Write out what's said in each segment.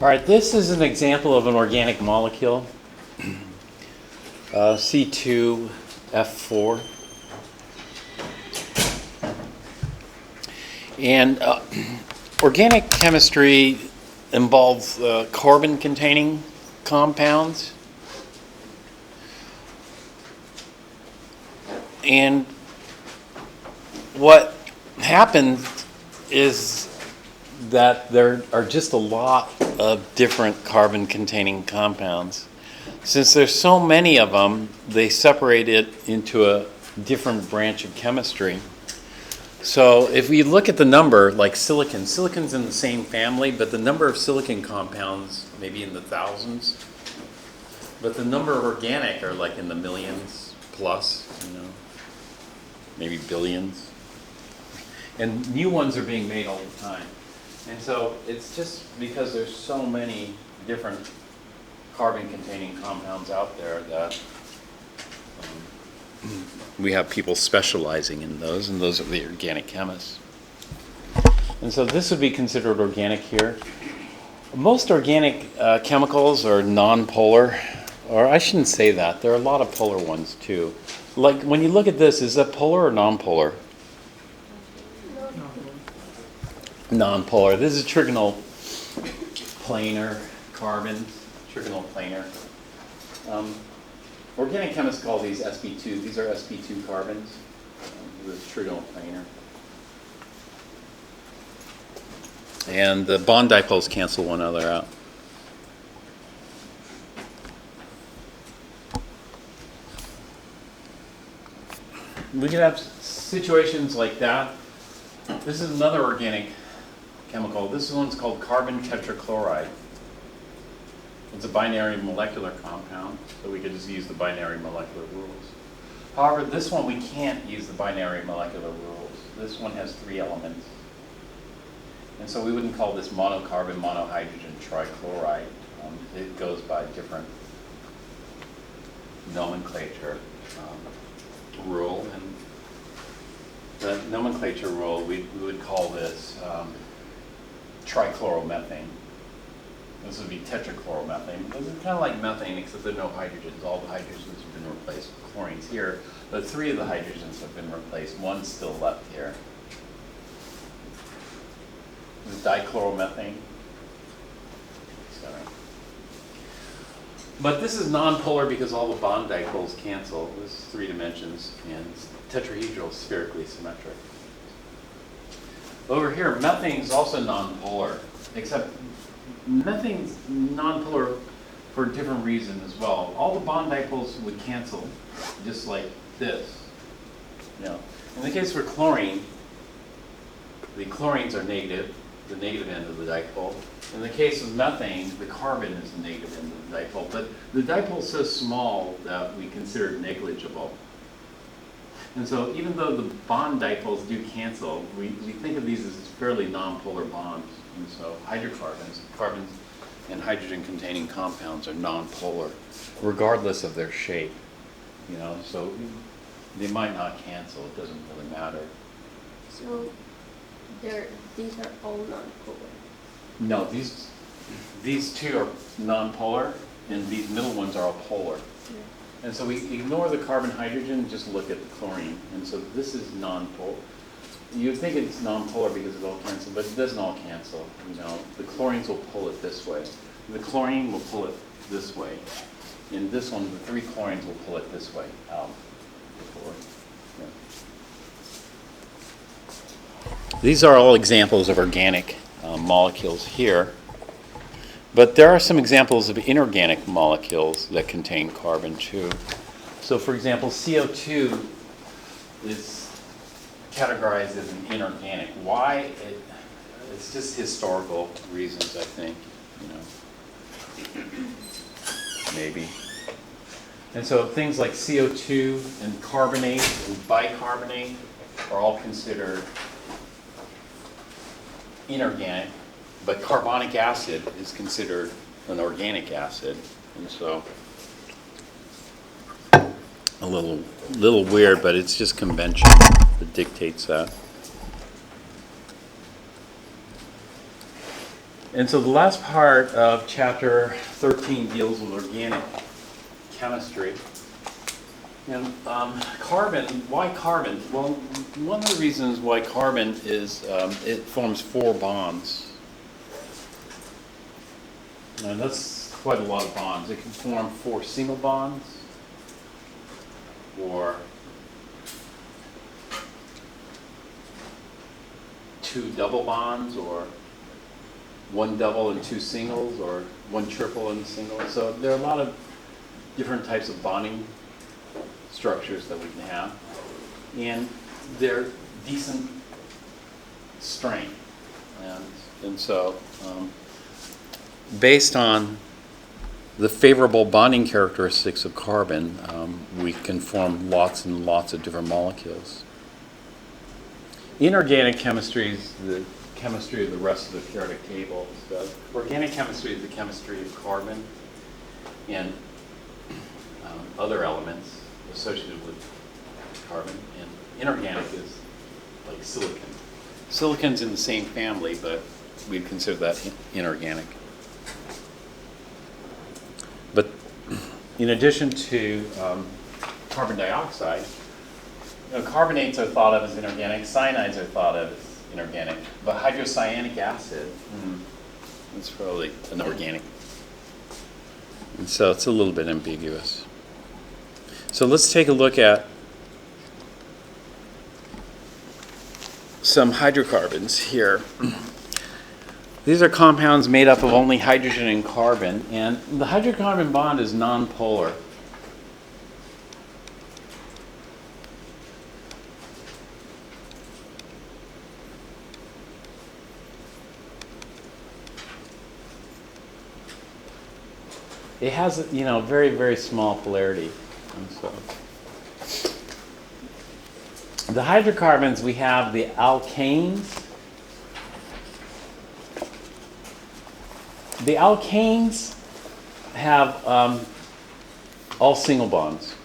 All right, this is an example of an organic molecule, C2F4. And organic chemistry involves carbon-containing compounds. And what happens is that there are just a lot of different carbon-containing compounds. Since there's so many of them, they separate it into a different branch of chemistry. So if we look at the number, like silicon, silicon's in the same family, but the number of silicon compounds may be in the thousands. But the number of organic are like in the millions plus, maybe billions. And new ones are being made all the time. And so it's just because there's so many different carbon-containing compounds out there that we have people specializing in those, and those are the organic chemists. And so this would be considered organic here. Most organic chemicals are non-polar, or I shouldn't say that. There are a lot of polar ones too. Like when you look at this, is that polar or non-polar? Non-polar. This is trigonal planar carbon, trigonal planar. Organic chemists call these sp2. These are sp2 carbons. This is trigonal planar. And the bond dipoles cancel one another out. We could have situations like that. This is another organic chemical. This one's called carbon tetrachloride. It's a binary molecular compound, so we could just use the binary molecular rules. However, this one we can't use the binary molecular rules. This one has 3 elements. And so we wouldn't call this monocarbon, monohydrogen trichloride. It goes by different nomenclature rule. And the nomenclature rule, we would call this trichloromethane. This would be tetrachloromethane. This is kind of like methane, except there are no hydrogens. All the hydrogens have been replaced with chlorines here, but 3 of the hydrogens have been replaced. One's still left here. This is dichloromethane. Sorry. But this is non-polar because all the bond dipoles cancel. This is 3 dimensions, and it's tetrahedral, spherically symmetric. Over here, methane is also non-polar, except methane's non-polar for a different reason as well. All the bond dipoles would cancel, just like this. In the case for chlorine, the chlorines are negative, the negative end of the dipole. In the case of methane, the carbon is the negative end of the dipole. But the dipole is so small that we consider it negligible. And so even though the bond dipoles do cancel, we think of these as fairly non-polar bonds. And so hydrocarbons, carbons and hydrogen-containing compounds are non-polar, regardless of their shape. So they might not cancel. It doesn't really matter. So these are all non-polar? No, these 2 are non-polar, and these middle ones are all polar. Yeah. And so we ignore the carbon-hydrogen and just look at the chlorine. And so this is non-polar. You'd think it's non-polar because it all cancels, but it doesn't all cancel. The chlorines will pull it this way. The chlorine will pull it this way. In this one, the 3 chlorines will pull it this way out. Yeah. These are all examples of organic molecules here. But there are some examples of inorganic molecules that contain carbon too. So for example, CO2 is categorized as an inorganic. Why? It's just historical reasons, I think. Maybe. And so things like CO2 and carbonate and bicarbonate are all considered inorganic. But carbonic acid is considered an organic acid, and so a little weird, but it's just convention that dictates that. And so the last part of chapter 13 deals with organic chemistry. And carbon, why carbon? Well, one of the reasons why carbon is it forms 4 bonds. And that's quite a lot of bonds. It can form 4 single bonds, or 2 double bonds, or 1 double and 2 singles, or 1 triple and a single. So there are a lot of different types of bonding structures that we can have, and they're decent strength. And so based on the favorable bonding characteristics of carbon, we can form lots and lots of different molecules. Inorganic chemistry is the chemistry of the rest of the periodic table. So organic chemistry is the chemistry of carbon and other elements associated with carbon, and inorganic is like silicon. Silicon's in the same family, but we'd consider that inorganic. But in addition to carbon dioxide, carbonates are thought of as inorganic, cyanides are thought of as inorganic, but hydrocyanic acid, it's probably an organic. And so it's a little bit ambiguous. So let's take a look at some hydrocarbons here. These are compounds made up of only hydrogen and carbon, and the hydrocarbon bond is nonpolar. It has, very, very small polarity. And so the hydrocarbons, we have the alkanes. The alkanes have all single bonds.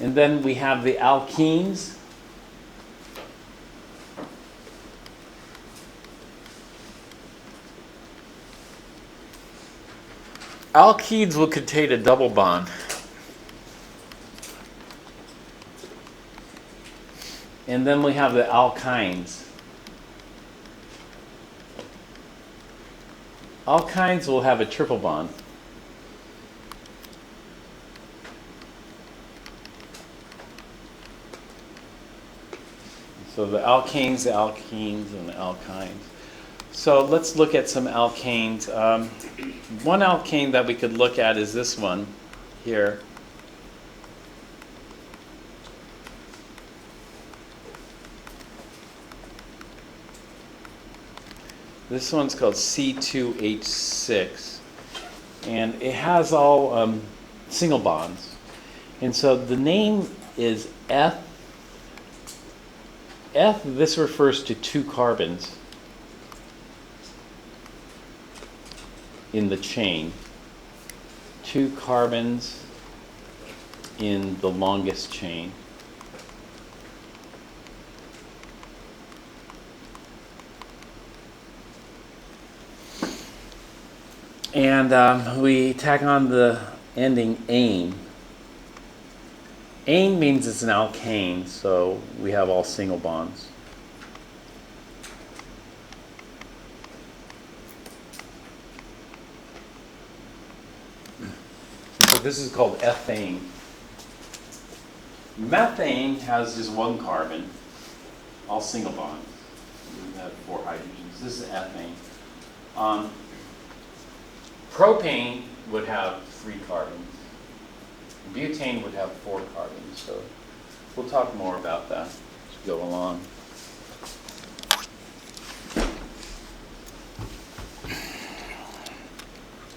And then we have the alkenes. Alkenes will contain a double bond. And then we have the alkynes. Alkynes will have a triple bond. So the alkanes, and the alkynes. So let's look at some alkanes. One alkane that we could look at is this one here. This one's called C2H6, and it has all single bonds. And so the name is eth. This refers to 2 carbons in the chain. 2 carbons in the longest chain. And we tack on the ending ane. Ane means it's an alkane, so we have all single bonds. So this is called ethane. Methane has just 1 carbon, all single bonds. We have 4 hydrogens. This is ethane. Propane would have 3 carbons. Butane would have 4 carbons. So we'll talk more about that as we go along.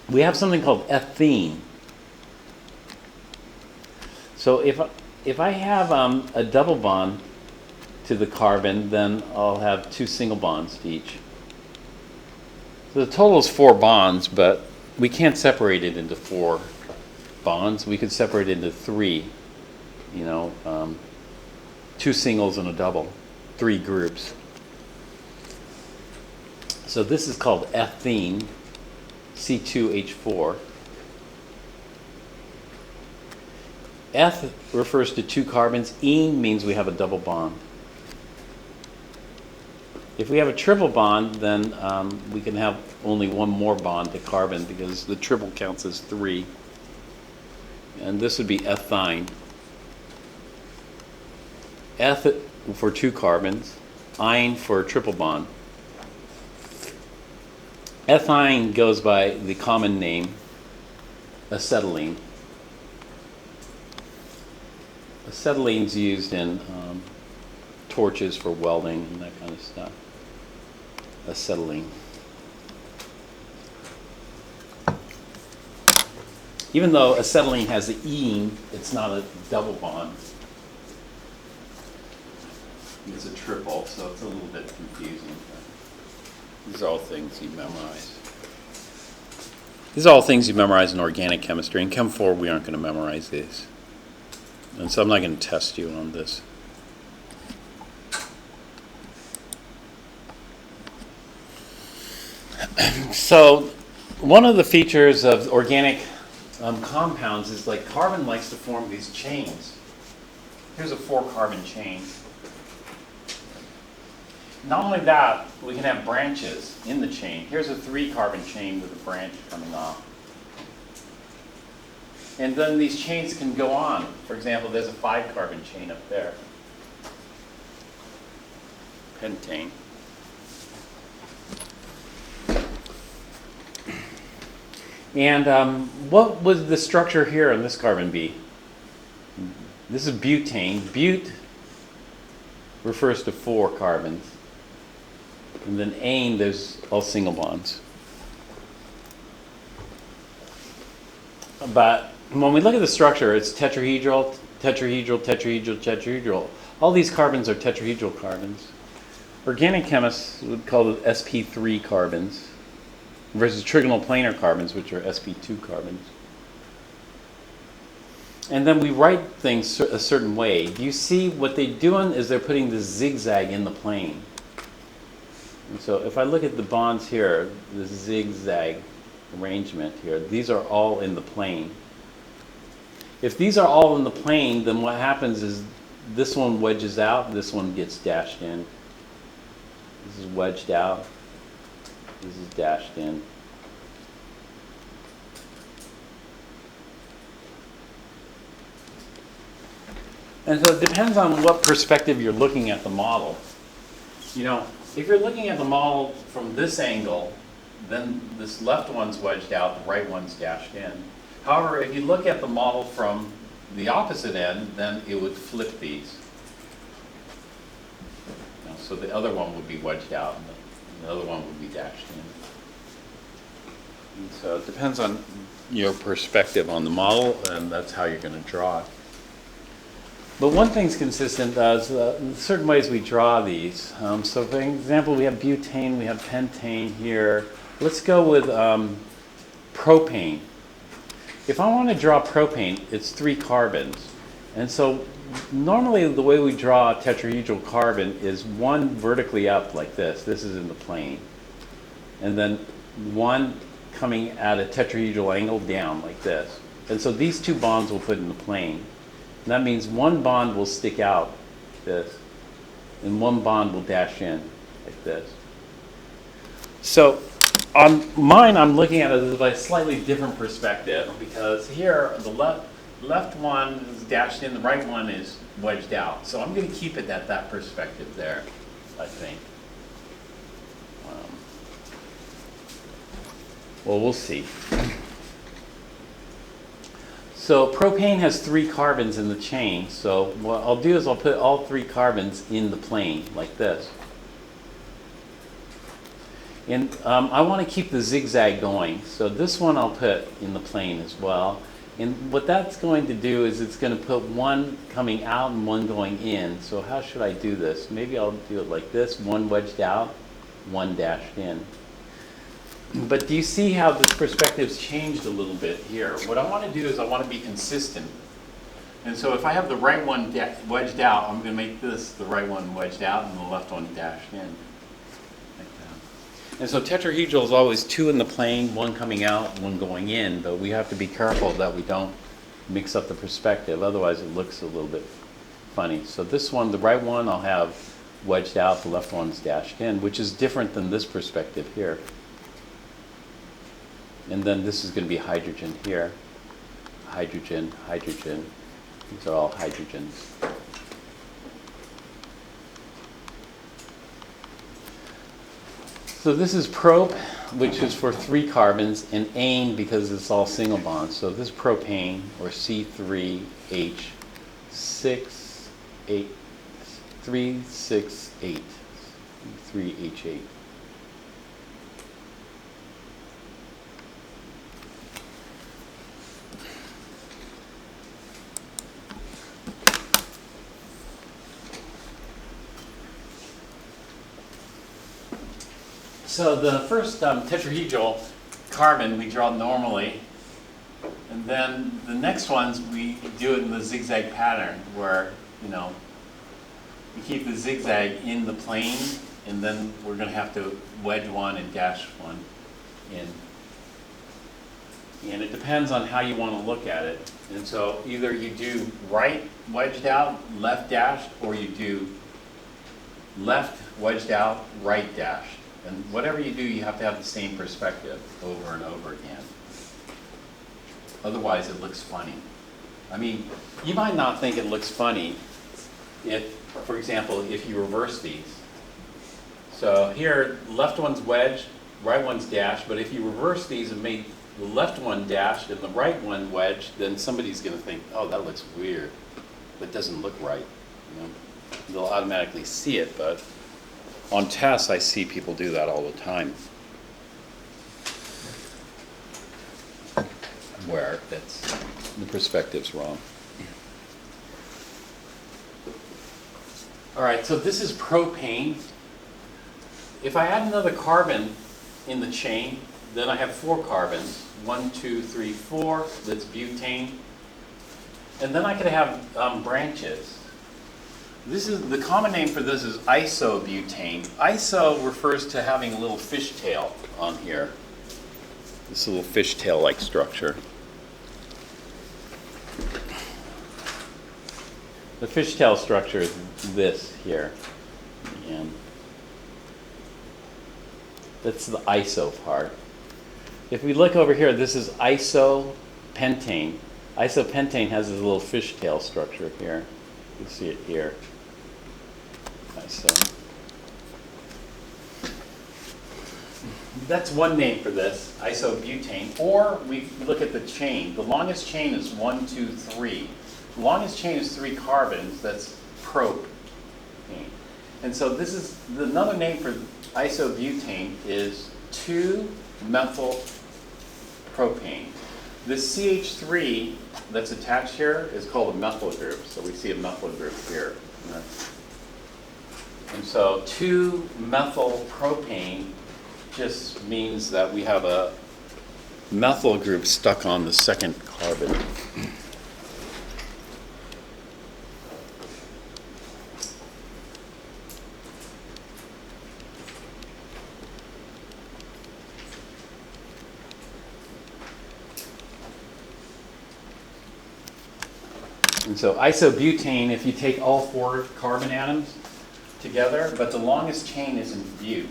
We have something called ethene. So if I have a double bond to the carbon, then I'll have 2 single bonds to each. So the total is 4 bonds, but we can't separate it into 4 bonds. We could separate it into 3. 2 2 singles and a double, 3 groups. So this is called ethene, C2H4. Eth refers to 2 carbons. Ene means we have a double bond. If we have a triple bond, then we can have only one more bond to carbon because the triple counts as 3. And this would be ethyne. Eth for 2 carbons, ine for a triple bond. Ethyne goes by the common name acetylene. Acetylene's used in torches for welding and that kind of stuff. Acetylene. Even though acetylene has the ene, it's not a double bond. It's a triple, so it's a little bit confusing. These are all things you memorize. These are all things you memorize in organic chemistry. In Chem 4, we aren't going to memorize these. And so I'm not going to test you on this. So one of the features of organic compounds is like carbon likes to form these chains. Here's a 4-carbon chain. Not only that, we can have branches in the chain. Here's a 3-carbon chain with a branch coming off. And then these chains can go on. For example, there's a 5-carbon chain up there. Pentane. And what would the structure here on this carbon be? This is butane. But refers to 4 carbons. And then ane, there's all single bonds. But when we look at the structure, it's tetrahedral, tetrahedral, tetrahedral, tetrahedral. All these carbons are tetrahedral carbons. Organic chemists would call it sp3 carbons versus trigonal planar carbons, which are sp2 carbons. And then we write things a certain way. Do you see what they're doing is they're putting the zigzag in the plane. And so if I look at the bonds here, the zigzag arrangement here, these are all in the plane. If these are all in the plane, then what happens is this one wedges out, this one gets dashed in. This is wedged out, this is dashed in. And so it depends on what perspective you're looking at the model. You know, if you're looking at the model from this angle, then this left one's wedged out, the right one's dashed in. However, if you look at the model from the opposite end, then it would flip these. You know, so the other one would be wedged out, and the other one would be dashed in. And so it depends on your perspective on the model, and that's how you're going to draw it. But one thing's consistent is certain ways we draw these. So for example, we have butane, we have pentane here. Let's go with propane. If I want to draw propane, it's 3 carbons. And so normally the way we draw a tetrahedral carbon is one vertically up like this. This is in the plane. And then one coming at a tetrahedral angle down like this. And so these 2 bonds we'll put in the plane. And that means one bond will stick out, this, and one bond will dash in, like this. So on mine, I'm looking at it by a slightly different perspective, because here, the left one is dashed in, the right one is wedged out. So I'm going to keep it at that perspective there, I think. Well, we'll see. So propane has 3 carbons in the chain. So what I'll do is I'll put all 3 carbons in the plane like this. And I want to keep the zigzag going. So this one I'll put in the plane as well. And what that's going to do is it's going to put one coming out and one going in. So how should I do this? Maybe I'll do it like this. One wedged out, one dashed in. But do you see how the perspective's changed a little bit here? What I want to do is I want to be consistent. And so if I have the right one wedged out, I'm going to make this the right one wedged out and the left one dashed in. Like that. And so tetrahedral is always two in the plane, one coming out, one going in, but we have to be careful that we don't mix up the perspective, otherwise it looks a little bit funny. So this one, the right one, I'll have wedged out, the left one's dashed in, which is different than this perspective here. And then this is going to be hydrogen here. Hydrogen, hydrogen. These are all hydrogens. So this is prop, which is for 3 carbons, and ane because it's all single bonds. So this is propane, or C3H6, 368, 3H8. So the first tetrahedral carbon we draw normally, and then the next ones we do it in the zigzag pattern where, you know, we keep the zigzag in the plane, and then we're going to have to wedge one and dash one in. And it depends on how you want to look at it. And so either you do right wedged out, left dashed, or you do left wedged out, right dashed. And whatever you do, you have to have the same perspective over and over again. Otherwise, it looks funny. I mean, you might not think it looks funny if, for example, if you reverse these. So here, left one's wedged, right one's dashed, but if you reverse these and make the left one dashed and the right one wedged, then somebody's going to think, oh, that looks weird. That doesn't look right. You know? They'll automatically see it, but on tests, I see people do that all the time. Where the perspective's wrong. All right, so this is propane. If I add another carbon in the chain, then I have 4 carbons. 1, 2, 3, 4. That's butane. And then I could have branches. This is the common name for this is isobutane. Iso refers to having a little fishtail on here. This little fishtail-like structure. The fishtail structure is this here. And that's the iso part. If we look over here, this is isopentane. Isopentane has this little fishtail structure here. You see it here. So that's one name for this, isobutane. Or we look at the chain. The longest chain is 1, 2, 3. The longest chain is 3 carbons. That's propane. And so this is another name for isobutane is 2-methylpropane. This CH3 that's attached here is called a methyl group. So we see a methyl group here. And so 2-methylpropane just means that we have a methyl group stuck on the second carbon. And so isobutane, if you take all 4 carbon atoms together, but the longest chain is in bute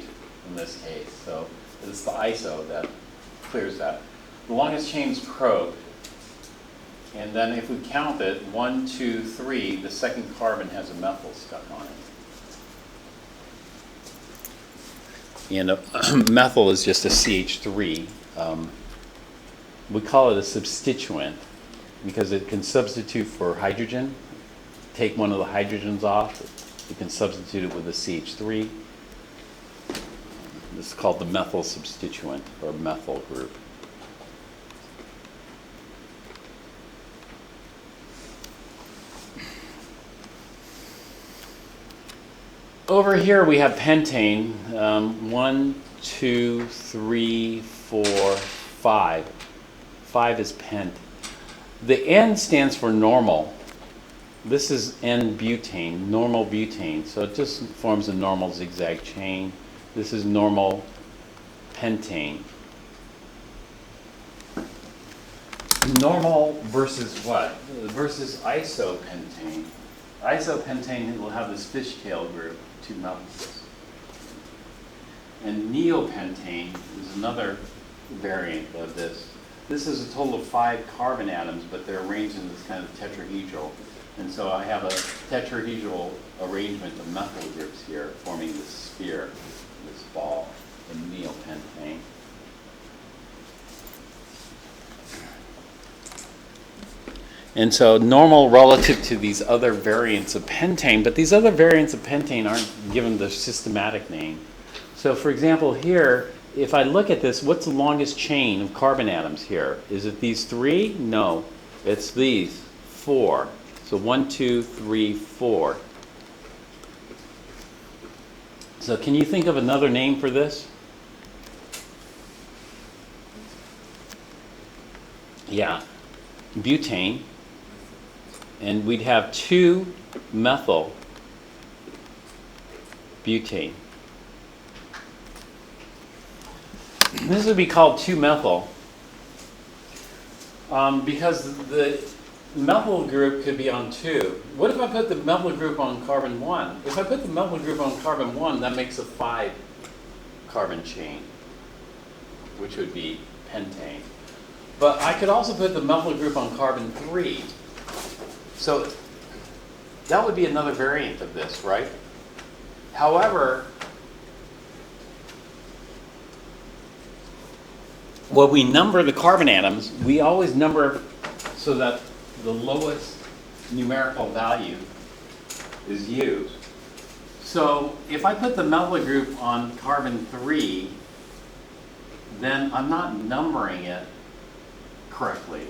in this case. So it's the iso that clears that. The longest chain is prop. And then if we count it, 1, 2, 3, the second carbon has a methyl stuck on it. And methyl is just a CH3. We call it a substituent because it can substitute for hydrogen. Take one of the hydrogens off, you can substitute it with a CH3. This is called the methyl substituent, or methyl group. Over here we have pentane. 1, 2, 3, 4, 5. 5 is pent. The N stands for normal. This is N-butane, normal butane. So it just forms a normal zigzag chain. This is normal pentane. Normal versus what? Versus isopentane. Isopentane will have this fishtail group, 2 methyls. And neopentane is another variant of this. This is a total of 5 carbon atoms, but they're arranged in this kind of tetrahedral. And so I have a tetrahedral arrangement of methyl groups here forming this sphere, this ball, in neopentane. And so normal relative to these other variants of pentane, but these other variants of pentane aren't given the systematic name. So for example here, if I look at this, what's the longest chain of carbon atoms here? Is it these 3? No, it's these 4. So 1, 2, 3, 4. So can you think of another name for this? Yeah, butane. And we'd have 2 methyl butane. This would be called 2-methyl because the methyl group could be on 2. What if I put the methyl group on carbon 1? If I put the methyl group on carbon 1, that makes a 5 carbon chain, which would be pentane. But I could also put the methyl group on carbon 3. So that would be another variant of this, right? However, when we number the carbon atoms, we always number so that the lowest numerical value is used. So if I put the methyl group on carbon 3, then I'm not numbering it correctly.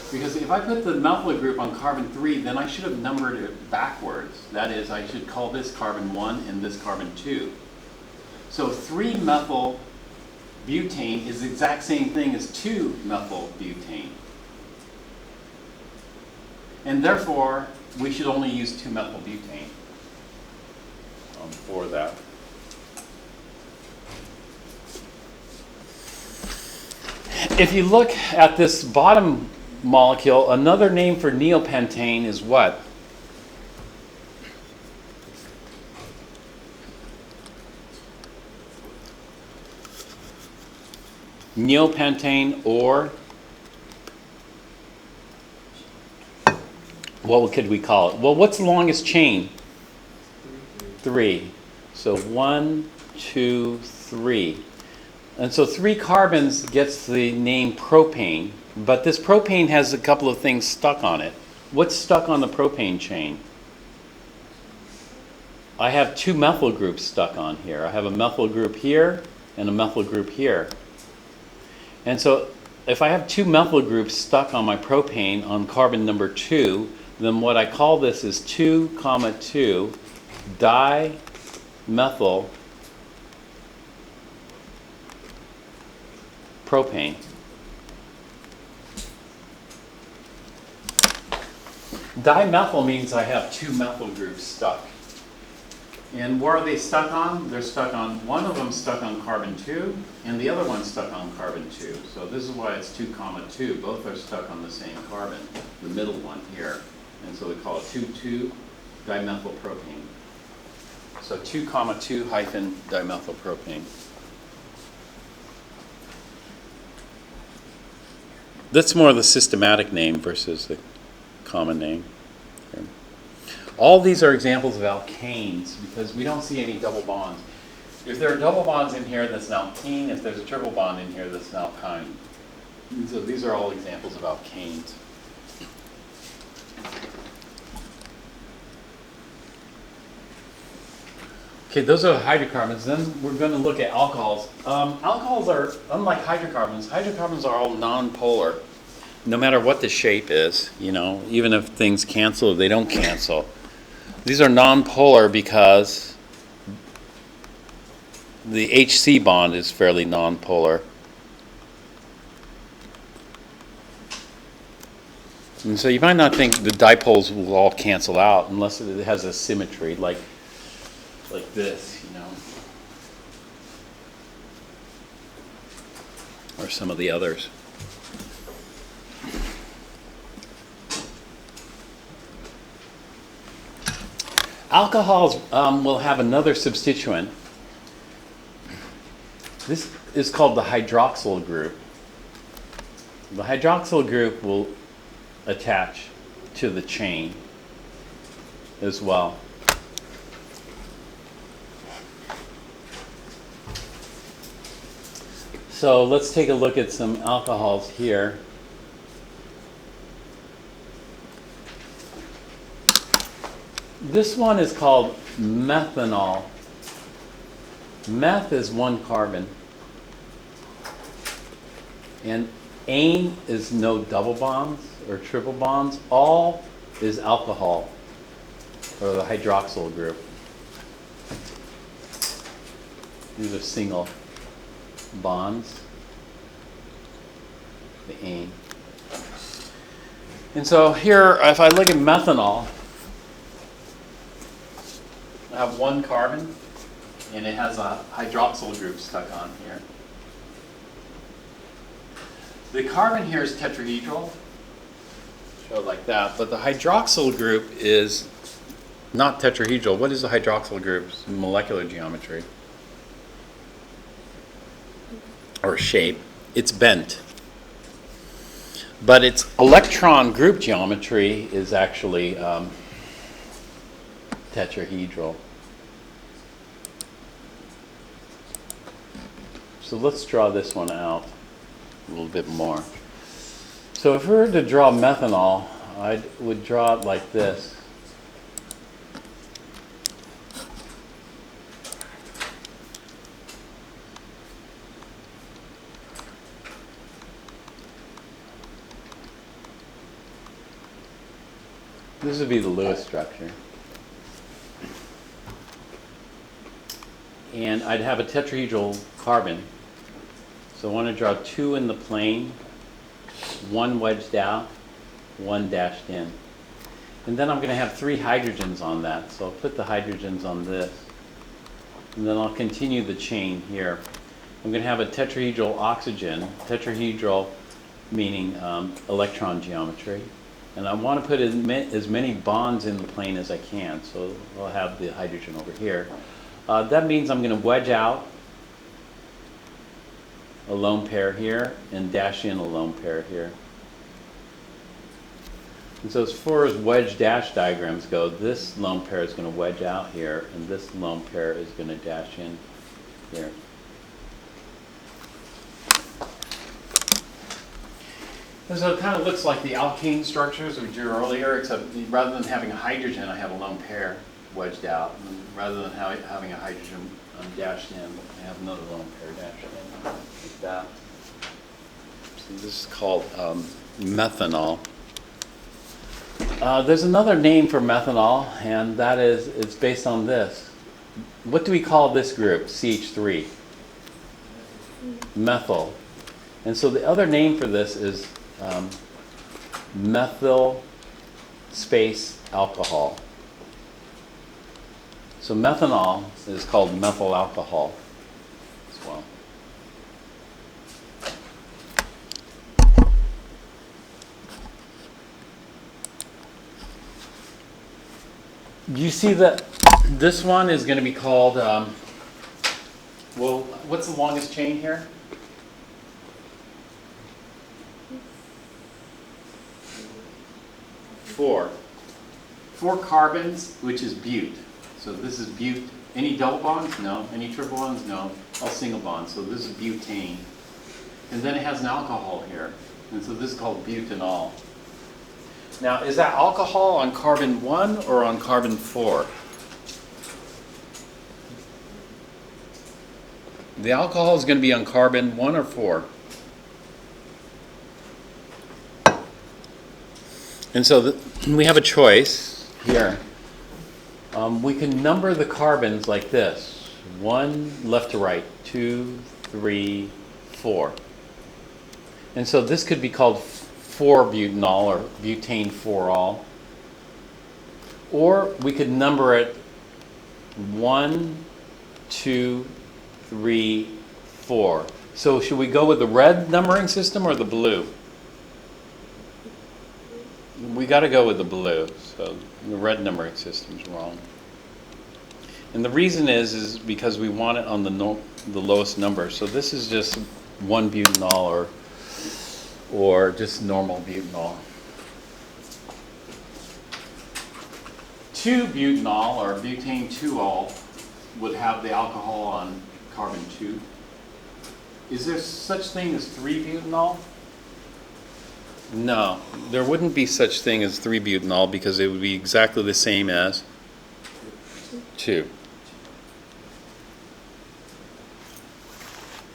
Because if I put the methyl group on carbon 3, then I should have numbered it backwards. That is, I should call this carbon 1 and this carbon 2. So 3-methyl butane is the exact same thing as 2-methyl butane. And therefore, we should only use 2-methyl butane for that. If you look at this bottom molecule, another name for neopentane is what? Neopentane, or what could we call it? Well, what's the longest chain? 3. So 1, 2, 3. And so 3 carbons gets the name propane, but this propane has a couple of things stuck on it. What's stuck on the propane chain? I have 2 methyl groups stuck on here. I have a methyl group here and a methyl group here. And so if I have 2 methyl groups stuck on my propane on carbon number 2, then what I call this is 2, 2 dimethyl propane. Dimethyl means I have 2 methyl groups stuck. And where are they stuck on? They're stuck on, one of them stuck on carbon 2, and the other one's stuck on carbon 2. So this is why it's 2, 2. Both are stuck on the same carbon, the middle one here. And so we call it 2,2 dimethyl propane. So 2, 2 hyphen dimethyl propane. That's more of the systematic name versus the common name. Okay. All these are examples of alkanes because we don't see any double bonds. If there are double bonds in here, that's an alkene. If there's a triple bond in here, that's an alkyne. And so these are all examples of alkanes. Okay, those are hydrocarbons. Then we're going to look at alcohols. Alcohols are, unlike hydrocarbons, hydrocarbons are all non-polar. No matter what the shape is, you know, even if things cancel, they don't cancel. These are non-polar because the HC bond is fairly non-polar. And so you might not think the dipoles will all cancel out unless it has a symmetry like this, you know, or some of the others. Alcohols will have another substituent. This is called the hydroxyl group. The hydroxyl group will attach to the chain as well. So let's take a look at some alcohols here. This one is called methanol. Meth is one carbon. And ane is no double bonds or triple bonds. All is alcohol, or the hydroxyl group. These are single bonds, the ane. And so here, if I look at methanol, I have one carbon, and it has a hydroxyl group stuck on here. The carbon here is tetrahedral, show like that, but the hydroxyl group is not tetrahedral. What is the hydroxyl group's molecular geometry? Or shape? It's bent. But its electron group geometry is actually tetrahedral. So let's draw this one out a little bit more. So if we were to draw methanol, I would draw it like this. This would be the Lewis structure. And I'd have a tetrahedral carbon. So I want to draw two in the plane, one wedged out, one dashed in. And then I'm going to have three hydrogens on that. So I'll put the hydrogens on this. And then I'll continue the chain here. I'm going to have a tetrahedral oxygen, tetrahedral meaning electron geometry. And I want to put as many bonds in the plane as I can. So I'll have the hydrogen over here. That means I'm going to wedge out a lone pair here and dash in a lone pair here. And so as far as wedge dash diagrams go, this lone pair is going to wedge out here and this lone pair is going to dash in here. And so it kind of looks like the alkane structures we drew earlier, except rather than having a hydrogen, I have a lone pair wedged out. And rather than having a hydrogen dashed in, I have another lone pair dashed in, like that. So this is called methanol. There's another name for methanol, and that is, it's based on this. What do we call this group, CH3? Methyl. And so the other name for this is methyl space alcohol. So methanol is called methyl alcohol as well. You see that this one is going to be called, well, what's the longest chain here? Four carbons, which is bute. So this is bute. Any double bonds? No. Any triple bonds? No. All single bonds. So this is butane. And then it has an alcohol here. And so this is called butanol. Now, is that alcohol on carbon 1 or on carbon 4? The alcohol is going to be on carbon 1 or 4. And so we have a choice here. We can number the carbons like this. 1 left to right, 2, 3, 4. And so this could be called 4-butanol or butane 4-ol. Or we could number it 1, 2, 3, 4. So should we go with the red numbering system or the blue? We got to go with the blue. So the red numbering system is wrong. And the reason is because we want it on the lowest number. So this is just 1-butanol or just normal butanol. 2-butanol or butane 2-ol would have the alcohol on carbon 2. Is there such thing as 3-butanol? No, there wouldn't be such thing as 3-butanol because it would be exactly the same as 2.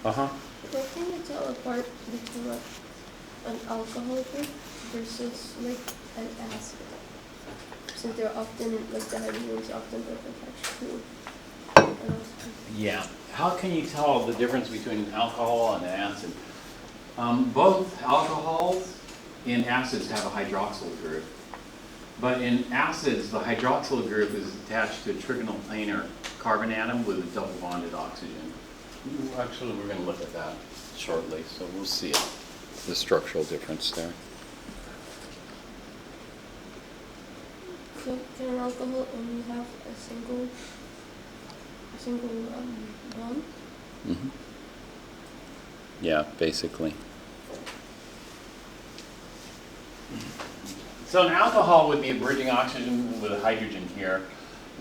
Uh-huh. I think it's all apart between like an alcohol group versus like an acid. Since they're often, like the hydrogens often both attached to an acid. Yeah. How can you tell the difference between an alcohol and an acid? Both alcohols and acids have a hydroxyl group. But in acids, the hydroxyl group is attached to a trigonal planar carbon atom with a double bonded oxygen. Actually, we're going to look at that shortly, so we'll see it, the structural difference there. So can an alcohol only have a single bond? Mm-hmm. Yeah, basically. So an alcohol would be a bridging oxygen with a hydrogen here.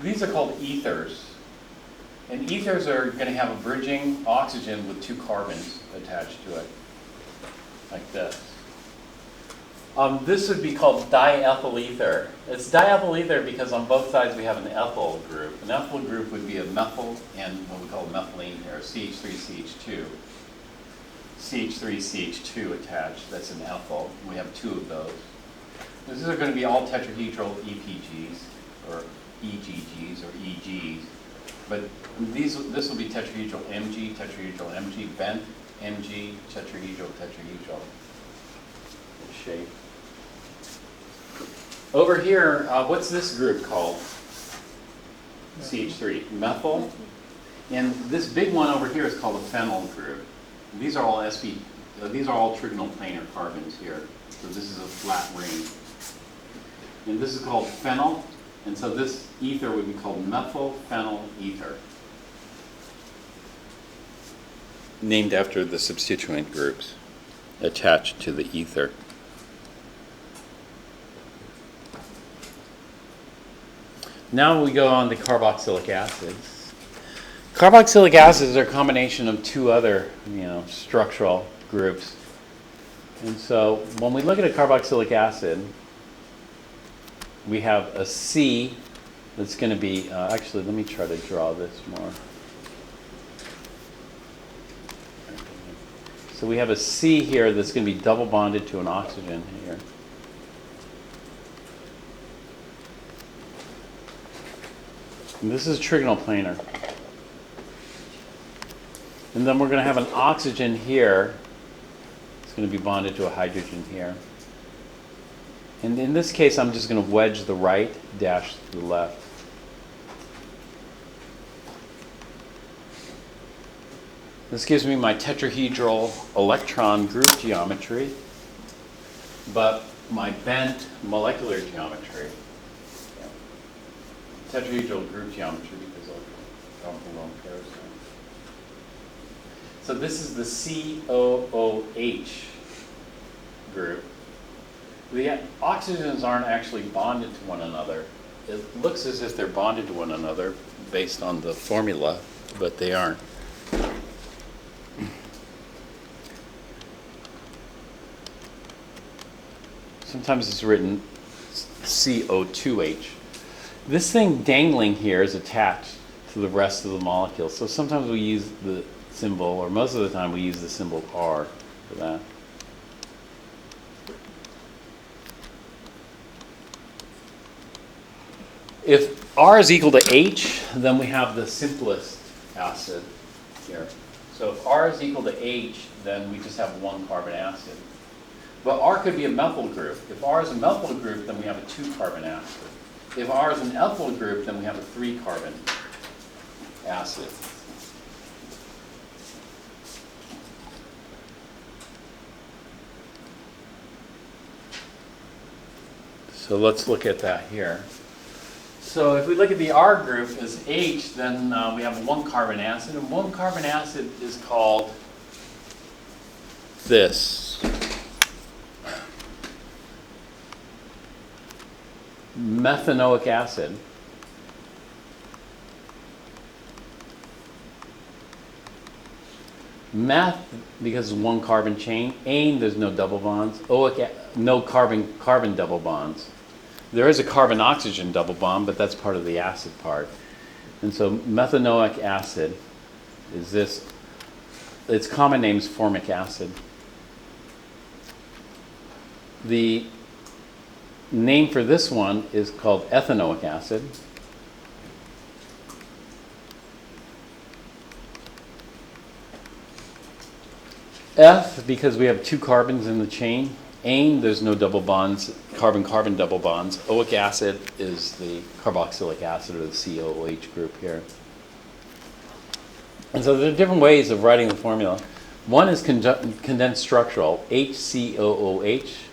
These are called ethers. And ethers are going to have a bridging oxygen with 2 carbons attached to it, like this. This would be called diethyl ether. It's diethyl ether because on both sides we have an ethyl group. An ethyl group would be a methyl and what we call methylene here, CH3CH2. CH3CH2 attached, that's an ethyl. We have 2 of those. These are going to be all tetrahedral EPGs, or EGGs, or EGs. But this will be tetrahedral Mg, bent Mg, tetrahedral shape. Over here, what's this group called? CH3, methyl. And this big one over here is called a phenyl group. These are all these are all trigonal planar carbons here. So this is a flat ring. And this is called phenyl. And so this ether would be called methyl phenyl ether. Named after the substituent groups attached to the ether. Now we go on to carboxylic acids. Carboxylic acids are a combination of 2 other, structural groups. And so when we look at a carboxylic acid, we have a C that's going to be, actually let me try to draw this more. So we have a C here that's going to be double bonded to an oxygen here. And this is trigonal planar. And then we're going to have an oxygen here. It's going to be bonded to a hydrogen here. And in this case, I'm just going to wedge the right, dash the left. This gives me my tetrahedral electron group geometry, but my bent molecular geometry. Tetrahedral group geometry because of the lone pairs. So this is the COOH group. The oxygens aren't actually bonded to one another. It looks as if they're bonded to one another based on the formula, but they aren't. Sometimes it's written CO2H. This thing dangling here is attached to the rest of the molecule. So sometimes we use the symbol, or most of the time we use the symbol R for that. If R is equal to H, then we have the simplest acid here. So if R is equal to H, then we just have 1 carbon acid. But R could be a methyl group. If R is a methyl group, then we have a 2-carbon acid. If R is an ethyl group, then we have a 3-carbon acid. So let's look at that here. So if we look at the R group as H, then we have a 1-carbon acid, and 1-carbon acid is called this. Methanoic acid. Meth, because it's 1-carbon chain. Ane, there's no double bonds. Oic, no carbon double bonds. There is a carbon-oxygen double bond, but that's part of the acid part. And so methanoic acid is this. Its common name is formic acid. The name for this one is called ethanoic acid. F, because we have 2 carbons in the chain. Ane, there's no double bonds, carbon-carbon double bonds. Oic acid is the carboxylic acid, or the COOH group here. And so there are different ways of writing the formula. One is condensed structural, HCOOH.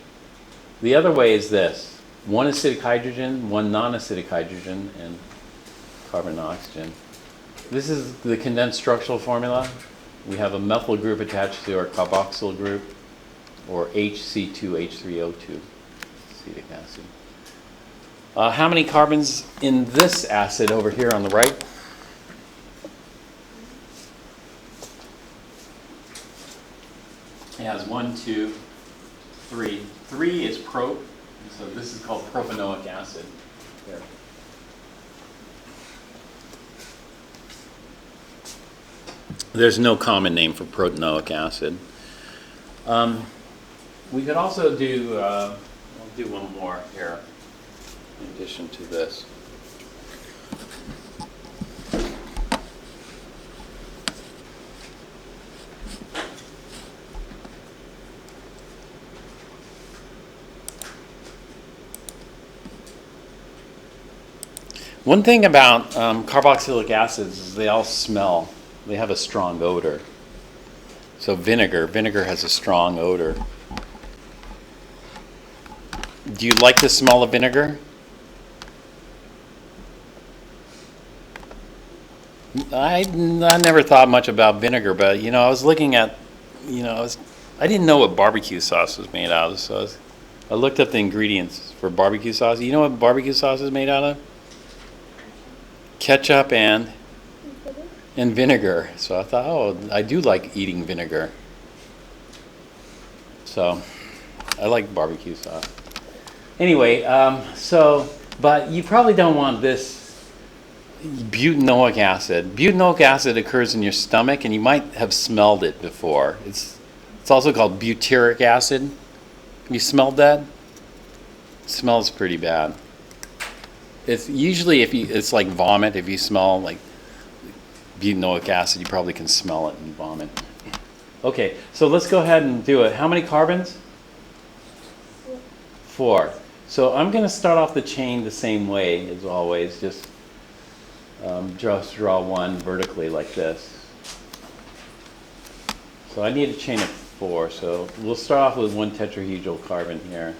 The other way is this: 1 acidic hydrogen, 1 non-acidic hydrogen, and carbon and oxygen. This is the condensed structural formula. We have a methyl group attached to our carboxyl group, or HC2H3O2, acetic acid. How many carbons in this acid over here on the right? It has 1, 2, 3. 3 is prop, so this is called propanoic acid. Here. There's no common name for protanoic acid. We could also do, I'll do one more here in addition to this. One thing about carboxylic acids is they all smell. They have a strong odor. So vinegar has a strong odor. Do you like the smell of vinegar? I never thought much about vinegar, but I was looking at, I didn't know what barbecue sauce was made out of, so I looked up the ingredients for barbecue sauce. You know what barbecue sauce is made out of? Ketchup and vinegar. So I thought, oh, I do like eating vinegar. So I like barbecue sauce. Anyway, but you probably don't want this butanoic acid. Butanoic acid occurs in your stomach, and you might have smelled it before. It's also called butyric acid. Have you smelled that? It smells pretty bad. It's usually it's like vomit. If you smell like butanoic acid, you probably can smell it and vomit. Okay, so let's go ahead and do it. How many carbons? 4. So I'm going to start off the chain the same way as always. Just draw one vertically like this. So I need a chain of 4. So we'll start off with 1 tetrahedral carbon here.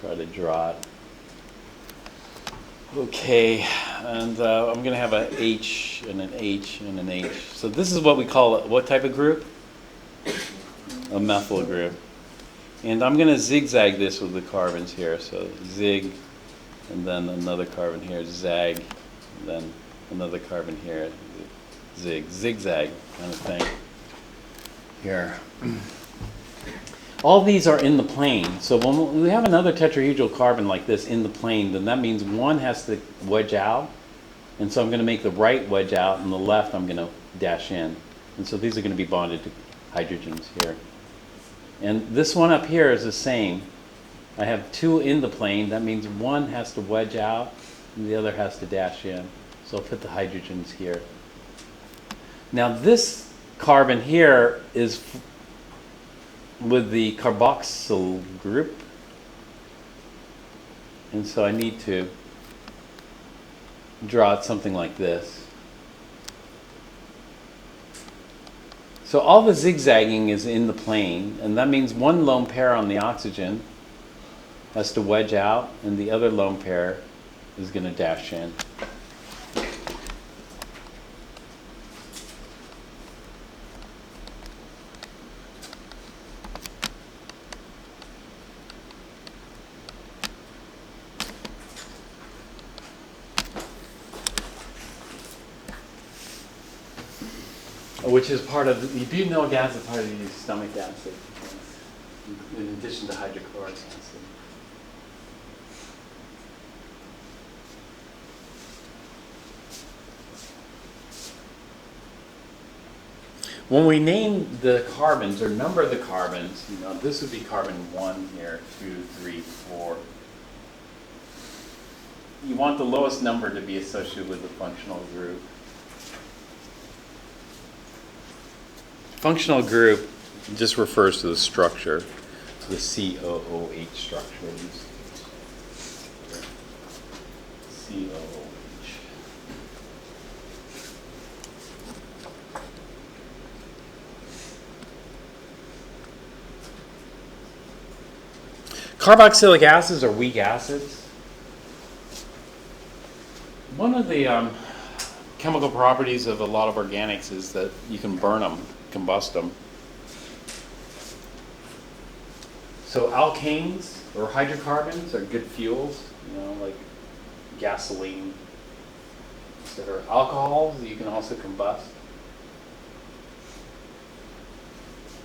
Try to draw it. Okay, and I'm going to have an H and an H and an H. So this is what we call what type of group? A methyl group. And I'm going to zigzag this with the carbons here. So zig, and then another carbon here, zag, and then another carbon here, zig, zigzag kind of thing here. All these are in the plane. So when we have another tetrahedral carbon like this in the plane, then that means one has to wedge out. And so I'm going to make the right wedge out, and the left I'm going to dash in. And so these are going to be bonded to hydrogens here. And this one up here is the same. I have 2 in the plane. That means one has to wedge out, and the other has to dash in. So I'll put the hydrogens here. Now this carbon here is with the carboxyl group. And so I need to draw it something like this. So all the zigzagging is in the plane, and that means one lone pair on the oxygen has to wedge out, and the other lone pair is going to dash in. Which is part of, you do know gas is part of the stomach acid, in addition to hydrochloric acid. When we name the carbons or number the carbons, you know, this would be carbon 1 here, 2, 3, 4. You want the lowest number to be associated with the functional group. Functional group just refers to the structure, the COOH structure. COOH. Carboxylic acids are weak acids. One of the chemical properties of a lot of organics is that you can burn them, combust them. So alkanes or hydrocarbons are good fuels, you know, like gasoline. There are alcohols that you can also combust.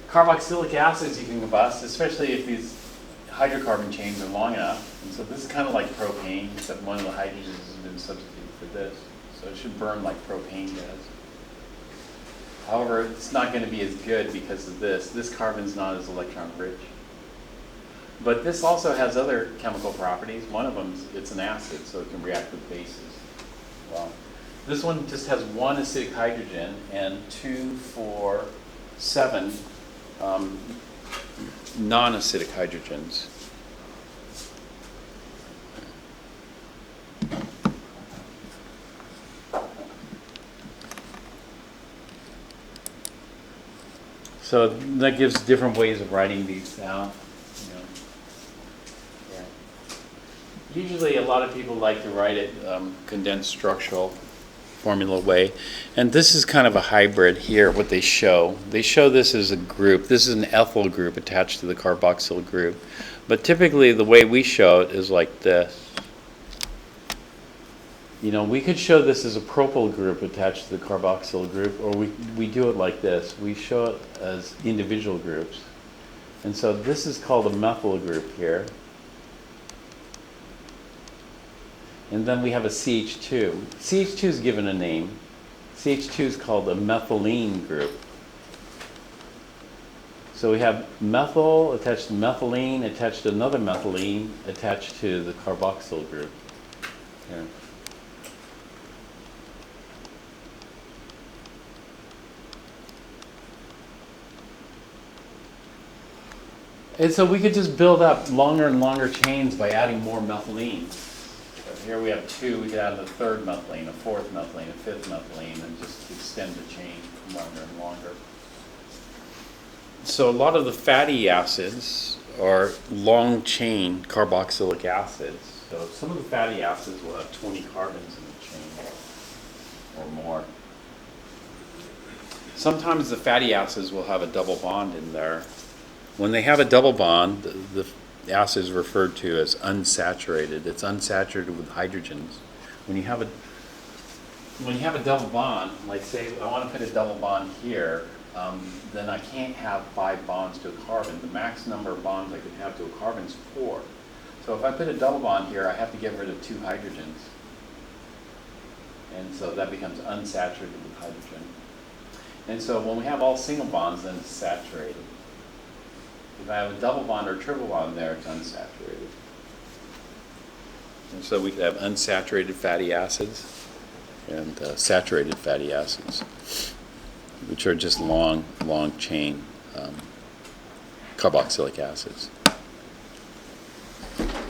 Carboxylic acids you can combust, especially if these hydrocarbon chains are long enough. And so this is kind of like propane, except one of the hydrogens has been substituted for this. So it should burn like propane does. However, it's not going to be as good because of this. This carbon's not as electron rich. But this also has other chemical properties. One of them, it's an acid, so it can react with bases. Well, this one just has one acidic hydrogen and 2, 4, 7 non-acidic hydrogens. So that gives different ways of writing these out. You know. Yeah. Usually a lot of people like to write it condensed structural formula way. And this is kind of a hybrid here, what they show. They show this as a group. This is an ethyl group attached to the carboxyl group. But typically the way we show it is like this. You know, we could show this as a propyl group attached to the carboxyl group, or we do it like this. We show it as individual groups. And so this is called a methyl group here. And then we have a CH2. CH2 is given a name. CH2 is called a methylene group. So we have methyl attached to methylene, attached to another methylene, attached to the carboxyl group. Here. And so we could just build up longer and longer chains by adding more methylene. So here we have 2, we could add a third methylene, a fourth methylene, a fifth methylene, and just extend the chain longer and longer. So a lot of the fatty acids are long chain carboxylic acids. So some of the fatty acids will have 20 carbons in the chain or more. Sometimes the fatty acids will have a double bond in there. When they have a double bond, the acid is referred to as unsaturated. It's unsaturated with hydrogens. When you have a double bond, like say I want to put a double bond here, then I can't have 5 bonds to a carbon. The max number of bonds I could have to a carbon is 4. So if I put a double bond here, I have to get rid of 2 hydrogens. And so that becomes unsaturated with hydrogen. And so when we have all single bonds, then it's saturated. If I have a double bond or triple bond there, it's unsaturated. And so we could have unsaturated fatty acids and saturated fatty acids, which are just long chain carboxylic acids.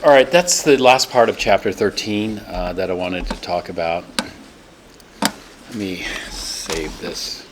All right, that's the last part of chapter 13 that I wanted to talk about. Let me save this.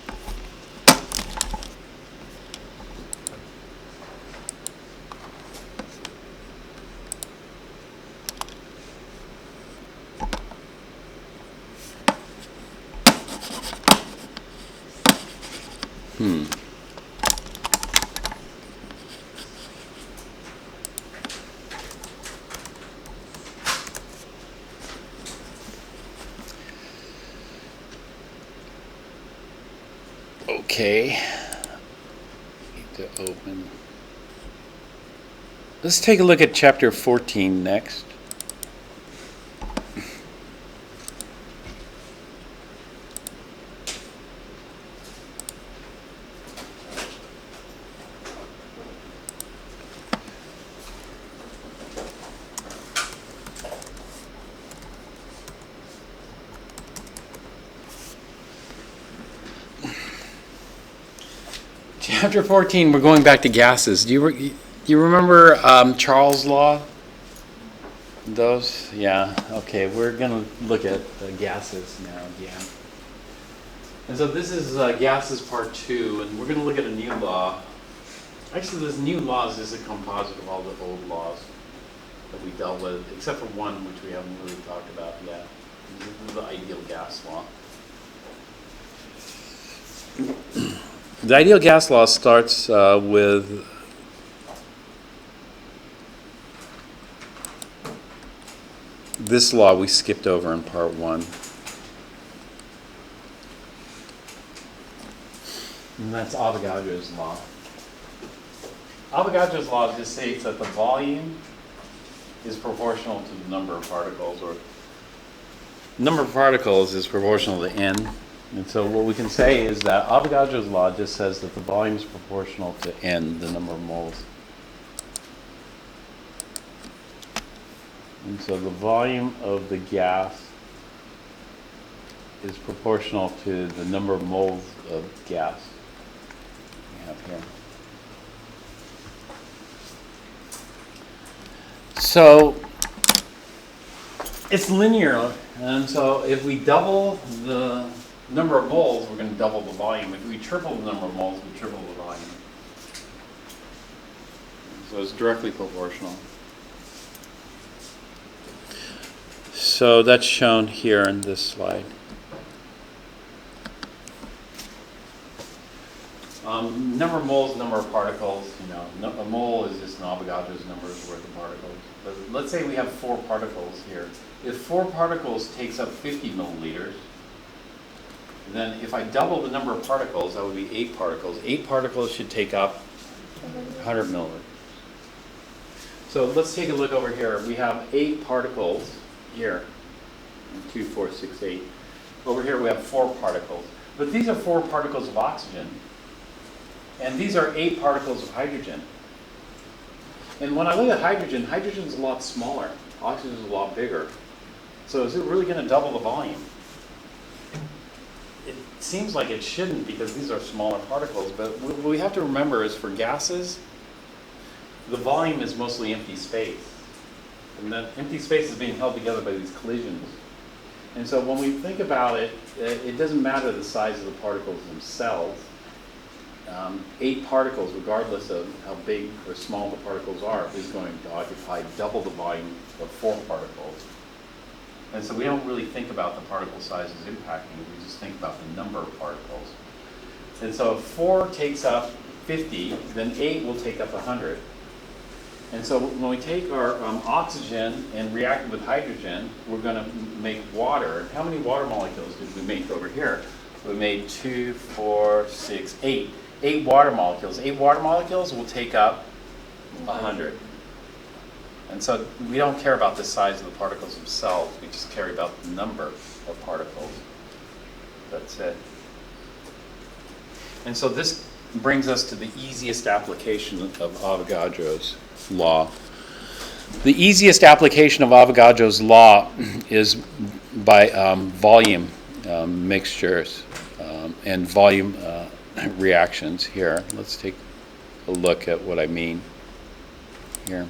Okay. Need to open. Let's take a look at chapter 14 next. Chapter 14, we're going back to gases. Do you remember Charles' law? Those? Yeah. Okay, we're going to look at gases now again. And so this is gases part 2, and we're going to look at a new law. Actually, this new law is just a composite of all the old laws that we dealt with, except for one which we haven't really talked about yet. This is the ideal gas law. The ideal gas law starts with this law we skipped over in part 1. And that's Avogadro's law. Avogadro's law just states that the volume is proportional to the number of particles, or number of particles is proportional to n. And so what we can say is that Avogadro's law just says that the volume is proportional to n, the number of moles. And so the volume of the gas is proportional to the number of moles of gas we have here. So it's linear, and so if we double the number of moles, we're going to double the volume. If we triple the number of moles, we triple the volume. So it's directly proportional. So that's shown here in this slide. Number of moles, number of particles. A mole is just an Avogadro's number worth of particles. But let's say we have 4 particles here. If 4 particles takes up 50 milliliters, then if I double the number of particles, that would be 8 particles. 8 particles should take up 100 milliliters. So let's take a look over here. We have 8 particles here. 2, 4, 6, 8. Over here we have 4 particles. But these are 4 particles of oxygen. And these are 8 particles of hydrogen. And when I look at hydrogen, hydrogen is a lot smaller. Oxygen is a lot bigger. So is it really going to double the volume? It seems like it shouldn't, because these are smaller particles. But what we have to remember is for gases, the volume is mostly empty space. And that empty space is being held together by these collisions. And so when we think about it, it doesn't matter the size of the particles themselves. 8 particles, regardless of how big or small the particles are, is going to occupy double the volume of 4 particles. And so we don't really think about the particle sizes impacting, we just think about the number of particles. And so if 4 takes up 50, then 8 will take up 100. And so when we take our oxygen and react it with hydrogen, we're going to make water. How many water molecules did we make over here? We made 2, 4, 6, 8. 8 water molecules. 8 water molecules will take up 100. And so we don't care about the size of the particles themselves. We just care about the number of particles. That's it. And so this brings us to the easiest application of Avogadro's law. The easiest application of Avogadro's law is by volume mixtures and volume reactions here. Let's take a look at what I mean here.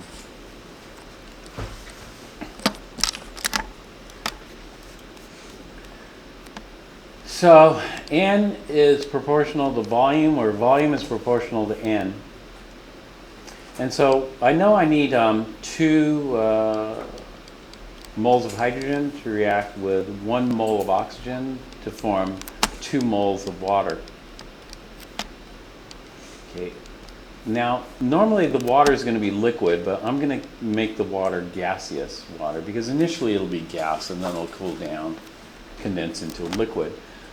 So N is proportional to volume, or volume is proportional to N. And so I know I need 2 moles of hydrogen to react with 1 mole of oxygen to form 2 moles of water. Okay. Now, normally the water is going to be liquid, but I'm going to make the water gaseous water because initially it'll be gas and then it'll cool down, condense into a liquid.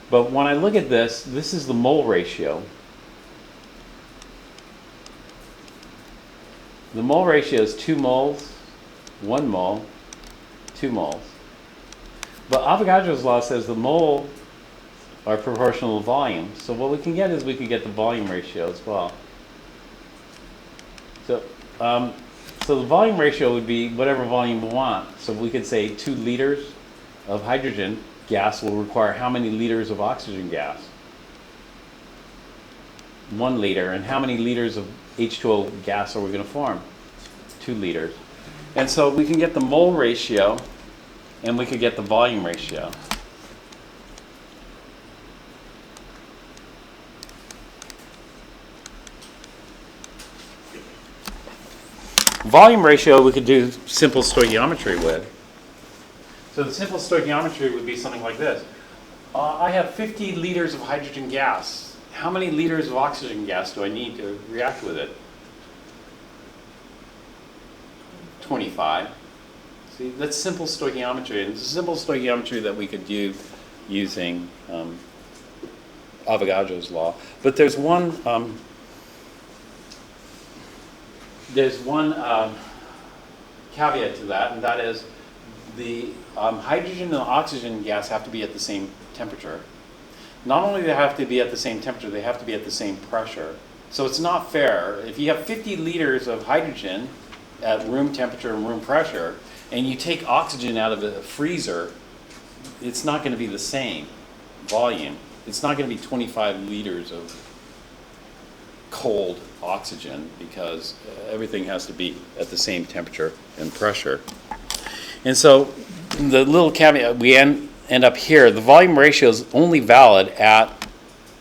But when I look at this, this is the mole ratio. The mole ratio is 2 moles, 1 mole, 2 moles. But Avogadro's law says the mole are proportional to volume. So what we can get is we can get the volume ratio as well. So, so the volume ratio would be whatever volume we want. So we could say 2 liters of hydrogen gas will require how many liters of oxygen gas? 1 liter. And how many liters of H2O gas are we going to form? 2 liters. And so we can get the mole ratio and we could get the volume ratio. Volume ratio we could do simple stoichiometry with. So the simple stoichiometry would be something like this. I have 50 liters of hydrogen gas. How many liters of oxygen gas do I need to react with it? 25. See, that's simple stoichiometry. And it's a simple stoichiometry that we could do using Avogadro's law. But there's one caveat to that, and that is the hydrogen and oxygen gas have to be at the same temperature. Not only do they have to be at the same temperature, they have to be at the same pressure. So it's not fair. If you have 50 liters of hydrogen at room temperature and room pressure, and you take oxygen out of the freezer, it's not going to be the same volume. It's not going to be 25 liters of cold oxygen because everything has to be at the same temperature and pressure. And so the little caveat, we end up here, the volume ratio is only valid at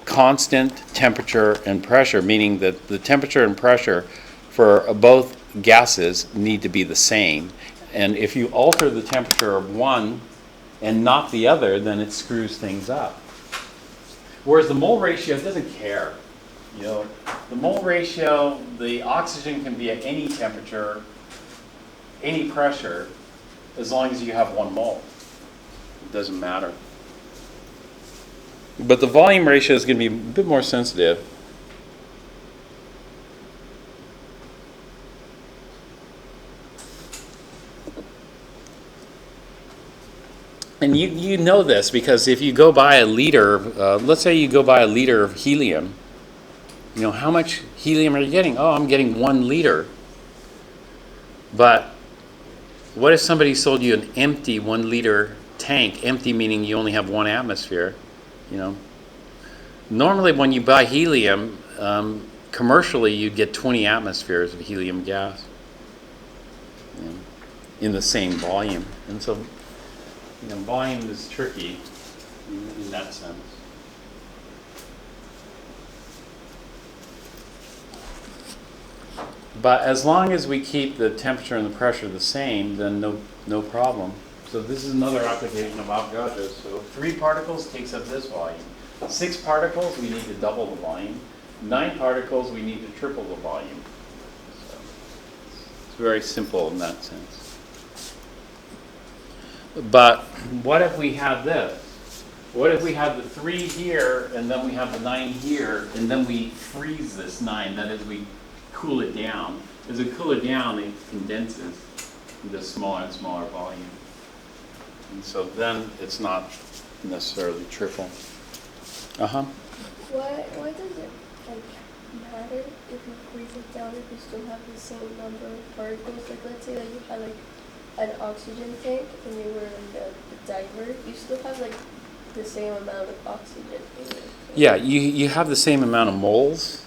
constant temperature and pressure, meaning that the temperature and pressure for both gases need to be the same. And if you alter the temperature of one and not the other, then it screws things up. Whereas the mole ratio doesn't care. You know, the mole ratio, the oxygen can be at any temperature, any pressure, as long as you have 1 mole. It doesn't matter. But the volume ratio is going to be a bit more sensitive. And you know this because if you go buy a liter, let's say you go buy a liter of helium, you know, how much helium are you getting? Oh, I'm getting 1 liter. But what if somebody sold you an empty 1 liter tank? Empty meaning you only have 1 atmosphere, you know. Normally when you buy helium, commercially you'd get 20 atmospheres of helium gas, you know, in the same volume. And so, you know, volume is tricky in that sense. But as long as we keep the temperature and the pressure the same, then no problem. So this is another application of Avogadro's. So 3 particles takes up this volume. 6 particles, we need to double the volume. 9 particles, we need to triple the volume. So it's very simple in that sense. But what if we have this? What if we have the 3 here, and then we have the 9 here, and then we freeze this 9? That is, we cool it down. As we cool it down, it condenses into smaller and smaller volume. And so then it's not necessarily triple. Why does it matter if you freeze it down if you still have the same number of particles? Like let's say that you had like an oxygen tank and you were like a diver, you still have like the same amount of oxygen in it. Yeah, you have the same amount of moles,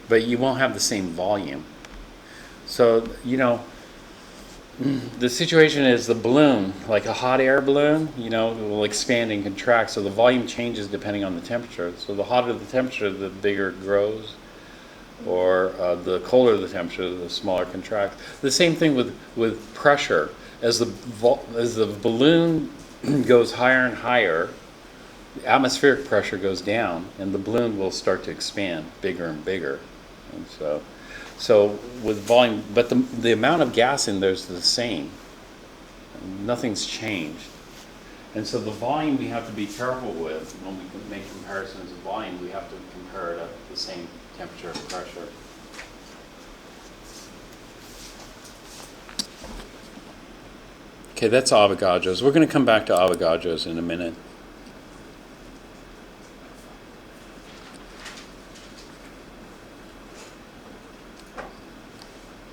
but you won't have the same volume. So, the situation is the balloon, like a hot air balloon, will expand and contract. So the volume changes depending on the temperature. So the hotter the temperature, the bigger it grows. Or the colder the temperature, the smaller it contracts. The same thing with pressure. As the balloon goes higher and higher, the atmospheric pressure goes down, and the balloon will start to expand bigger and bigger. And so with volume, but the amount of gas in there is the same. Nothing's changed. And so the volume we have to be careful with when we make comparisons of volume. We have to compare it at the same temperature and pressure. Okay, that's Avogadro's. We're going to come back to Avogadro's in a minute.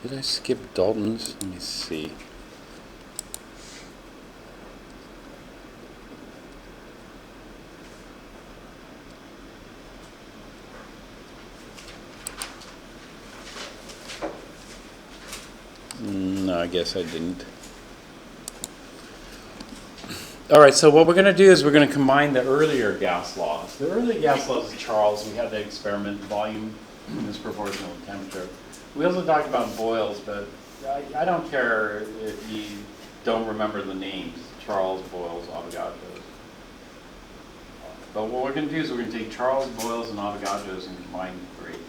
Did I skip Dalton's? Let me see. No, I guess I didn't. All right, so what we're going to do is we're going to combine the earlier gas laws. The earlier gas laws of Charles, we had the experiment volume is proportional to temperature. We also talked about Boyle's, but I don't care if you don't remember the names, Charles, Boyle's, Avogadro's. But what we're going to do is we're going to take Charles, Boyle's, and Avogadro's and combine the three.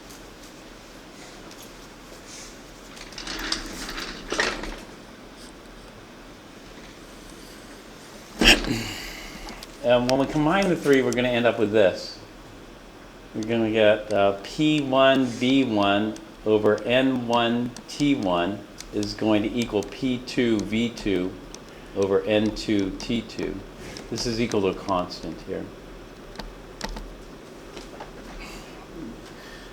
And when we combine the three, we're going to end up with this. We're going to get P1V1 over N1T1 is going to equal P2V2 over N2T2. This is equal to a constant here.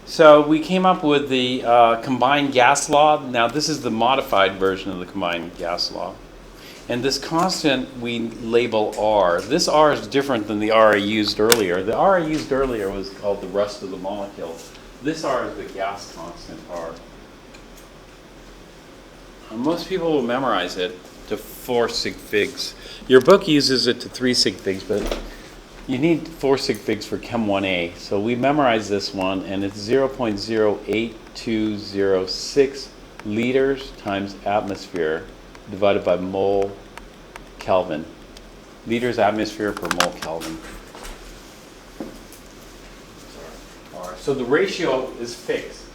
So we came up with the combined gas law. Now this is the modified version of the combined gas law. And this constant we label R. This R is different than the R I used earlier. The R I used earlier was called the rest of the molecule. This R is the gas constant R. Most people will memorize it to 4 sig figs. Your book uses it to 3 sig figs, but you need 4 sig figs for Chem 1A. So we memorize this one, and it's 0.08206 liters times atmosphere divided by mole Kelvin. Liters atmosphere per mole Kelvin. So the ratio is fixed.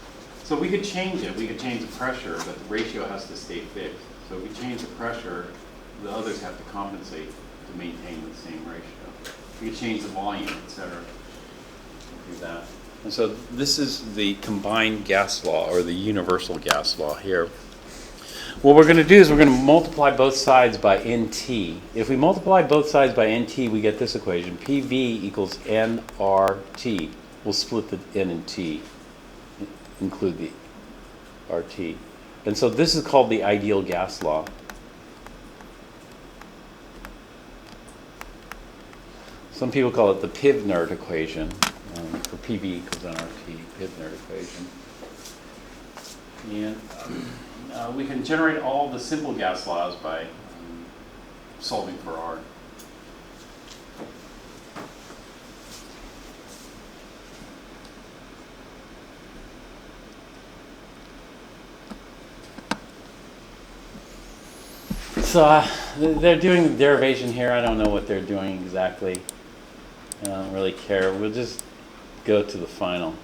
So we could change it. We could change the pressure, but the ratio has to stay fixed. So if we change the pressure, the others have to compensate to maintain the same ratio. We could change the volume, etc. Do that. And so this is the combined gas law, or the universal gas law here. What we're going to do is we're going to multiply both sides by NT. If we multiply both sides by NT, we get this equation. PV equals nRT. We'll split the N and T, include the RT. And so this is called the ideal gas law. Some people call it the Pivnert equation, for PV equals nRT, Pivnert equation. And we can generate all the simple gas laws by solving for R. So they're doing the derivation here. I don't know what they're doing exactly. I don't really care. We'll just go to the final.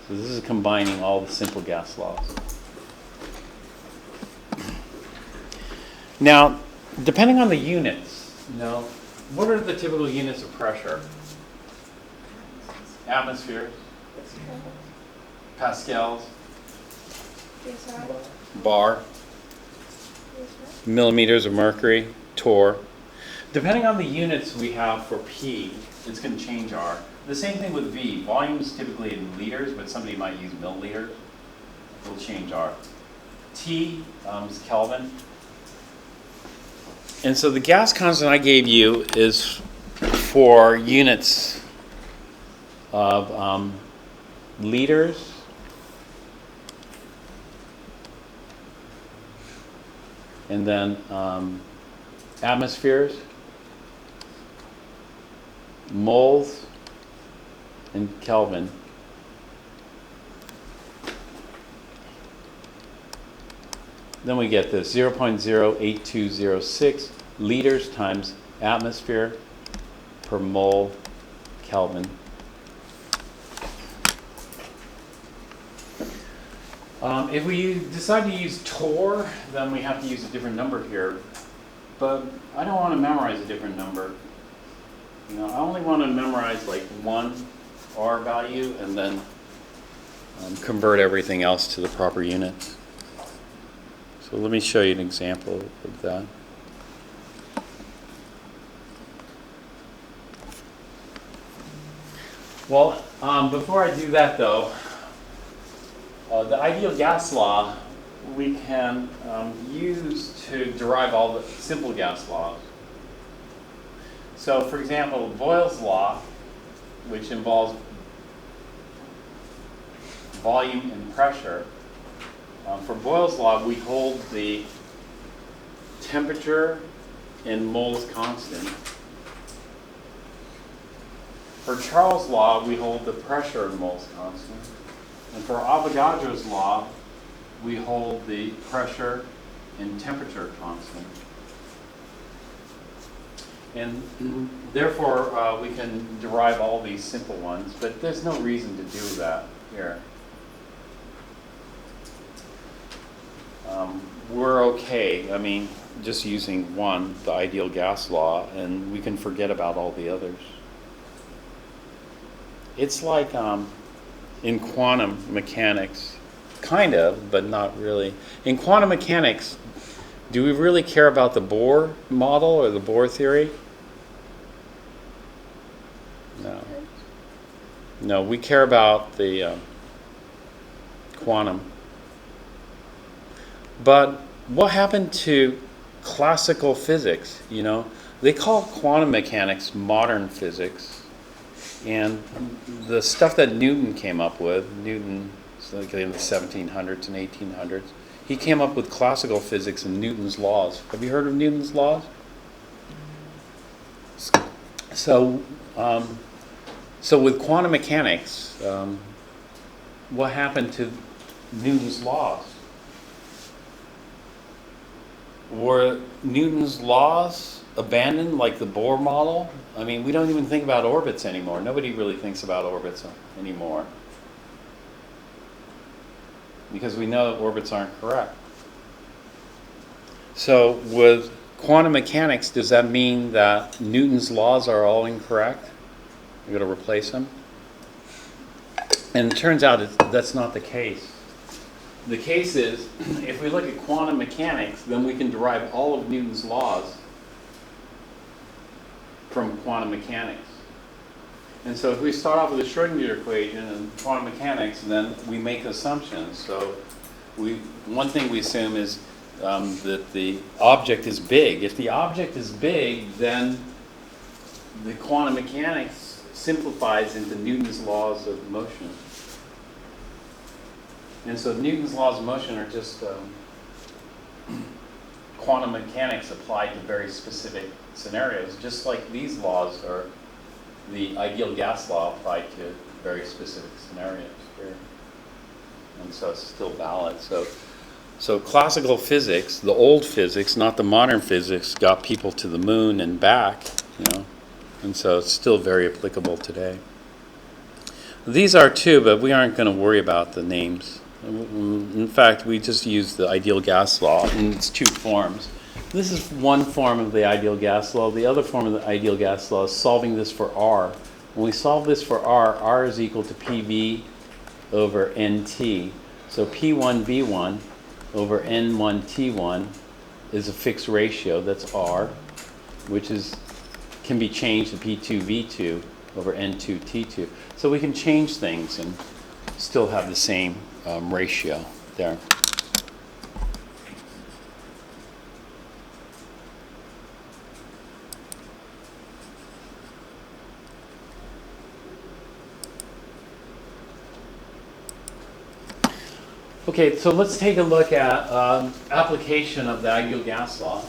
So this is combining all the simple gas laws. Now, depending on the units, what are the typical units of pressure? Atmosphere, pascals, bar, millimeters of mercury, torr. Depending on the units we have for P, it's going to change R. The same thing with V. Volume is typically in liters, but somebody might use milliliters. It'll change R. T is Kelvin. And so the gas constant I gave you is for units of liters and then atmospheres, moles, and Kelvin. Then we get this 0.08206 liters times atmosphere per mole Kelvin. If we decide to use torr, then we have to use a different number here. But I don't want to memorize a different number. You know, I only want to memorize like one R value and then convert everything else to the proper units. So let me show you an example of that. Well, before I do that though, the ideal gas law we can use to derive all the simple gas laws. So for example, Boyle's law, which involves volume and pressure, for Boyle's law we hold the temperature in moles constant. For Charles' law, we hold the pressure in moles constant. And for Avogadro's law, we hold the pressure and temperature constant. And therefore, we can derive all these simple ones, but there's no reason to do that here. We're okay, I mean, just using one, the ideal gas law, and we can forget about all the others. It's like in quantum mechanics, kind of, but not really. In quantum mechanics, do we really care about the Bohr model or the Bohr theory? No. No, we care about the quantum. But what happened to classical physics? You know, they call quantum mechanics modern physics. And the stuff that Newton came up with, Newton, like in the 1700s and 1800s, he came up with classical physics and Newton's laws. Have you heard of Newton's laws? So with quantum mechanics, what happened to Newton's laws? Were Newton's laws abandoned like the Bohr model? I mean, we don't even think about orbits anymore. Nobody really thinks about orbits anymore. Because we know that orbits aren't correct. So with quantum mechanics, does that mean that Newton's laws are all incorrect? We're going to replace them? And it turns out that's not the case. The case is, if we look at quantum mechanics, then we can derive all of Newton's laws from quantum mechanics. And so if we start off with the Schrodinger equation and quantum mechanics, then we make assumptions. So one thing we assume is that the object is big. If the object is big, then the quantum mechanics simplifies into Newton's laws of motion. And so Newton's laws of motion are just quantum mechanics applied to very specific scenarios, just like these laws are the ideal gas law applied to very specific scenarios here. And so it's still valid. So classical physics, the old physics, not the modern physics, got people to the moon and back, you know, and so it's still very applicable today. These are two, but we aren't going to worry about the names. In fact, we just use the ideal gas law in its two forms. This is one form of the ideal gas law. The other form of the ideal gas law is solving this for R. When we solve this for R is equal to PV over NT. So P1V1 over N1T1 is a fixed ratio, that's R, which can be changed to P2V2 over N2T2. So we can change things and still have the same ratio there. Okay, so let's take a look at application of the ideal gas law.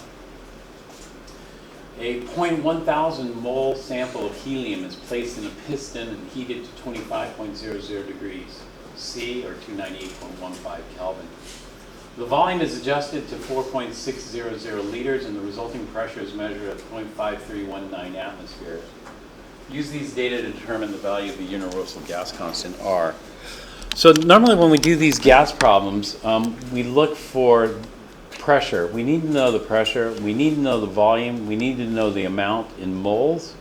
A 0.1000 mole sample of helium is placed in a piston and heated to 25.00 degrees C or 298.15 Kelvin. The volume is adjusted to 4.600 liters and the resulting pressure is measured at 0.5319 atmospheres. Use these data to determine the value of the universal gas constant R. So normally when we do these gas problems, we look for pressure. We need to know the pressure, we need to know the volume, we need to know the amount in moles,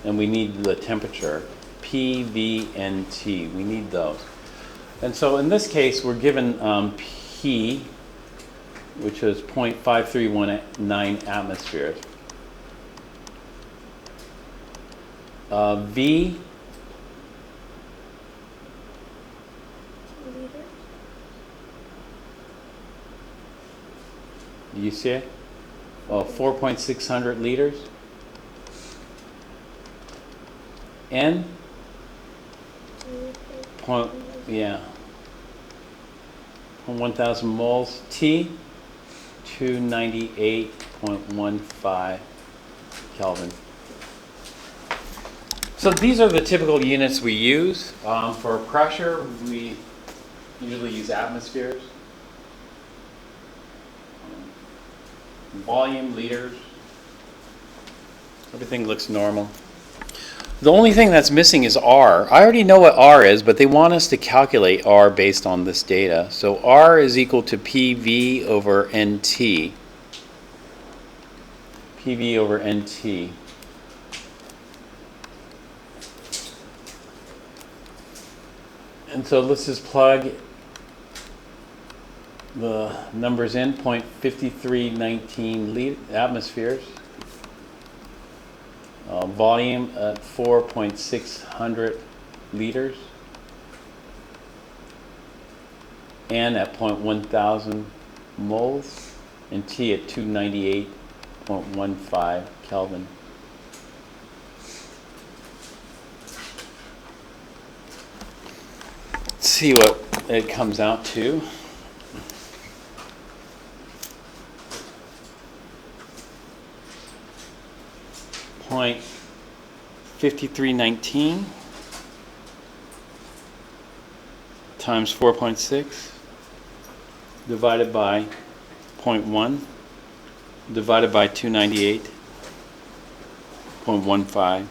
and we need the temperature, P, V, and T. We need those. And so in this case, we're given P, which is 0.5319 atmospheres. V, you see it? Oh, 4.600 liters. N, yeah, 1,000 moles. T, 298.15 Kelvin. So these are the typical units we use. For pressure, we usually use atmospheres. Volume, liters. Everything looks normal. The only thing that's missing is R. I already know what R is, but they want us to calculate R based on this data. So R is equal to PV over NT. PV over NT. And so let's just plug the numbers in, 0.5319 atmospheres. Volume at 4.600 liters. N at 0.1000 moles. And T at 298.15 Kelvin. Let's see what it comes out to. Point 5319 times 4.6 divided by 0.1 divided by 298.15,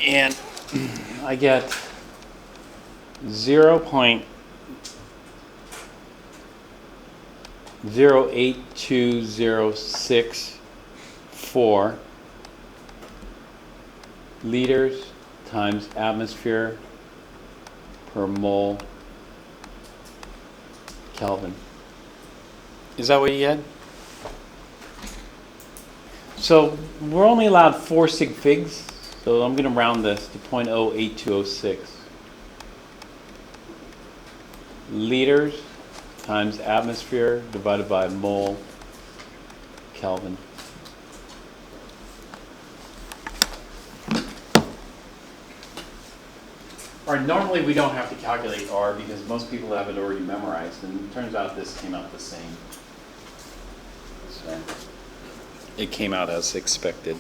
and I get 0.08206.4 liters times atmosphere per mole Kelvin. Is that what you get? So we're only allowed 4 sig figs, so I'm going to round this to 0.08206. Liters times atmosphere divided by mole Kelvin. All right, normally we don't have to calculate R because most people have it already memorized, and it turns out this came out the same. So it came out as expected.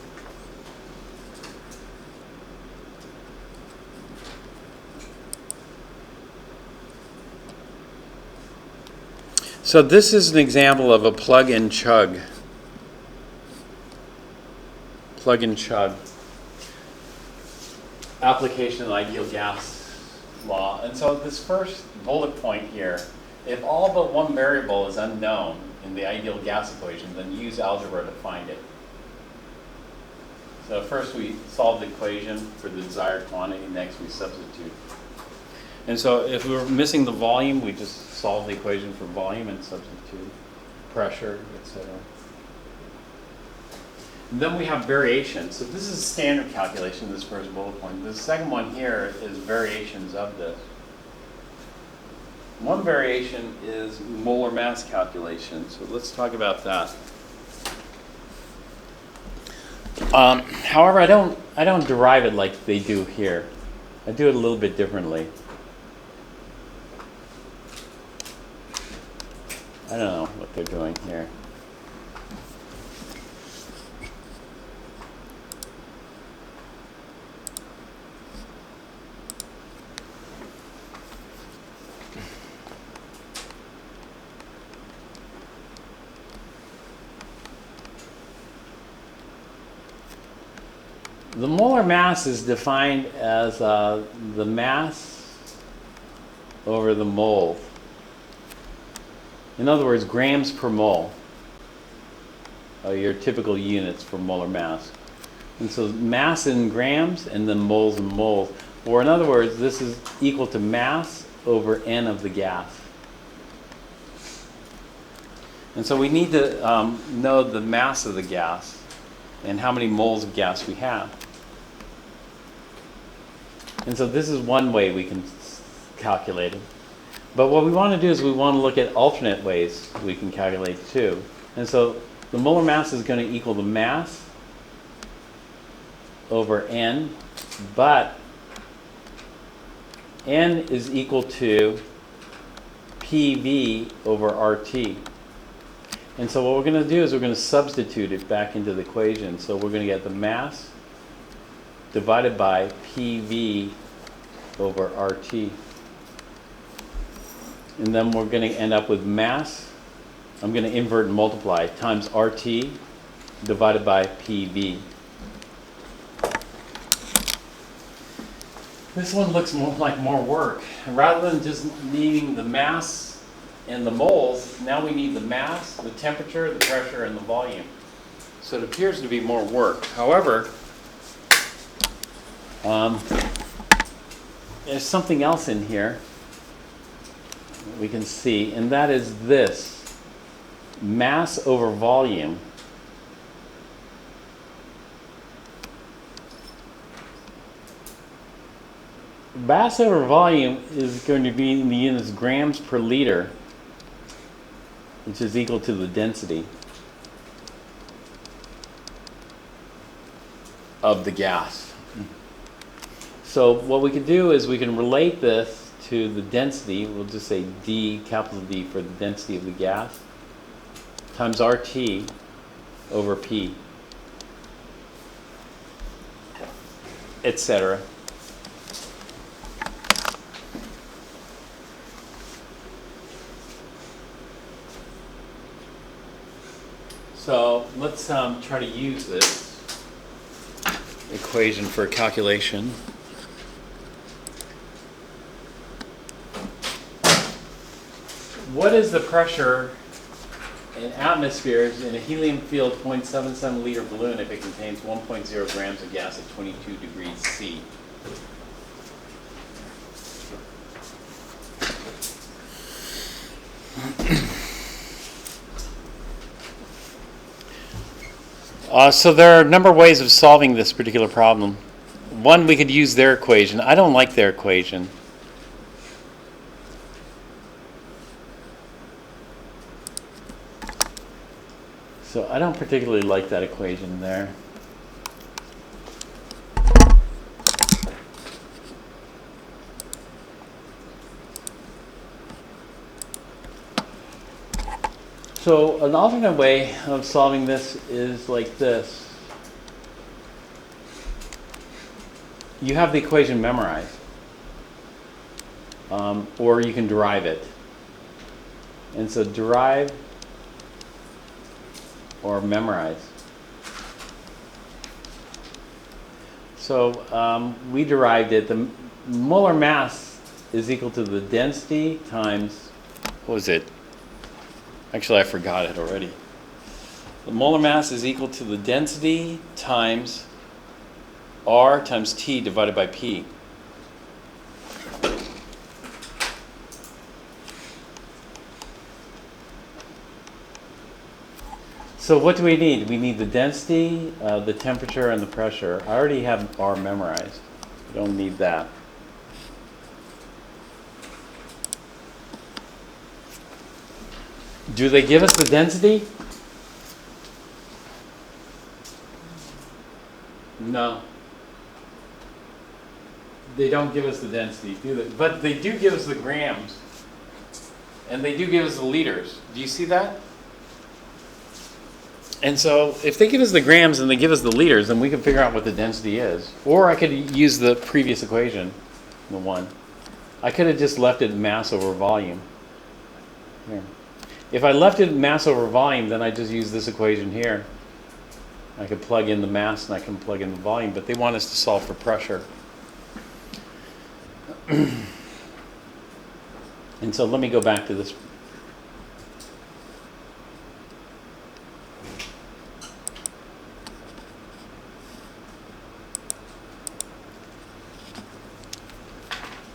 So this is an example of a plug and chug. Plug and chug. Application of the ideal gas law. And so this first bullet point here, if all but one variable is unknown in the ideal gas equation, then use algebra to find it. So first we solve the equation for the desired quantity, next we substitute. And so if we were missing the volume, we just solve the equation for volume and substitute pressure, etc. And then we have variation. So this is standard calculation, this first bullet point. The second one here is variations of this. One variation is molar mass calculation. So let's talk about that. However, I don't derive it like they do here. I do it a little bit differently. I don't know what they're doing here. The molar mass is defined as the mass over the mole. In other words, grams per mole are your typical units for molar mass. And so mass in grams and then moles in moles. Or in other words, this is equal to mass over N of the gas. And so we need to know the mass of the gas and how many moles of gas we have. And so this is one way we can calculate it. But what we want to do is we want to look at alternate ways we can calculate too. And so the molar mass is going to equal the mass over N, but N is equal to PV over RT. And so what we're going to do is we're going to substitute it back into the equation. So we're going to get the mass divided by PV over RT. And then we're going to end up with mass, I'm going to invert and multiply, times RT divided by PV. This one looks more like more work. Rather than just needing the mass and the moles, now we need the mass, the temperature, the pressure, and the volume. So it appears to be more work. However, there's something else in here we can see, and that is this. Mass over volume. Mass over volume is going to be in the units grams per liter, which is equal to the density of the gas. So what we can do is we can relate this to the density. We'll just say D, capital D, for the density of the gas, times RT over P, etc. So let's try to use this equation for a calculation. What is the pressure in atmospheres in a helium-filled 0.77 liter balloon if it contains 1.0 grams of gas at 22 degrees C? So there are a number of ways of solving this particular problem. One, we could use their equation. I don't like their equation. So I don't particularly like that equation there. So an alternate way of solving this is like this. You have the equation memorized, or you can derive it. And so derive or memorize. So we derived it. The molar mass is equal to the density times, what was it? Actually, I forgot it already. The molar mass is equal to the density times R times T divided by P. So what do we need? We need the density, the temperature, and the pressure. I already have R memorized. We don't need that. Do they give us the density? No. They don't give us the density, do they? But they do give us the grams. And they do give us the liters. Do you see that? And so if they give us the grams and they give us the liters, then we can figure out what the density is. Or I could use the previous equation, the one. I could have just left it mass over volume. Here. If I left it mass over volume, then I just use this equation here. I could plug in the mass and I can plug in the volume, but they want us to solve for pressure. And so let me go back to this.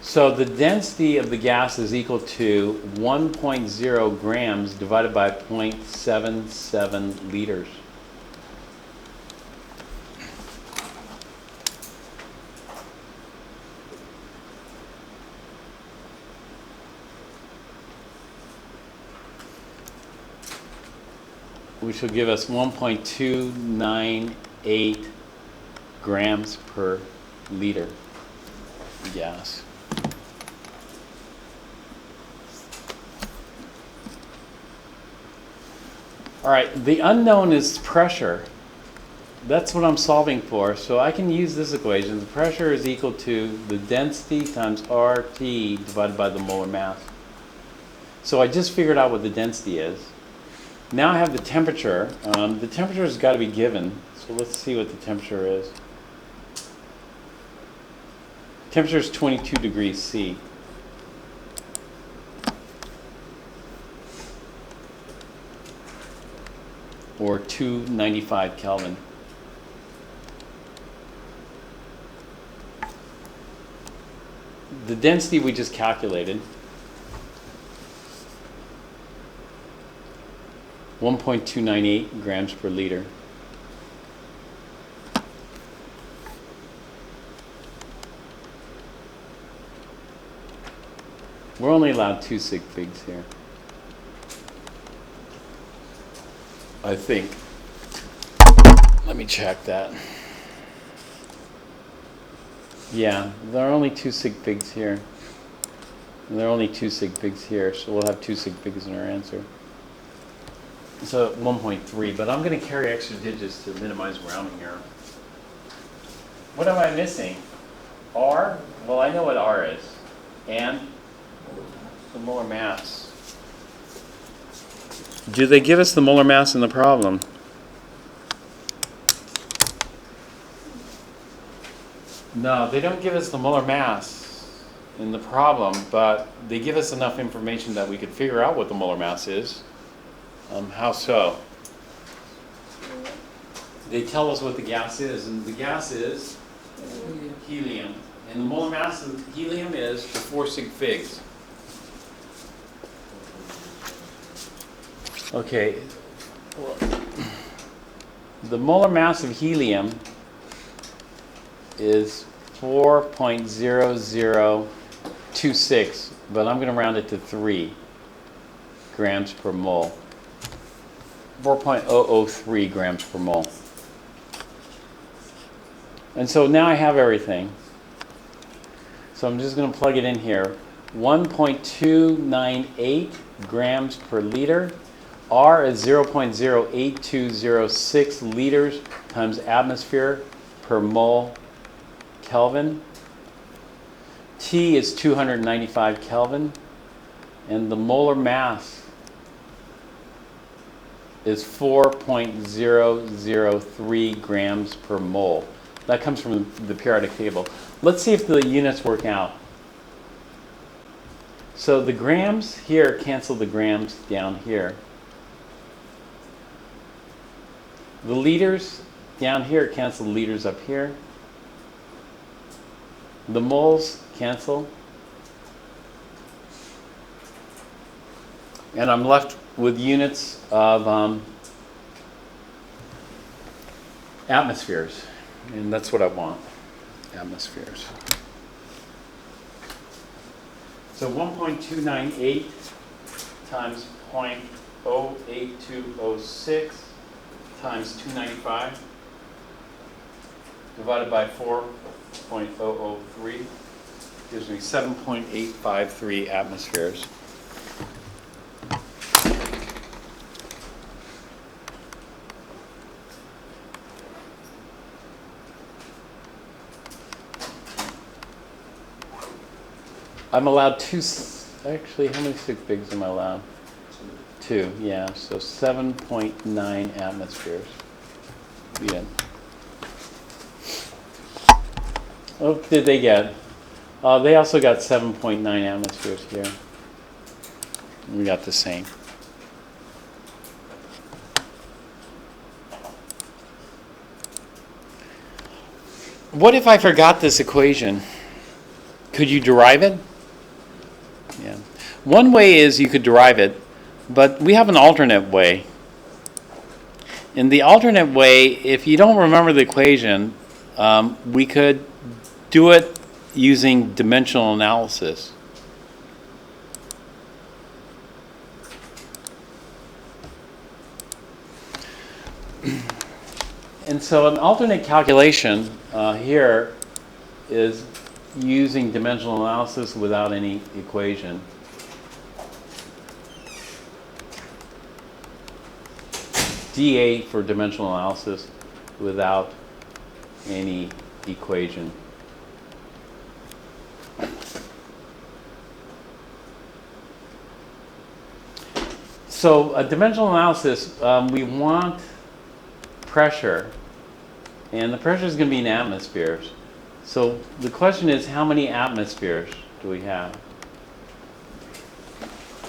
So the density of the gas is equal to 1.0 grams divided by 0.77 liters. Which will give us 1.298 grams per liter gas. All right, the unknown is pressure. That's what I'm solving for. So I can use this equation. The pressure is equal to the density times RT divided by the molar mass. So I just figured out what the density is. Now I have the temperature. The temperature has got to be given. So let's see what the temperature is. Temperature is 22 degrees C. Or 295 Kelvin. The density we just calculated, 1.298 grams per liter. We're only allowed 2 sig figs here, I think. Let me check that. Yeah, there are only 2 sig figs here. And there are only 2 sig figs here, so we'll have 2 sig figs in our answer. So 1.3, but I'm going to carry extra digits to minimize rounding here. What am I missing? R? Well, I know what R is. And the molar mass. Do they give us the molar mass in the problem? No, they don't give us the molar mass in the problem, but they give us enough information that we could figure out what the molar mass is. How so? They tell us what the gas is, and the gas is helium. And the molar mass of helium is the 4 sig figs. Okay. The molar mass of helium is 4.0026, but I'm going to round it to 3 grams per mole. 4.003 grams per mole. And so now I have everything. So I'm just going to plug it in here. 1.298 grams per liter. R is 0.08206 liters times atmosphere per mole Kelvin. T is 295 Kelvin. And the molar mass is 4.003 grams per mole. That comes from the periodic table. Let's see if the units work out. So the grams here cancel the grams down here. The liters down here cancel the liters up here. The moles cancel. And I'm left with units of atmospheres. And that's what I want, atmospheres. So 1.298 times 0.08206 times 295 divided by 4.003 gives me 7.853 atmospheres. I'm allowed actually, how many stick figs am I allowed? 2, yeah, so 7.9 atmospheres. Yeah. What did they get? They also got 7.9 atmospheres here. We got the same. What if I forgot this equation? Could you derive it? Yeah. One way is you could derive it, but we have an alternate way. In the alternate way, if you don't remember the equation, we could do it using dimensional analysis. And so an alternate calculation here is using dimensional analysis without any equation. dA for dimensional analysis without any equation. So a dimensional analysis, we want pressure, and the pressure is going to be in atmospheres. So the question is, how many atmospheres do we have?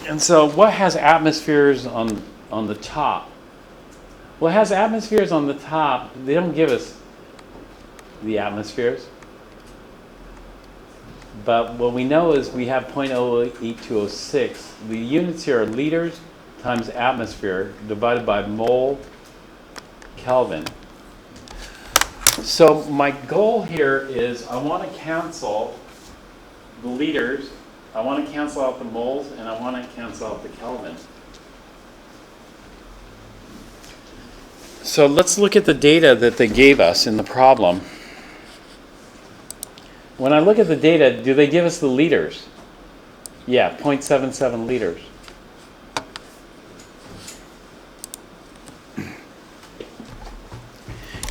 And so what has atmospheres on the top? Well, it has atmospheres on the top. They don't give us the atmospheres. But what we know is we have 0.08206. The units here are liters times atmosphere divided by mole Kelvin. So my goal here is I want to cancel the liters, I want to cancel out the moles, and I want to cancel out the Kelvin. So let's look at the data that they gave us in the problem. When I look at the data, do they give us the liters? Yeah, 0.77 liters.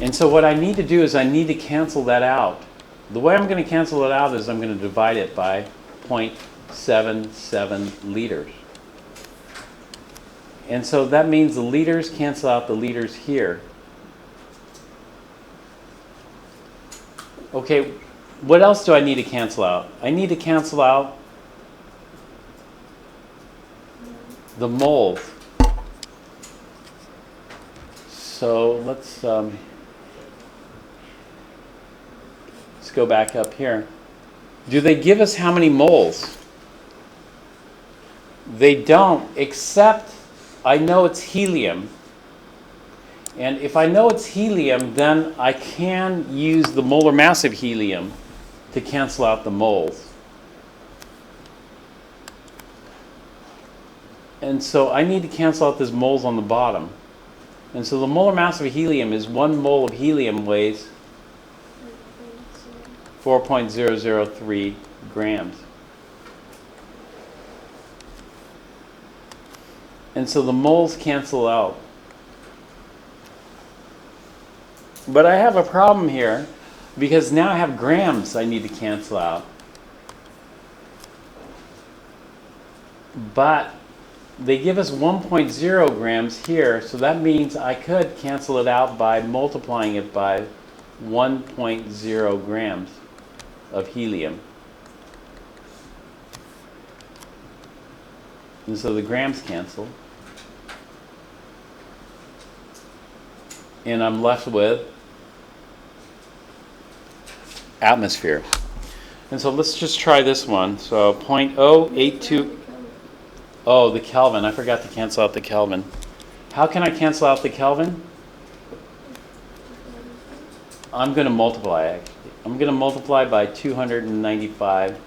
And so what I need to do is I need to cancel that out. The way I'm going to cancel it out is I'm going to divide it by 0.77 liters. And so that means the liters cancel out the liters here. Okay, what else do I need to cancel out? I need to cancel out the moles. So let's go back up here. Do they give us how many moles? They don't, except I know it's helium. And if I know it's helium, then I can use the molar mass of helium to cancel out the moles. And so I need to cancel out this moles on the bottom. And so the molar mass of helium is 1 mole of helium weighs 4.003 grams. And so the moles cancel out. But I have a problem here because now I have grams I need to cancel out. But they give us 1.0 grams here, so that means I could cancel it out by multiplying it by 1.0 grams of helium. And so the grams cancel. And I'm left with atmosphere. And so let's just try this one. So 0.082. Oh, the Kelvin. I forgot to cancel out the Kelvin. How can I cancel out the Kelvin? I'm going to multiply, actually. I'm going to multiply by 295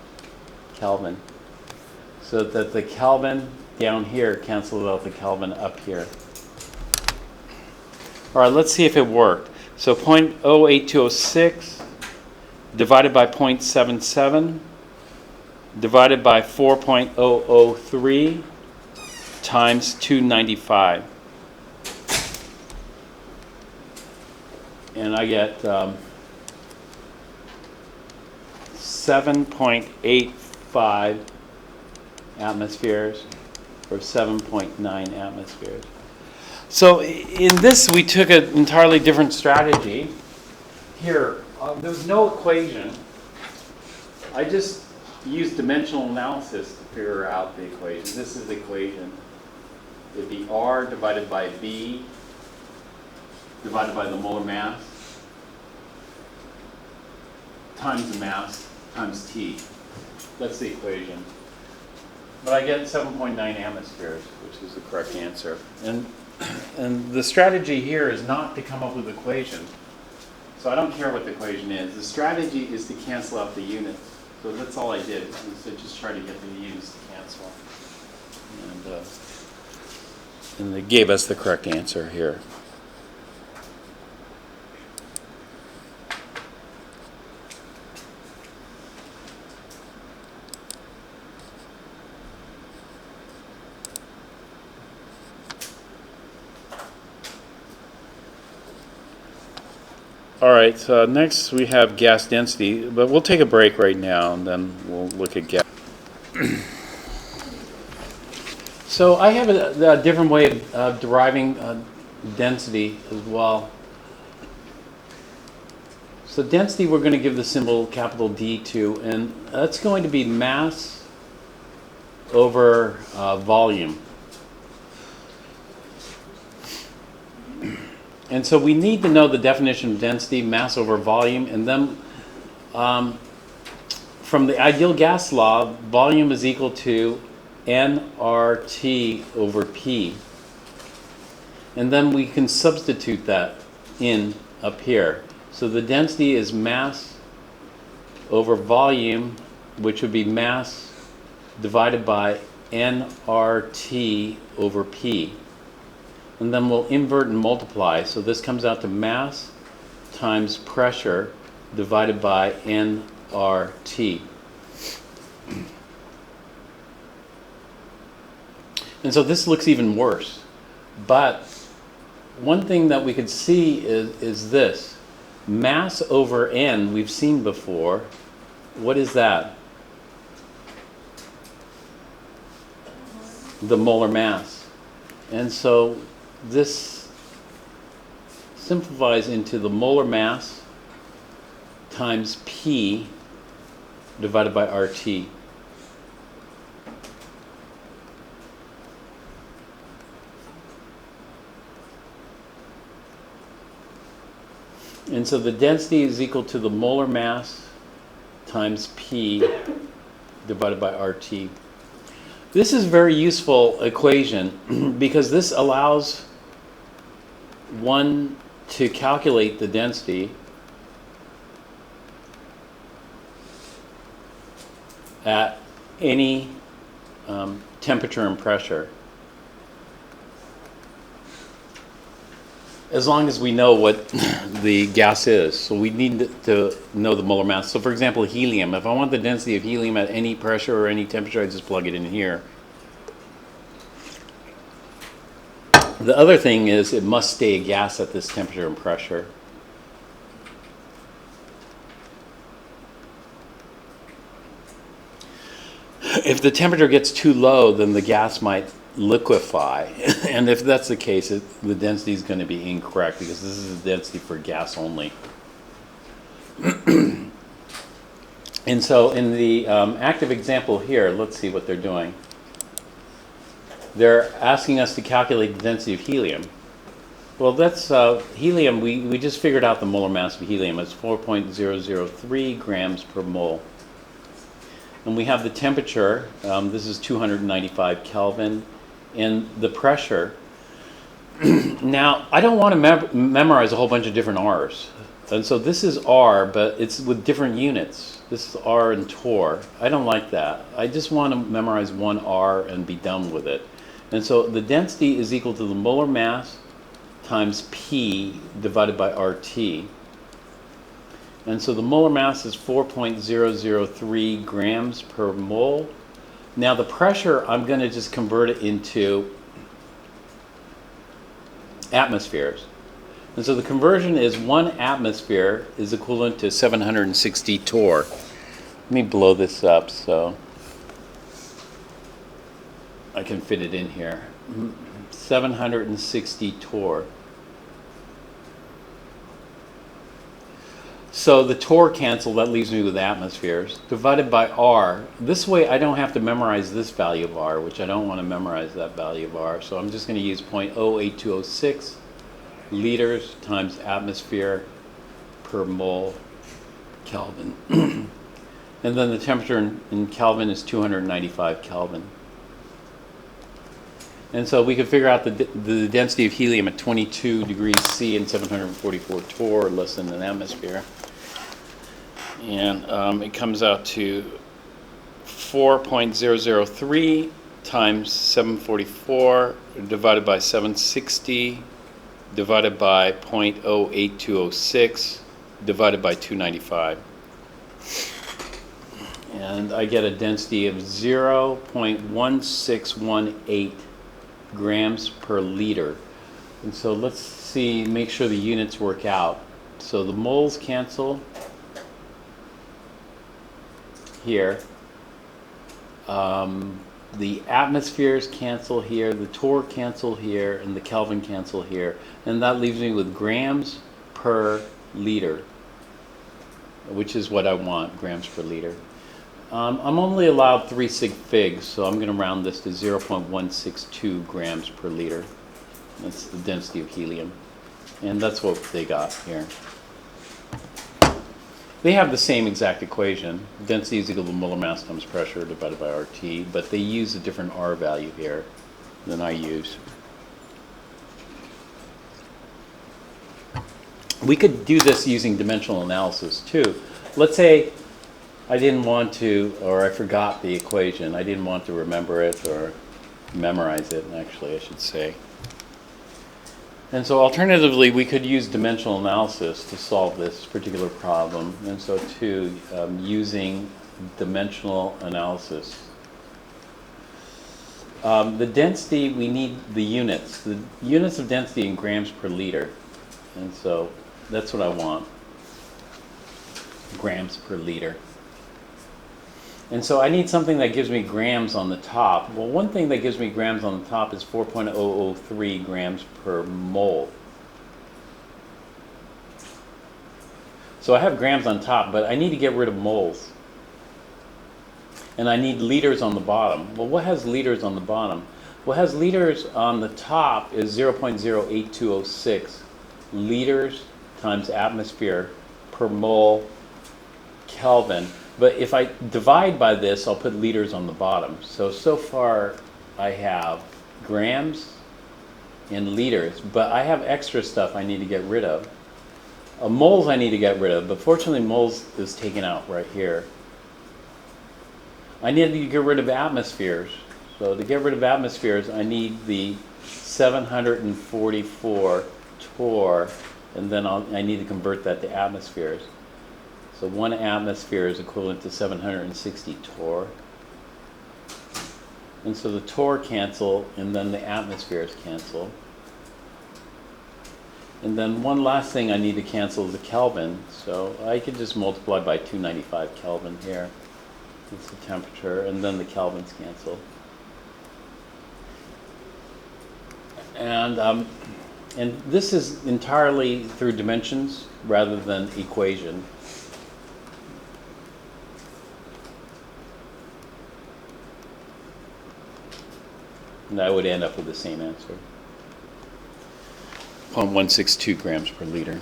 Kelvin. So that the Kelvin down here cancels out the Kelvin up here. All right, let's see if it worked. So 0.08206 divided by 0.77 divided by 4.003 times 295. And I get 7.84 7.5 atmospheres or 7.9 atmospheres. So in this, we took an entirely different strategy. Here, there's no equation. I just used dimensional analysis to figure out the equation. This is the equation. It'd be R divided by B divided by the molar mass times the mass times T. That's the equation. But I get 7.9 atmospheres, which is the correct answer. And the strategy here is not to come up with an equation. So I don't care what the equation is. The strategy is to cancel out the units. So that's all I did, was to just try to get the units to cancel. And they gave us the correct answer here. All right, so next we have gas density, but we'll take a break right now and then we'll look at gas. So I have a different way of deriving density as well. So density we're going to give the symbol capital D to, and that's going to be mass over volume. And so we need to know the definition of density, mass over volume, and then from the ideal gas law, volume is equal to nRT over P. And then we can substitute that in up here. So the density is mass over volume, which would be mass divided by nRT over P. And then we'll invert and multiply. So this comes out to mass times pressure divided by nRT. And so this looks even worse. But one thing that we could see is this. Mass over N, we've seen before. What is that? The molar mass. And so this simplifies into the molar mass times P divided by RT. And so the density is equal to the molar mass times P divided by RT. This is a very useful equation because this allows one to calculate the density at any temperature and pressure, as long as we know what the gas is. So we need to know the molar mass. So for example, helium. If I want the density of helium at any pressure or any temperature, I just plug it in here. The other thing is it must stay a gas at this temperature and pressure. If the temperature gets too low, then the gas might liquefy. And if that's the case, the density is going to be incorrect because this is the density for gas only. And so in the active example here, let's see what they're doing. They're asking us to calculate the density of helium. Well, that's helium. We just figured out the molar mass of helium. It's 4.003 grams per mole. And we have the temperature. This is 295 Kelvin. And the pressure. Now, I don't want to memorize a whole bunch of different R's. And so this is R, but it's with different units. This is R and torr. I don't like that. I just want to memorize one R and be done with it. And so the density is equal to the molar mass times P divided by RT. And so the molar mass is 4.003 grams per mole. Now the pressure, I'm going to just convert it into atmospheres. And so the conversion is 1 atmosphere is equivalent to 760 torr. Let me blow this up. So I can fit it in here. 760 torr. So the torr cancel, that leaves me with atmospheres, divided by R. This way I don't have to memorize this value of R, which I don't want to memorize that value of R. So I'm just going to use 0.08206 liters times atmosphere per mole Kelvin. And then the temperature in Kelvin is 295 Kelvin. And so we could figure out the density of helium at 22 degrees C and 744 torr, less than an atmosphere. And it comes out to 4.003 times 744 divided by 760 divided by 0.08206 divided by 295. And I get a density of 0.1618 grams per liter. And so let's see, make sure the units work out. So the moles cancel here. The atmospheres cancel here, the torr cancel here, and the Kelvin cancel here. And that leaves me with grams per liter, which is what I want, grams per liter. I'm only allowed 3 sig figs, so I'm going to round this to 0.162 grams per liter. That's the density of helium. And that's what they got here. They have the same exact equation. Density is equal to molar mass times pressure divided by RT, but they use a different R value here than I use. We could do this using dimensional analysis too. Let's say I didn't want to, or I forgot the equation. I didn't want to remember it or memorize it, actually, I should say. And so alternatively, we could use dimensional analysis to solve this particular problem. And so too, using dimensional analysis. The density, we need the units. The units of density in grams per liter. And so that's what I want. Grams per liter. And so I need something that gives me grams on the top. Well, one thing that gives me grams on the top is 4.003 grams per mole. So I have grams on top, but I need to get rid of moles. And I need liters on the bottom. Well, what has liters on the bottom? What has liters on the top is 0.08206 liters times atmosphere per mole Kelvin. But if I divide by this, I'll put liters on the bottom. So far I have grams and liters, but I have extra stuff I need to get rid of. Moles I need to get rid of, but fortunately moles is taken out right here. I need to get rid of atmospheres. So to get rid of atmospheres, I need the 744 torr, and then I need to convert that to atmospheres. So 1 atmosphere is equivalent to 760 torr. And so the torr cancel, and then the atmospheres cancel. And then one last thing I need to cancel is the Kelvin. So I could just multiply by 295 Kelvin here. That's the temperature, and then the Kelvins cancel. And this is entirely through dimensions rather than equation. And I would end up with the same answer. 0.162 grams per liter.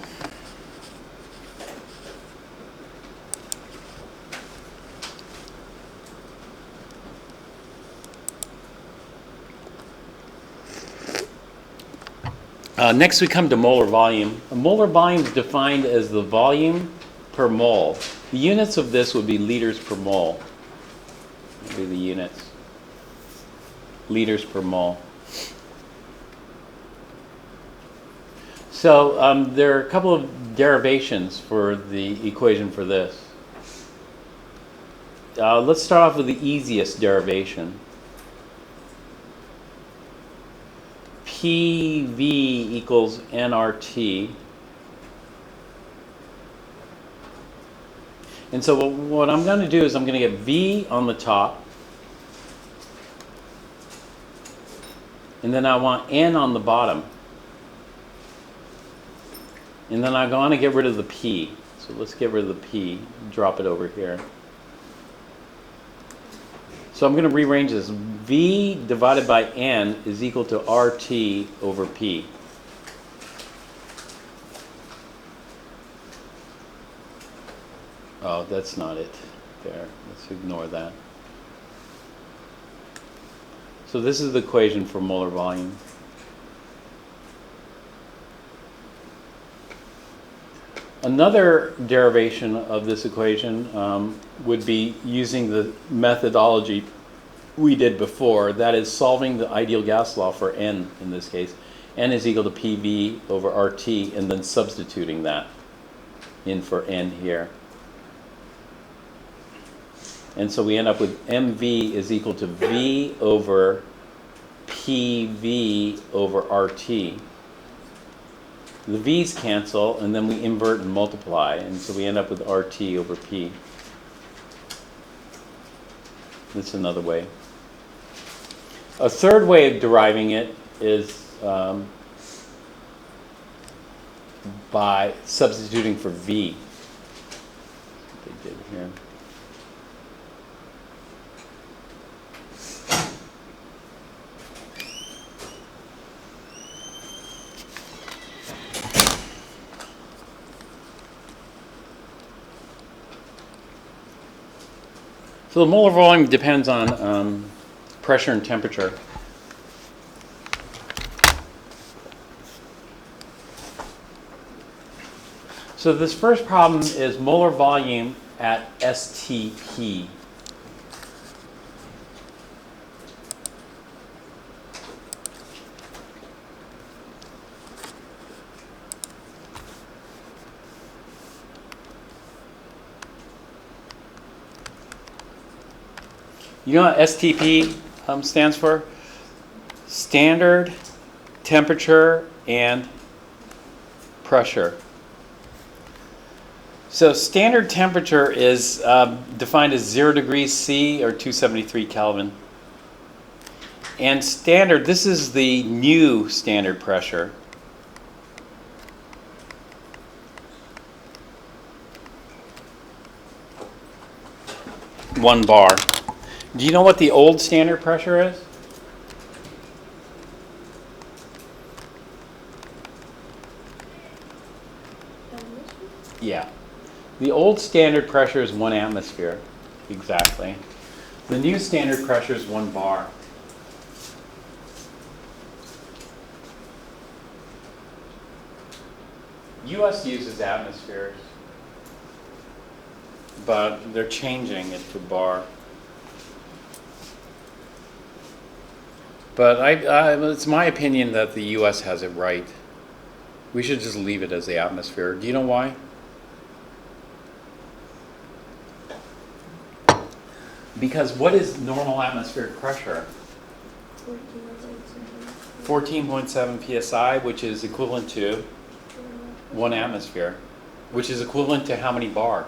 Next we come to molar volume. A molar volume is defined as the volume per mole. The units of this would be liters per mole. Would be the units. Liters per mole. So there are a couple of derivations for the equation for this. Let's start off with the easiest derivation. PV equals nRT. And so what I'm going to do is I'm going to get V on the top. And then I want N on the bottom. And then I want to get rid of the P. So let's get rid of the P, drop it over here. So I'm going to rearrange this. V divided by N is equal to RT over P. Oh, that's not it. There, let's ignore that. So this is the equation for molar volume. Another derivation of this equation would be using the methodology we did before, that is solving the ideal gas law for N in this case. N is equal to PV over RT, and then substituting that in for N here. And so we end up with MV is equal to V over PV over RT. The V's cancel, and then we invert and multiply, and so we end up with RT over P. That's another way. A third way of deriving it is by substituting for V. That's what they did here. So the molar volume depends on pressure and temperature. So this first problem is molar volume at STP. You know what STP stands for? Standard temperature and pressure. So standard temperature is defined as 0 degrees C or 273 Kelvin. And standard, this is the new standard pressure. One bar. Do you know what the old standard pressure is? Yeah. The old standard pressure is 1 atmosphere. Exactly. The new standard pressure is 1 bar. US uses atmospheres, but they're changing it to bar. But it's my opinion that the US has it right. We should just leave it as the atmosphere. Do you know why? Because what is normal atmospheric pressure? 14.7 psi, which is equivalent to 1 atmosphere, which is equivalent to how many bar?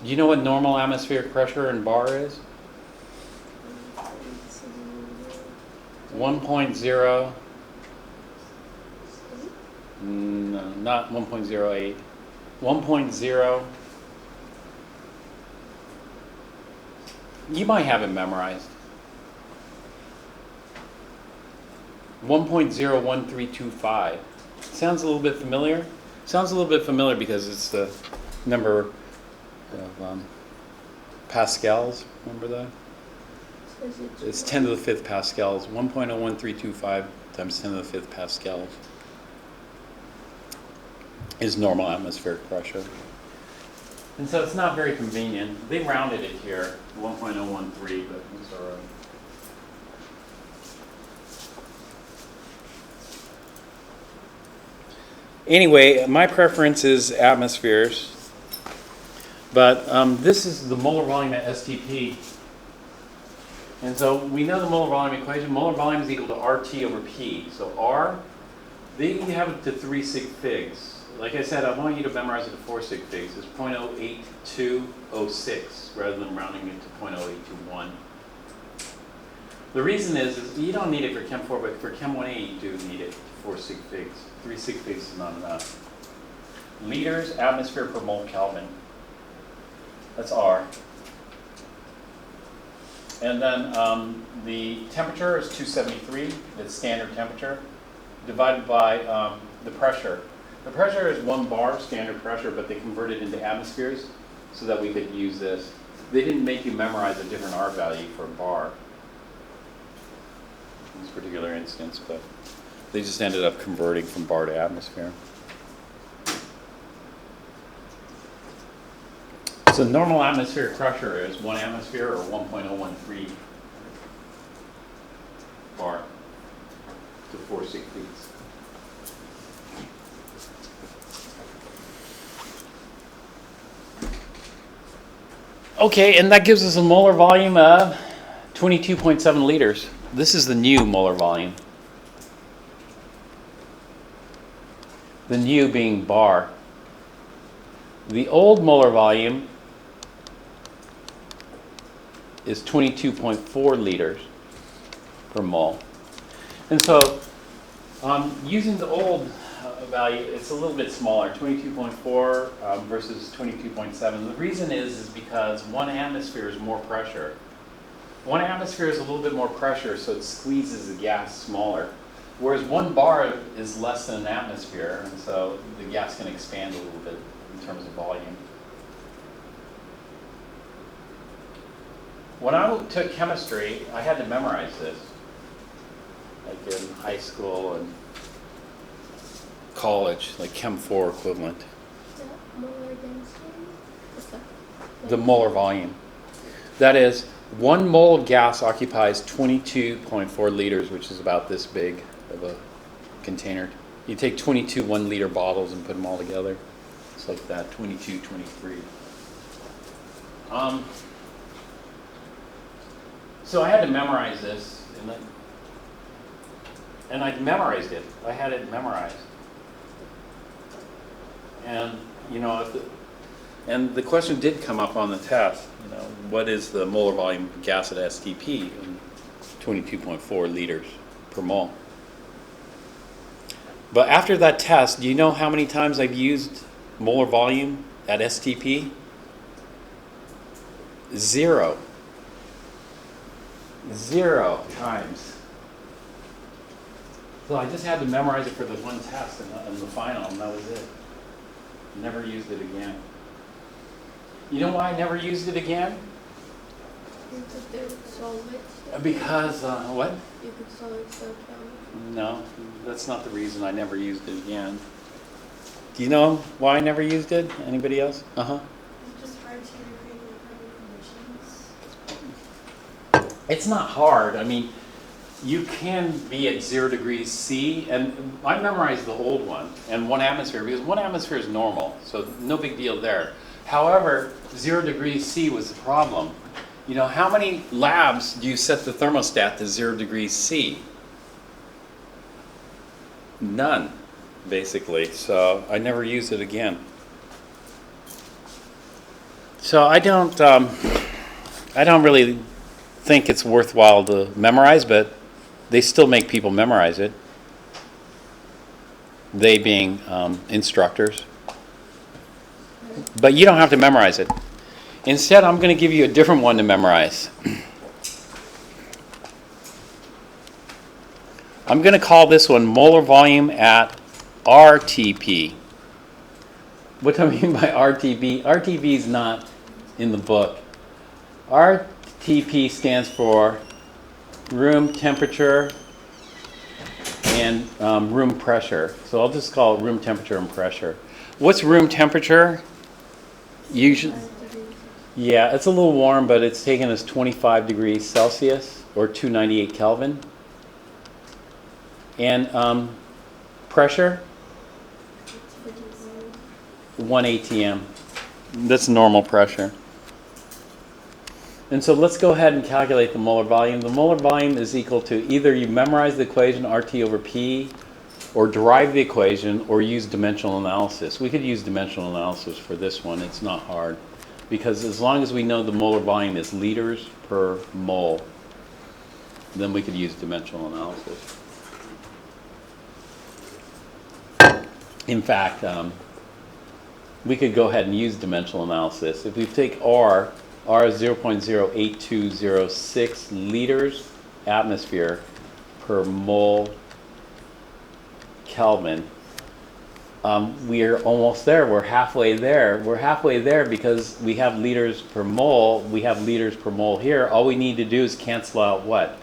Do you know what normal atmospheric pressure in bar is? 1.0. No, not 1.08. 1.0. You might have it memorized. 1.01325. Sounds a little bit familiar? Sounds a little bit familiar because it's the number of pascals. Remember that? It's 10 to the 5th pascals. 1.01325 times 10 to the 5th pascals is normal atmospheric pressure. And so it's not very convenient. They rounded it here, 1.013, but it's all right. Anyway, my preference is atmospheres. But this is the molar volume at STP. And so we know the molar volume equation. Molar volume is equal to RT over P. So R, they have it to 3 sig figs. Like I said, I want you to memorize it to 4 sig figs. It's 0.08206 rather than rounding it to 0.0821. The reason is you don't need it for Chem 4, but for Chem 1A you do need it for 4 sig figs. 3 sig figs is not enough. Liters atmosphere per mole Kelvin. That's R. And then the temperature is 273, the standard temperature, divided by the pressure. The pressure is 1 bar standard pressure, but they converted into atmospheres so that we could use this. They didn't make you memorize a different R value for a bar in this particular instance, but they just ended up converting from bar to atmosphere. So normal atmospheric pressure is 1 atmosphere or 1.013 bar to 4 sig figs. Okay, and that gives us a molar volume of 22.7 liters. This is the new molar volume. The new being bar. The old molar volume is 22.4 liters per mole. And so using the old value, it's a little bit smaller, 22.4 versus 22.7. The reason is because 1 atmosphere is more pressure. 1 atmosphere is a little bit more pressure, so it squeezes the gas smaller. Whereas 1 bar is less than an atmosphere, and so the gas can expand a little bit in terms of volume. When I took chemistry, I had to memorize this, like in high school and college, like Chem 4 equivalent. Is that molar density? What's that? The molar volume. That is, 1 mole of gas occupies 22.4 liters, which is about this big of a container. You take 22 1-liter bottles and put them all together. It's like that, 22, 23. So I had to memorize this, and I memorized it. I had it memorized. And, you know, and the question did come up on the test, you know, what is the molar volume of gas at STP? 22.4 liters per mole. But after that test, do you know how many times I've used molar volume at STP? 0. 0 times. So I just had to memorize it for the one test and the final, and that was it. Never used it again. You know why I never used it again? Because they would solve it. Because, what? You could solve it so count. No, that's not the reason I never used it again. Do you know why I never used it? Anybody else? Uh-huh. It's just hard to recreate the carbon conditions. It's not hard. I mean, you can be at 0 degrees C, and I memorized the old one, and 1 atmosphere, because 1 atmosphere is normal, so no big deal there. However, 0 degrees C was the problem. You know, how many labs do you set the thermostat to 0 degrees C? None, basically, so I never used it again. So I don't really think it's worthwhile to memorize, but they still make people memorize it. They being instructors. But you don't have to memorize it. Instead, I'm going to give you a different one to memorize. I'm going to call this one molar volume at RTP. What do I mean by RTP? RTP is not in the book. RTP stands for room temperature and room pressure. So I'll just call it room temperature and pressure. What's room temperature? Usually, yeah, it's a little warm, but it's taken as 25 degrees Celsius or 298 Kelvin. And pressure? 1 atm. That's normal pressure. And so let's go ahead and calculate the molar volume. The molar volume is equal to either you memorize the equation RT over P, or derive the equation, or use dimensional analysis. We could use dimensional analysis for this one. It's not hard, because as long as we know the molar volume is liters per mole. Then we could use dimensional analysis. In fact, we could go ahead and use dimensional analysis. If we take R is 0.08206 liters atmosphere per mole Kelvin. We are almost there. We're halfway there. We're halfway there because we have liters per mole. We have liters per mole here. All we need to do is cancel out what?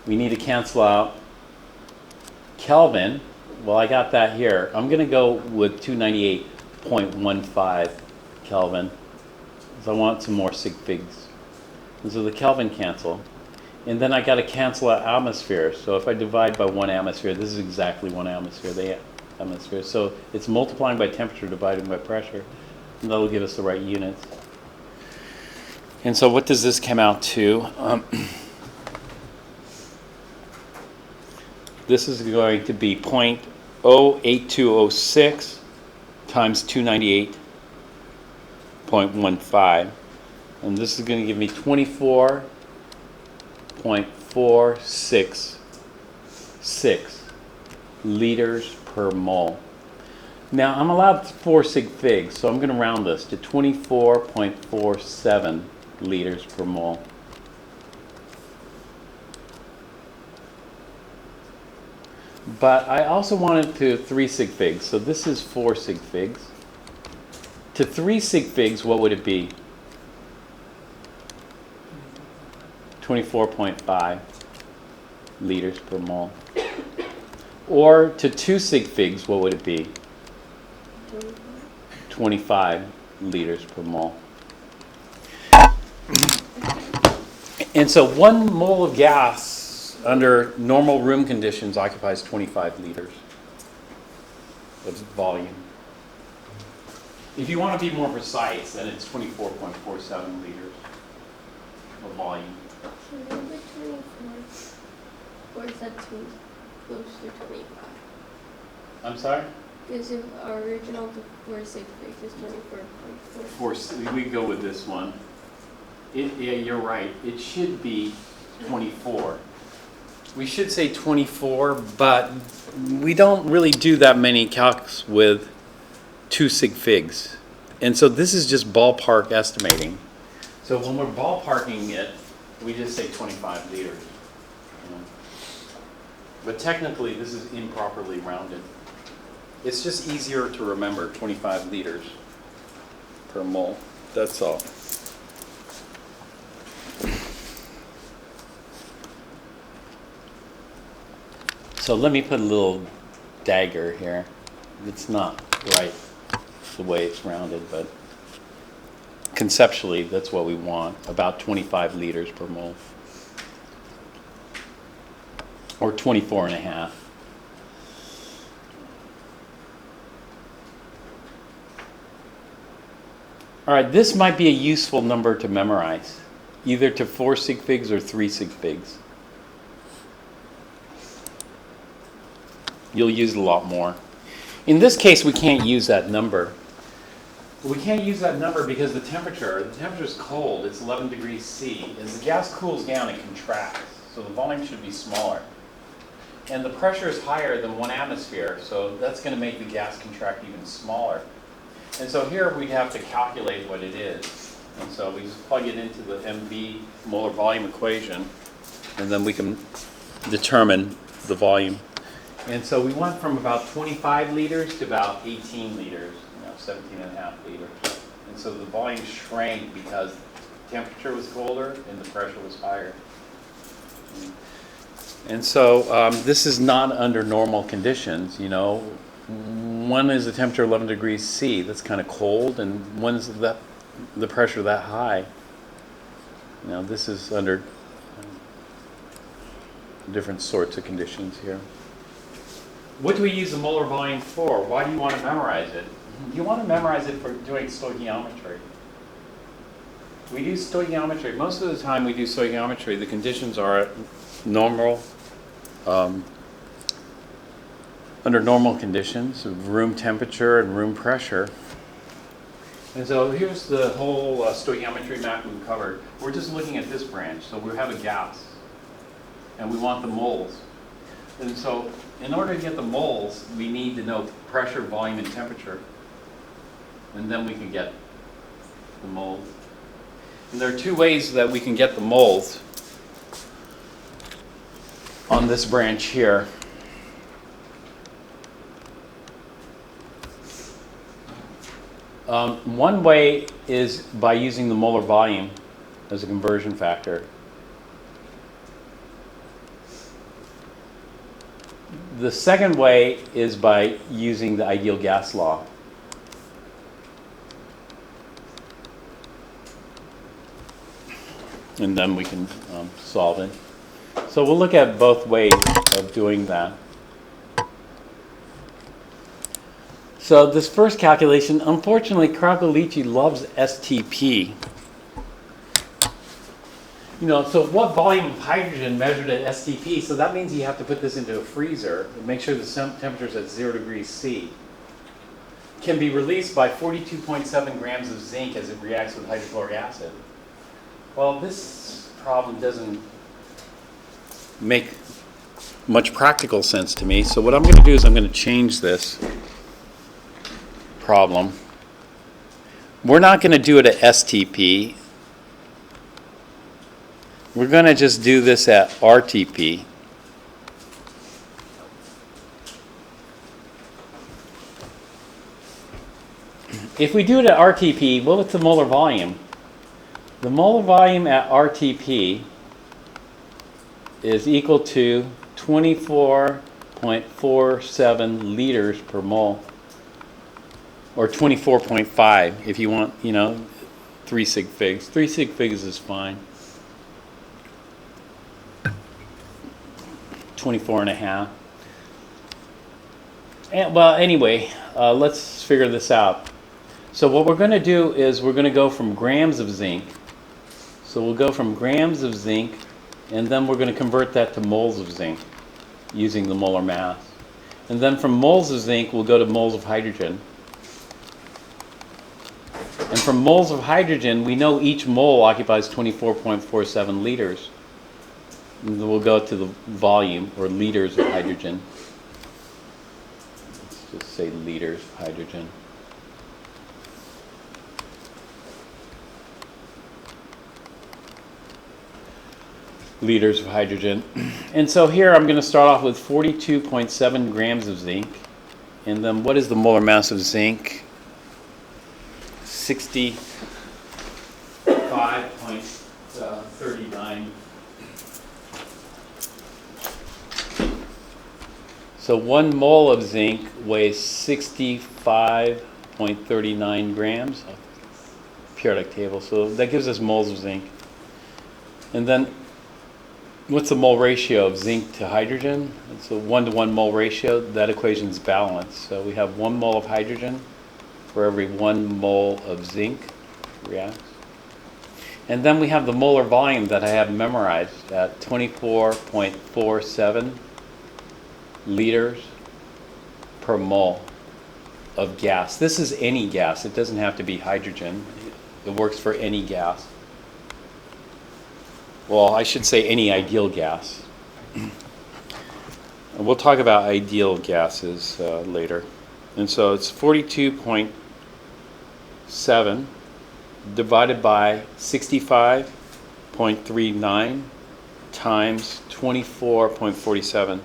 We need to cancel out Kelvin. Well, I got that here. I'm going to go with 298.15 Kelvin because I want some more sig figs. And so the Kelvin cancel. And then I got to cancel out atmosphere. So if I divide by 1 atmosphere, this is exactly 1 atmosphere, the atmosphere. So it's multiplying by temperature divided by pressure. And that'll give us the right units. And so what does this come out to? This is going to be 0.08206 times 298.15. And this is going to give me 24.466 liters per mole. Now I'm allowed 4 sig figs, so I'm going to round this to 24.47 liters per mole. But I also wanted to 3 sig figs, so this is 4 sig figs. To 3 sig figs, what would it be? 24.5 liters per mole. Or to 2 sig figs, what would it be? 25 liters per mole. And so 1 mole of gas under normal room conditions occupies 25 liters of volume. If you want to be more precise, then it's 24.47 liters of volume. So number 24, or is that too close to 25? I'm sorry? Because if our original 4 sig figs is 24.4. We go with this one. Yeah, you're right. It should be 24. We should say 24, but we don't really do that many calcs with 2 sig figs. And so this is just ballpark estimating. So when we're ballparking it, we just say 25 liters. You know. But technically, this is improperly rounded. It's just easier to remember 25 liters per mole. That's all. So let me put a little dagger here. It's not right the way it's rounded, but conceptually that's what we want, about 25 liters per mole. Or 24 and a half. All right, this might be a useful number to memorize, either to 4 sig figs or 3 sig figs. You'll use it a lot more. In this case, we can't use that number. We can't use that number because the temperature is cold. It's 11 degrees C. As the gas cools down, it contracts. So the volume should be smaller. And the pressure is higher than 1 atmosphere, so that's going to make the gas contract even smaller. And so here we'd have to calculate what it is. And so we just plug it into the MV, molar volume equation, and then we can determine the volume. And so we went from about 25 liters to about 18 liters, 17 and a half liters. And so the volume shrank because the temperature was colder and the pressure was higher. And so this is not under normal conditions, you know. One is the temperature 11 degrees C, that's kind of cold, and one's the pressure that high. Now this is under different sorts of conditions here. What do we use the molar volume for? Why do you want to memorize it? You want to memorize it for doing stoichiometry. We do stoichiometry. Most of the time we do stoichiometry, the conditions are normal, under normal conditions of room temperature and room pressure. And so here's the whole stoichiometry map we covered. We're just looking at this branch. So we have a gas, and we want the moles. And so in order to get the moles, we need to know pressure, volume, and temperature. And then we can get the moles. And there are two ways that we can get the moles on this branch here. One way is by using the molar volume as a conversion factor. The second way is by using the ideal gas law. And then we can solve it. So we'll look at both ways of doing that. So this first calculation, unfortunately, Kralkovich loves STP. So what volume of hydrogen measured at STP? So that means you have to put this into a freezer and make sure the temperature is at 0 degrees C. Can be released by 42.7 grams of zinc as it reacts with hydrochloric acid. Well, this problem doesn't make much practical sense to me. So what I'm going to do is I'm going to change this problem. We're not going to do it at STP. We're going to just do this at RTP. If we do it at RTP, what's the molar volume? The molar volume at RTP is equal to 24.47 liters per mole. Or 24.5 if you want, 3 sig figs. 3 sig figs is fine. 24 and a half. Well, anyway, let's figure this out. So what we're going to do is we're going to go from grams of zinc. So we'll go from grams of zinc, and then we're going to convert that to moles of zinc using the molar mass. And then from moles of zinc, we'll go to moles of hydrogen. And from moles of hydrogen, we know each mole occupies 24.47 liters. And then we'll go to the volume, or liters of hydrogen. Let's just say liters of hydrogen. Liters of hydrogen. And so here I'm going to start off with 42.7 grams of zinc. And then what is the molar mass of zinc? 65.39. So 1 mole of zinc weighs 65.39 grams. Periodic table. So that gives us moles of zinc. And then what's the mole ratio of zinc to hydrogen? It's a 1-to-1 mole ratio. That equation is balanced. So we have 1 mole of hydrogen for every 1 mole of zinc reacts. And then we have the molar volume that I have memorized at 24.47 liters per mole of gas. This is any gas. It doesn't have to be hydrogen. It works for any gas. Well, I should say any ideal gas. And we'll talk about ideal gases later. And so it's 42.7 divided by 65.39 times 24.47.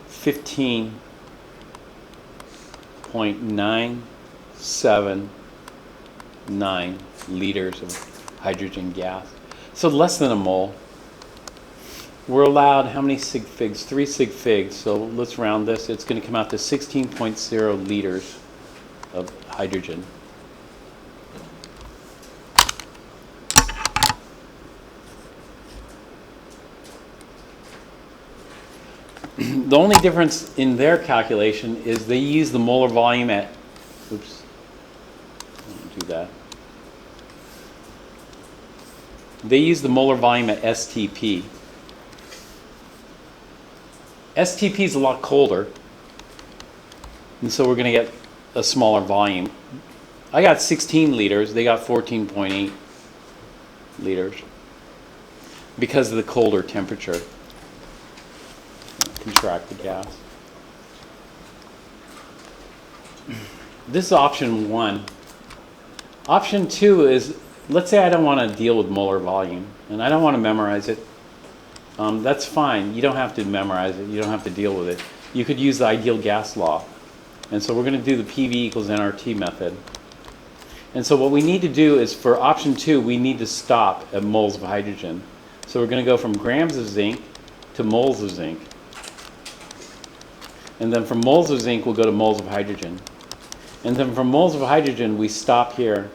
15.979 liters of hydrogen gas. So less than a mole. We're allowed how many sig figs? 3 sig figs. So let's round this. It's going to come out to 16.0 liters of hydrogen. The only difference in their calculation is they use the molar volume at, oops, don't do that. They use the molar volume at STP. STP is a lot colder, and so we're going to get a smaller volume. I got 16 liters, they got 14.8 liters because of the colder temperature. Contracted gas. This is option 1. Option 2 is, let's say I don't want to deal with molar volume and I don't want to memorize it. That's fine. You don't have to memorize it. You don't have to deal with it. You could use the ideal gas law. And so we're going to do the PV equals nRT method. And so what we need to do is for option 2, we need to stop at moles of hydrogen. So we're going to go from grams of zinc to moles of zinc. And then from moles of zinc, we'll go to moles of hydrogen. And then from moles of hydrogen, we stop here.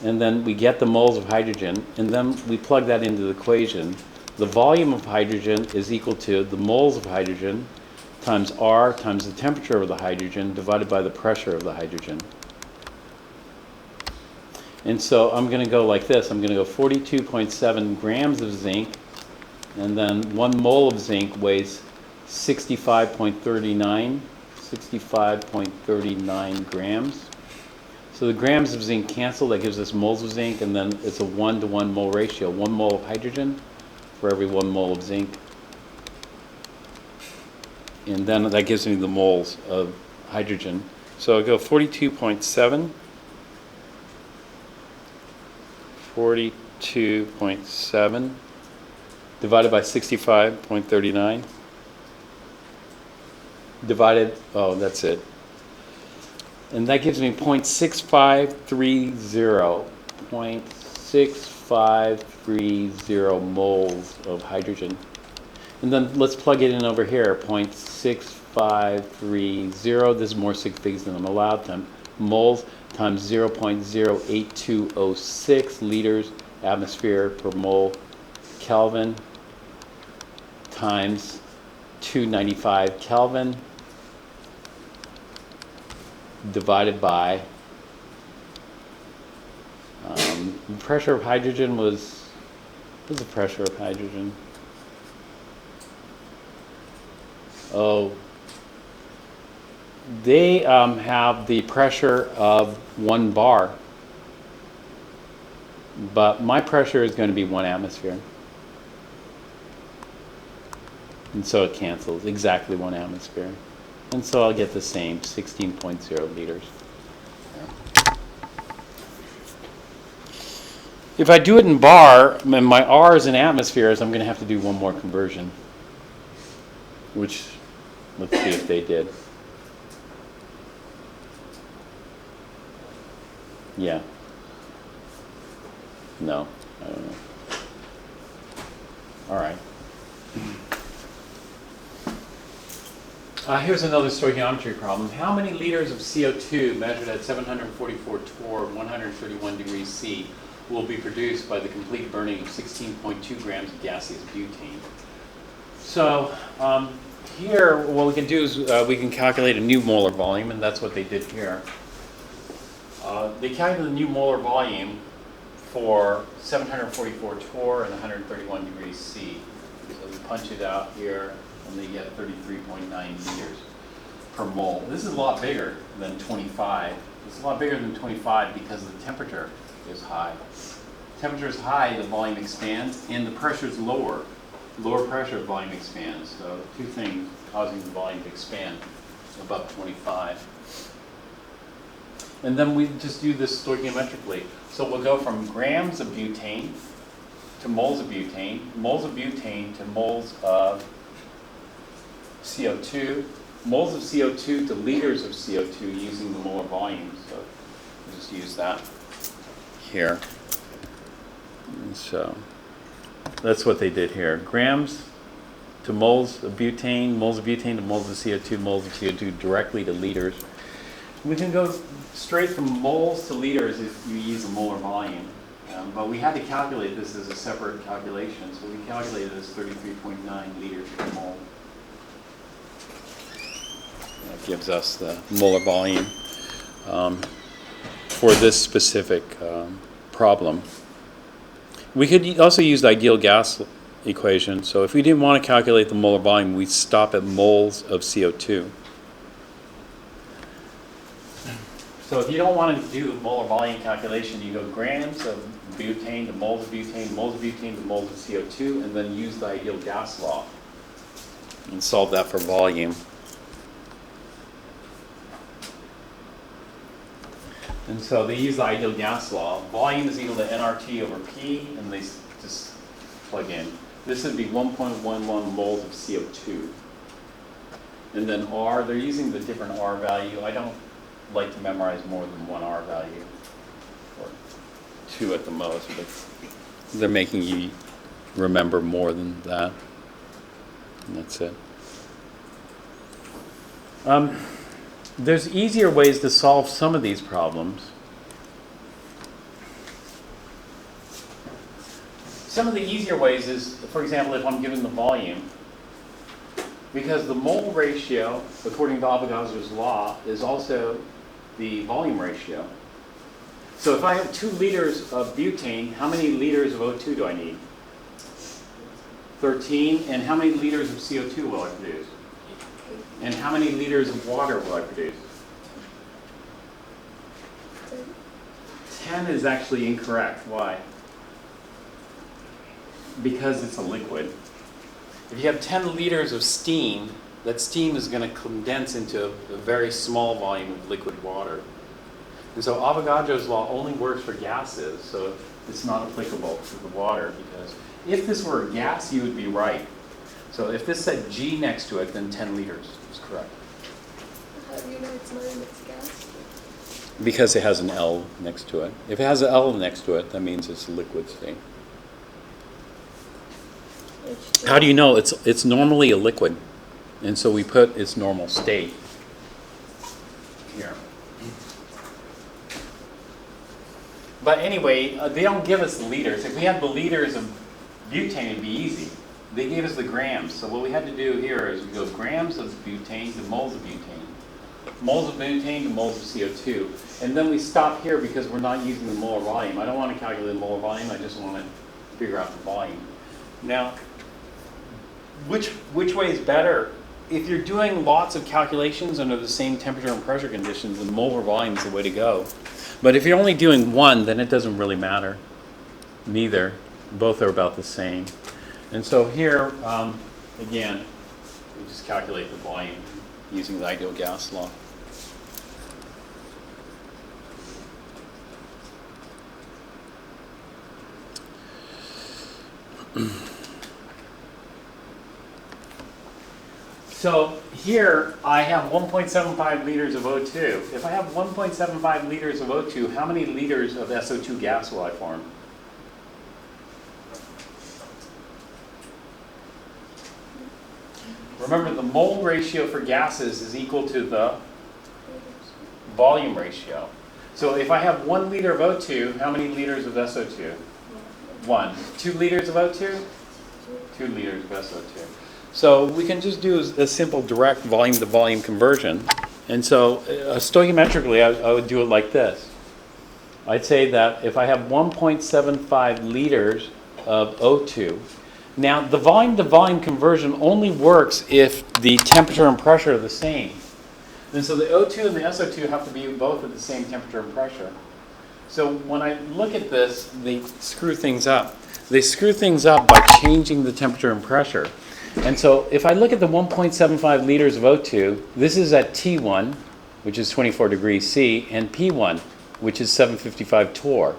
And then we get the moles of hydrogen. And then we plug that into the equation. The volume of hydrogen is equal to the moles of hydrogen times R times the temperature of the hydrogen divided by the pressure of the hydrogen. And so I'm going to go like this. I'm going to go 42.7 grams of zinc. And then 1 mole of zinc weighs 65.39 grams. So the grams of zinc cancel. That gives us moles of zinc. And then it's a 1-to-1 mole ratio. 1 mole of hydrogen for every 1 mole of zinc. And then that gives me the moles of hydrogen. So I go 42.7. 42.7 divided by 65.39 divided, oh, that's it. And that gives me 0.6530 moles of hydrogen. And then let's plug it in over here, 0.6530, this is more sig figs than I'm allowed, time moles times 0.08206 liters atmosphere per mole Kelvin times 295 Kelvin divided by the pressure of hydrogen was, what's the pressure of hydrogen? Oh, they have the pressure of 1 bar, but my pressure is going to be 1 atmosphere. And so it cancels, exactly 1 atmosphere. And so I'll get the same, 16.0 liters. If I do it in bar, and my R is in atmospheres, I'm going to have to do one more conversion, which, let's see if they did. Yeah. No, I don't know. All right. Here's another stoichiometry problem. How many liters of CO2 measured at 744 torr, 131 degrees C will be produced by the complete burning of 16.2 grams of gaseous butane? So here, what we can do is we can calculate a new molar volume, and that's what they did here. They calculated the new molar volume for 744 torr and 131 degrees C. So we punch it out here, and they get 33.9 liters per mole. This is a lot bigger than 25. It's a lot bigger than 25 because the temperature is high. Temperature is high, the volume expands, and the pressure is lower. Lower pressure, volume expands. So 2 things causing the volume to expand above 25. And then we just do this stoichiometrically. So we'll go from grams of butane to moles of butane to moles of CO2, moles of CO2 to liters of CO2 using the molar volume. So we'll just use that here. And so that's what they did here. Grams to moles of butane to moles of CO2, moles of CO2 directly to liters. We can go straight from moles to liters if you use a molar volume. But we had to calculate this as a separate calculation, so we calculated it as 33.9 liters per mole. That gives us the molar volume for this specific problem. We could also use the ideal gas equation. So if we didn't want to calculate the molar volume, we'd stop at moles of CO2. So if you don't want to do molar volume calculation, you go grams of butane to moles of butane, moles of butane to moles of CO2, and then use the ideal gas law and solve that for volume. And so they use the ideal gas law. Volume is equal to nRT over P, and they just plug in. This would be 1.11 moles of CO2. And then R, they're using the different R value. I don't like to memorize more than one R value, or two at the most, but they're making you remember more than that. And that's it. There's easier ways to solve some of these problems. Some of the easier ways is, for example, if I'm given the volume, because the mole ratio, according to Avogadro's law, is also the volume ratio. So if I have 2 liters of butane, how many liters of O2 do I need? 13. And how many liters of CO2 will I produce? And how many liters of water will I produce? 10 is actually incorrect. Why? Because it's a liquid. If you have 10 liters of steam, that steam is going to condense into a very small volume of liquid water. And so Avogadro's law only works for gases, so it's not applicable to the water, because if this were a gas, you would be right. So if this said G next to it, then 10 liters is correct. How do you know it's not a mixed gas? Because it has an L next to it. If it has an L next to it, that means it's a liquid state. How do you know? It's normally a liquid, and so we put its normal state here. But anyway, they don't give us liters. If we had the liters of butane, it'd be easy. They gave us the grams. So what we had to do here is we go grams of butane to moles of butane, moles of butane to moles of CO2, and then we stop here because we're not using the molar volume. I don't want to calculate the molar volume. I just want to figure out the volume. Now, which way is better? If you're doing lots of calculations under the same temperature and pressure conditions, the molar volume is the way to go. But if you're only doing one, then it doesn't really matter. Neither. Both are about the same. And so here, again, we just calculate the volume using the ideal gas law. So here I have 1.75 liters of O2. If I have 1.75 liters of O2, how many liters of SO2 gas will I form? Remember, the mole ratio for gases is equal to the volume ratio. So if I have 1 liter of O2, how many liters of SO2? 1. 2 liters of O2? 2 liters of SO2. So we can just do a simple direct volume-to-volume conversion. And so stoichiometrically, I would do it like this. I'd say that if I have 1.75 liters of O2, now the volume-to-volume conversion only works if the temperature and pressure are the same. And so the O2 and the SO2 have to be both at the same temperature and pressure. So when I look at this, they screw things up. They screw things up by changing the temperature and pressure. And so if I look at the 1.75 liters of O2, this is at T1, which is 24 degrees C, and P1, which is 755 torr.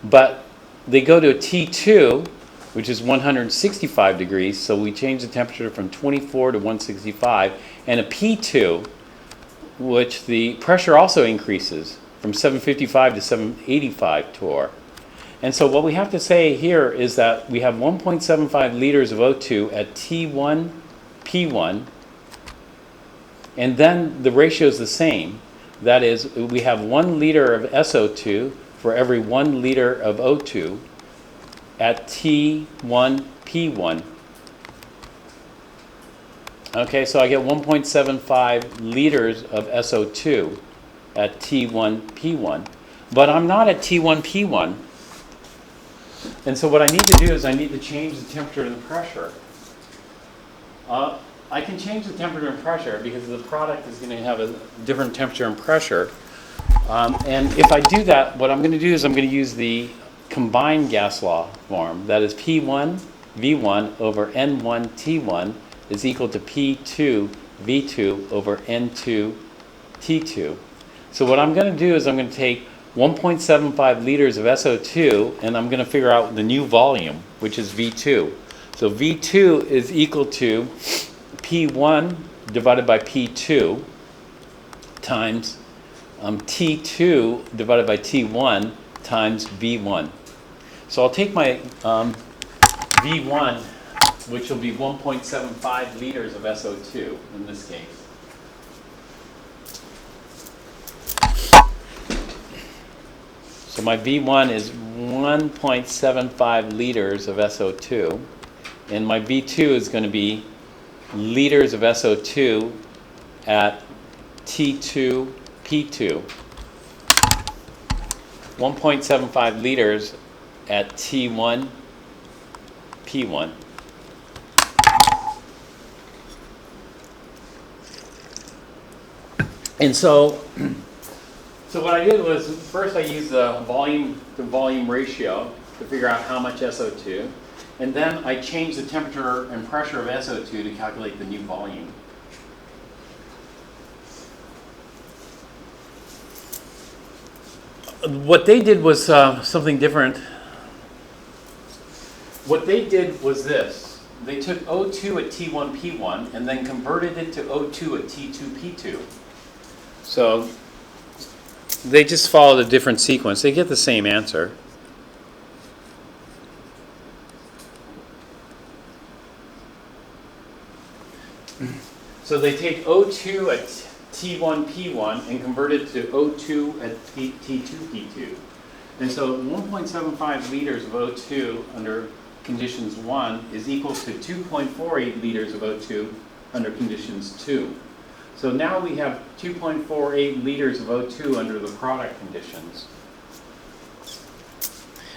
But they go to a T2, which is 165 degrees, so we change the temperature from 24 to 165, and a P2, which the pressure also increases from 755 to 785 torr. And so what we have to say here is that we have 1.75 liters of O2 at T1, P1, and then the ratio is the same. That is, we have 1 liter of SO2 for every 1 liter of O2 at T1, P1. Okay, so I get 1.75 liters of SO2 at T1, P1. But I'm not at T1, P1. And so what I need to do is I need to change the temperature and the pressure. I can change the temperature and pressure because the product is going to have a different temperature and pressure. And if I do that, what I'm going to do is I'm going to use the combined gas law form. That is P1 V1 over N1 T1 is equal to P2 V2 over N2 T2. So what I'm going to do is I'm going to take 1.75 liters of SO2 and I'm going to figure out the new volume, which is V2. So V2 is equal to P1 divided by P2 times T2 divided by T1 times V1. So I'll take my V1, which will be 1.75 liters of SO2 in this case. So my V1 is 1.75 liters of SO2, and my V2 is going to be liters of SO2 at T2, P2. 1.75 liters at T1, P1. And so what I did was first I used the volume ratio to figure out how much SO2, and then I changed the temperature and pressure of SO2 to calculate the new volume. What they did was something different. What they did was this. They took O2 at T1, P1 and then converted it to O2 at T2, P2. So they just followed a different sequence. They get the same answer. So they take O2 at T1, P1 and convert it to O2 at T2, P2. And so 1.75 liters of O2 under conditions 1 is equal to 2.48 liters of O2 under conditions 2. So now we have 2.48 liters of O2 under the product conditions.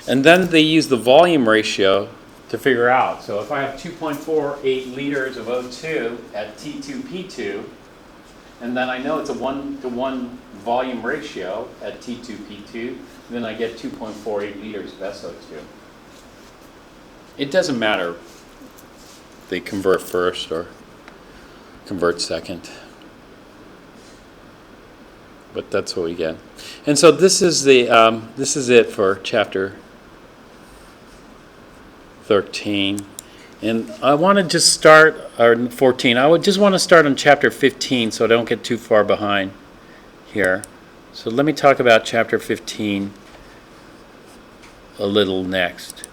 And then they use the volume ratio to figure out. So if I have 2.48 liters of O2 at T2, P2, and then I know it's a 1-to-1 volume ratio at T2, P2, then I get 2.48 liters of SO2. It doesn't matter if they convert first or convert second. But that's what we get. And so this is it for chapter 13. And I want to just start, or 14, I would just want to start on chapter 15 so I don't get too far behind here. So let me talk about chapter 15 a little next.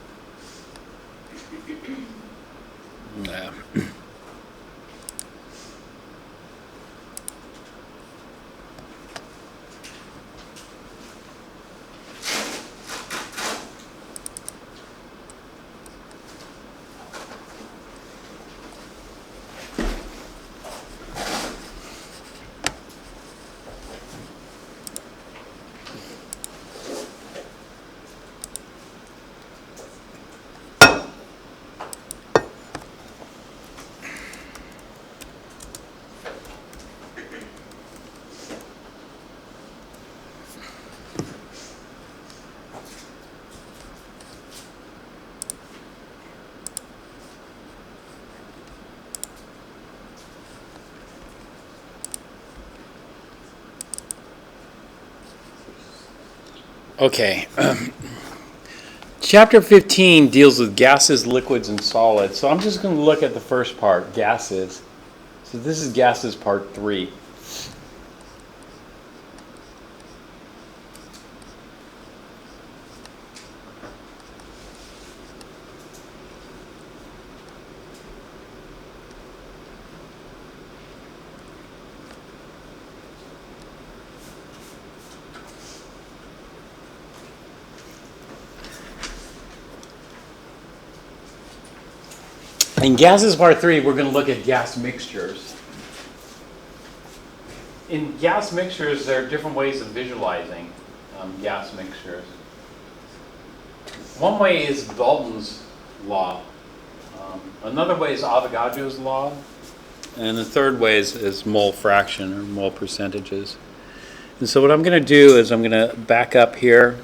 Okay. Chapter 15 deals with gases, liquids, and solids. So I'm just going to look at the first part, gases. So this is gases part 3. In gases part 3, we're going to look at gas mixtures. In gas mixtures, there are different ways of visualizing gas mixtures. One way is Dalton's law. Another way is Avogadro's law. And the third way is mole fraction or mole percentages. And so what I'm going to do is I'm going to back up here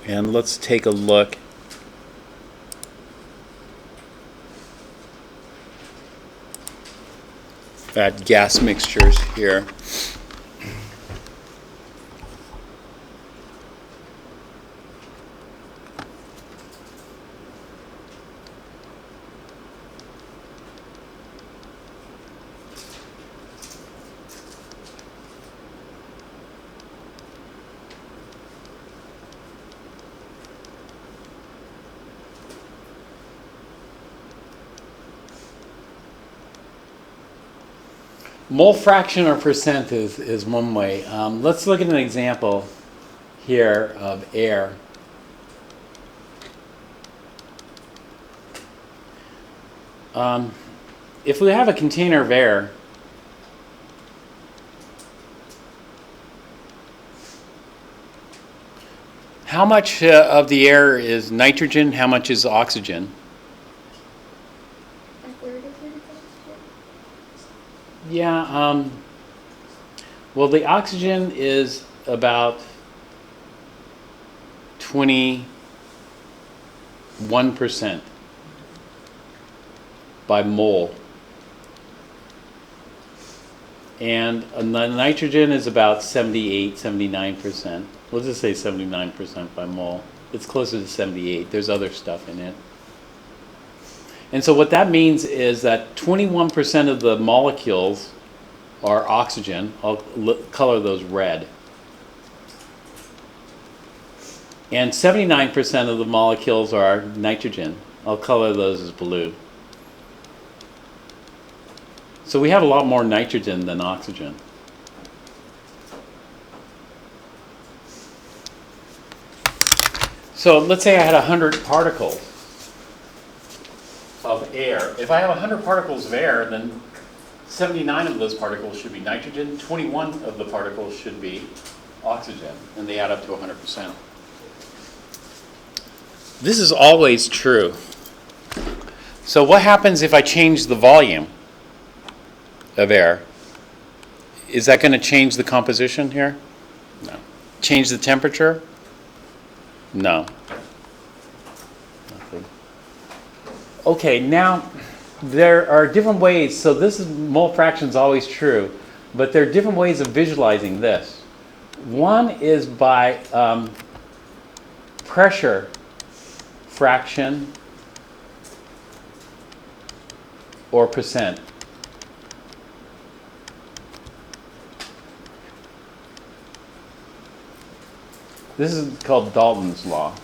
and let's take a look at gas mixtures here. Mole fraction or percent is one way. Let's look at an example here of air. If we have a container of air, how much of the air is nitrogen? How much is oxygen? A third of it is oxygen. Yeah, well, the oxygen is about 21% by mole. And the nitrogen is about 78, 79%. We'll just say 79% by mole. It's closer to 78. There's other stuff in it. And so what that means is that 21% of the molecules are oxygen. I'll color those red. And 79% of the molecules are nitrogen. I'll color those as blue. So we have a lot more nitrogen than oxygen. So let's say I had 100 particles of air. If I have 100 particles of air, then 79 of those particles should be nitrogen, 21 of the particles should be oxygen, and they add up to 100%. This is always true. So what happens if I change the volume of air? Is that going to change the composition here? No. Change the temperature? No. Nothing. Okay, now there are different ways. So this is mole fraction is always true, but there are different ways of visualizing this. One is by pressure fraction or percent. This is called Dalton's law.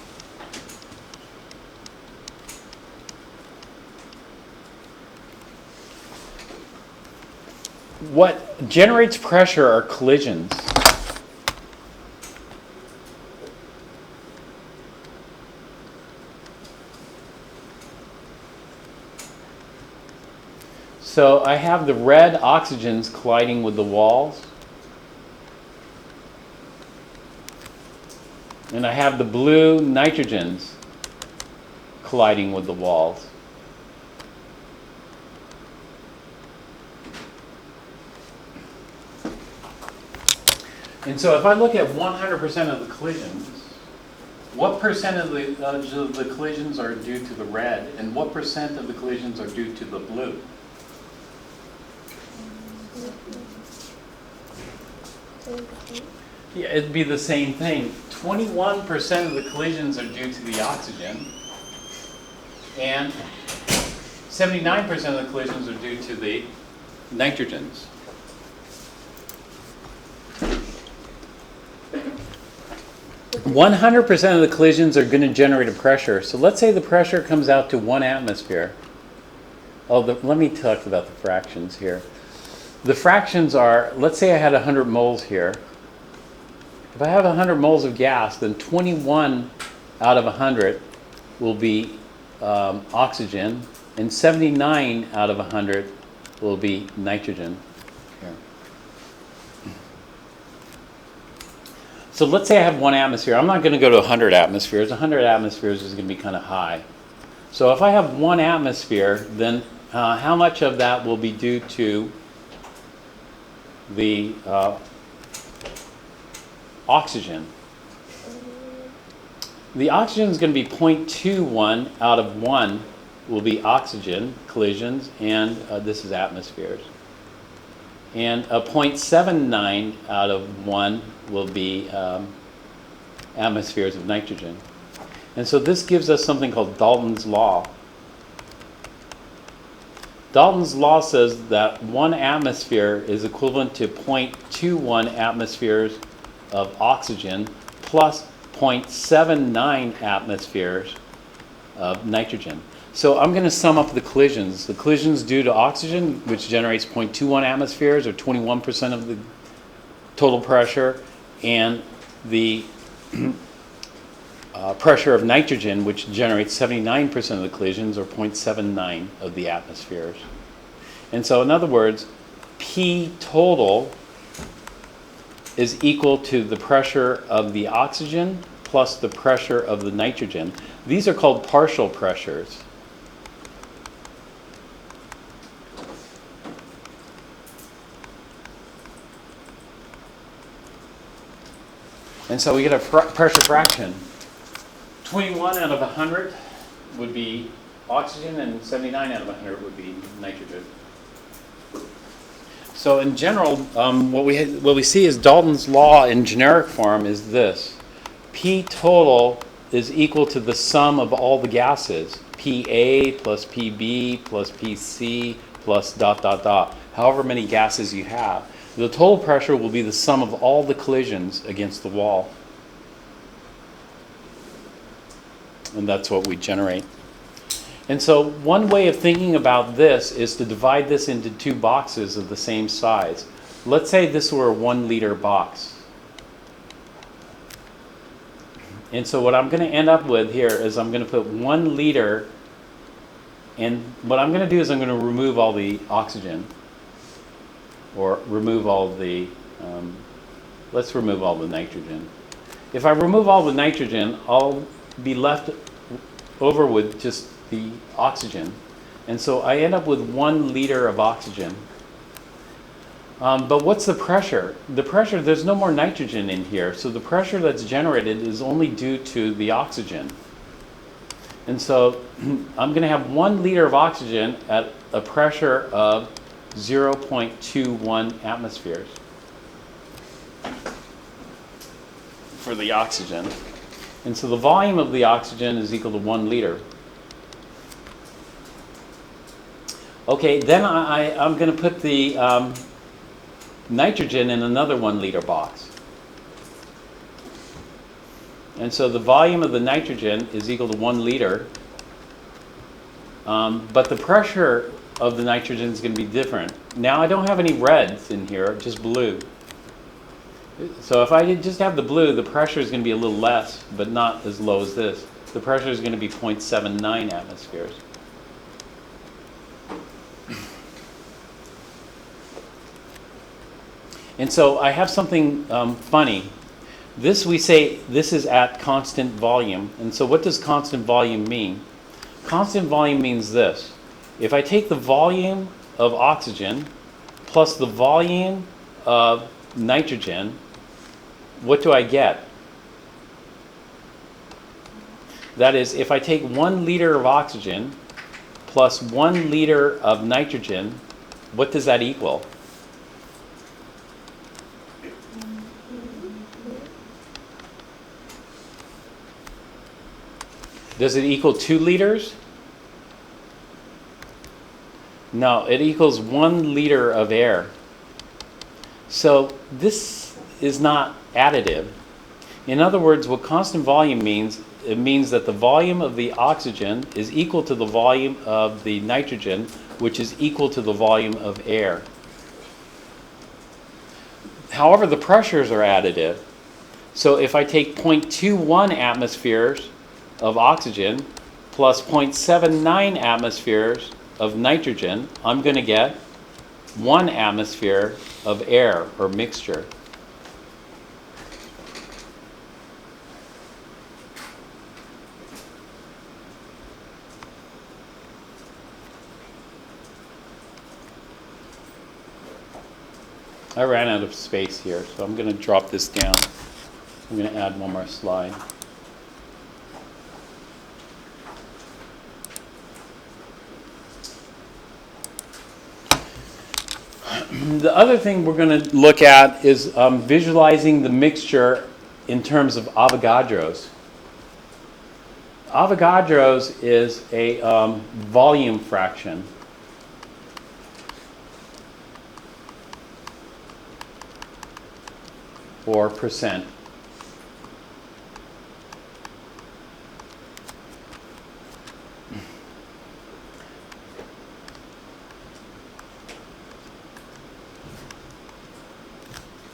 What generates pressure are collisions. So I have the red oxygens colliding with the walls. And I have the blue nitrogens colliding with the walls. And so if I look at 100% of the collisions, what percent of the collisions are due to the red, and what percent of the collisions are due to the blue? Yeah, it'd be the same thing. 21% of the collisions are due to the oxygen, and 79% of the collisions are due to the nitrogens. One 100% of the collisions are going to generate a pressure. So let's say the pressure comes out to 1 atmosphere. Oh, let me talk about the fractions here. The fractions are, let's say I had 100 moles here. If I have 100 moles of gas, then 21 out of 100 will be oxygen, and 79 out of 100 will be nitrogen. Here. So let's say I have 1 atmosphere. I'm not going to go to 100 atmospheres. 100 atmospheres is going to be kind of high. So if I have 1 atmosphere, then how much of that will be due to the oxygen. The oxygen is going to be 0.21 out of 1 will be oxygen collisions, and this is atmospheres. And a 0.79 out of 1 will be atmospheres of nitrogen. And so this gives us something called Dalton's law. Dalton's law says that 1 atmosphere is equivalent to 0.21 atmospheres of oxygen plus 0.79 atmospheres of nitrogen. So I'm going to sum up the collisions. The collisions due to oxygen, which generates 0.21 atmospheres, or 21% of the total pressure, and the pressure of nitrogen, which generates 79% of the collisions, or 0.79 of the atmospheres. And so in other words, P total is equal to the pressure of the oxygen plus the pressure of the nitrogen. These are called partial pressures. And so we get a pressure fraction. 21 out of 100 would be oxygen, and 79 out of 100 would be nitrogen. So in general, what we see is Dalton's law in generic form is this. P total is equal to the sum of all the gases. PA plus PB plus PC plus ... however many gases you have. The total pressure will be the sum of all the collisions against the wall. And that's what we generate. And so one way of thinking about this is to divide this into 2 boxes of the same size. Let's say this were a 1 liter box. And so what I'm going to end up with here is I'm going to put 1 liter, and what I'm going to do is I'm going to remove all the oxygen, or remove all the, let's remove all the nitrogen. If I remove all the nitrogen, I'll be left over with just the oxygen. And so I end up with 1 liter of oxygen. But what's the pressure? The pressure, there's no more nitrogen in here, so the pressure that's generated is only due to the oxygen. And so I'm going to have 1 liter of oxygen at a pressure of 0.21 atmospheres for the oxygen. And so the volume of the oxygen is equal to 1 liter. Okay, then I'm going to put the nitrogen in another 1 liter box. And so the volume of the nitrogen is equal to 1 liter. But the pressure of the nitrogen is going to be different. Now I don't have any reds in here, just blue. So if I just have the blue, the pressure is going to be a little less, but not as low as this. The pressure is going to be 0.79 atmospheres. And so I have something funny. This, we say, this is at constant volume. And so what does constant volume mean? Constant volume means this. If I take the volume of oxygen plus the volume of nitrogen, what do I get? That is, if I take 1 liter of oxygen plus 1 liter of nitrogen, what does that equal? Does it equal 2 liters? No, it equals 1 liter of air. So this is not additive. In other words, what constant volume means, it means that the volume of the oxygen is equal to the volume of the nitrogen, which is equal to the volume of air. However, the pressures are additive. So if I take 0.21 atmospheres of oxygen plus 0.79 atmospheres of nitrogen, I'm going to get 1 atmosphere of air or mixture. I ran out of space here, so I'm going to drop this down. I'm going to add one more slide. The other thing we're going to look at is visualizing the mixture in terms of Avogadros. Avogadros is a volume fraction. Or percent.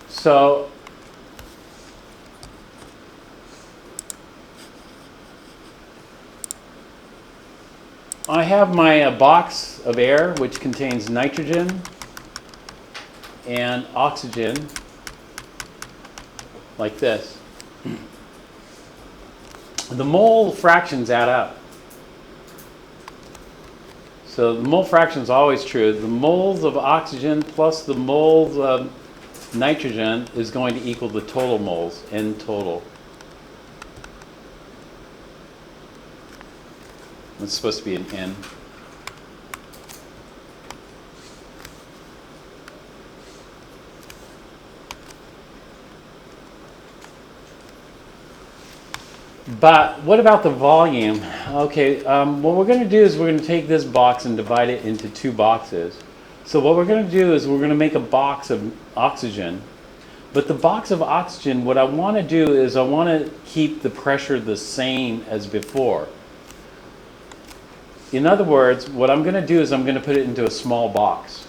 So I have my box of air which contains nitrogen and oxygen like this. The mole fractions add up. So the mole fraction is always true. The moles of oxygen plus the moles of nitrogen is going to equal the total moles, N total. It's supposed to be an N. But what about the volume? Okay, what we're going to do is we're going to take this box and divide it into two boxes. So what we're going to do is we're going to make a box of oxygen. But the box of oxygen, what I want to do is I want to keep the pressure the same as before. In other words, what I'm going to do is I'm going to put it into a small box.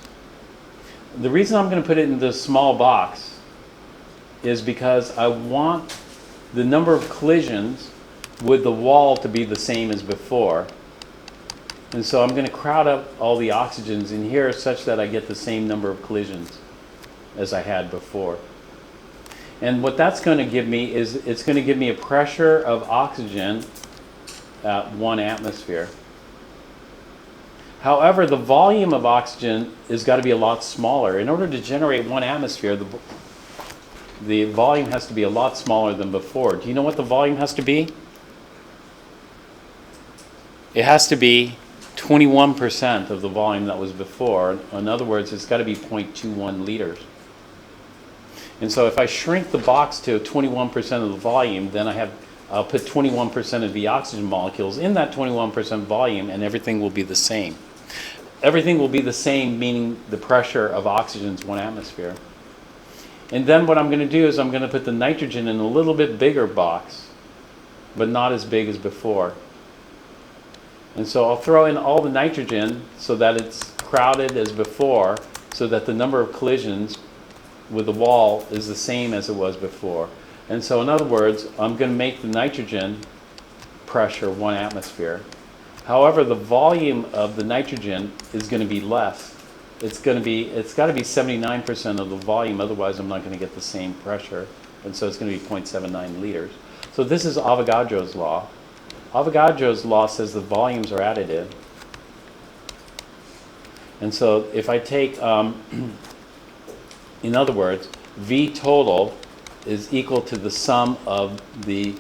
The reason I'm going to put it into a small box is because I want the number of collisions with the wall to be the same as before. And so I'm going to crowd up all the oxygens in here such that I get the same number of collisions as I had before. And what that's going to give me is it's going to give me a pressure of oxygen at 1 atmosphere. However, the volume of oxygen has got to be a lot smaller. In order to generate 1 atmosphere, the volume has to be a lot smaller than before. Do you know what the volume has to be? It has to be 21% of the volume that was before. In other words, it's got to be 0.21 liters. And so if I shrink the box to 21% of the volume, then I'll put 21% of the oxygen molecules in that 21% volume, and everything will be the same. Everything will be the same, meaning the pressure of oxygen is 1 atmosphere. And then what I'm going to do is I'm going to put the nitrogen in a little bit bigger box, but not as big as before. And so I'll throw in all the nitrogen so that it's crowded as before, so that the number of collisions with the wall is the same as it was before. And so in other words, I'm going to make the nitrogen pressure 1 atmosphere. However, the volume of the nitrogen is going to be less. It's got to be 79% of the volume, otherwise I'm not going to get the same pressure. And so it's going to be 0.79 liters. So this is Avogadro's law. Avogadro's law says the volumes are additive. And so if I take, in other words, V total is equal to the sum of the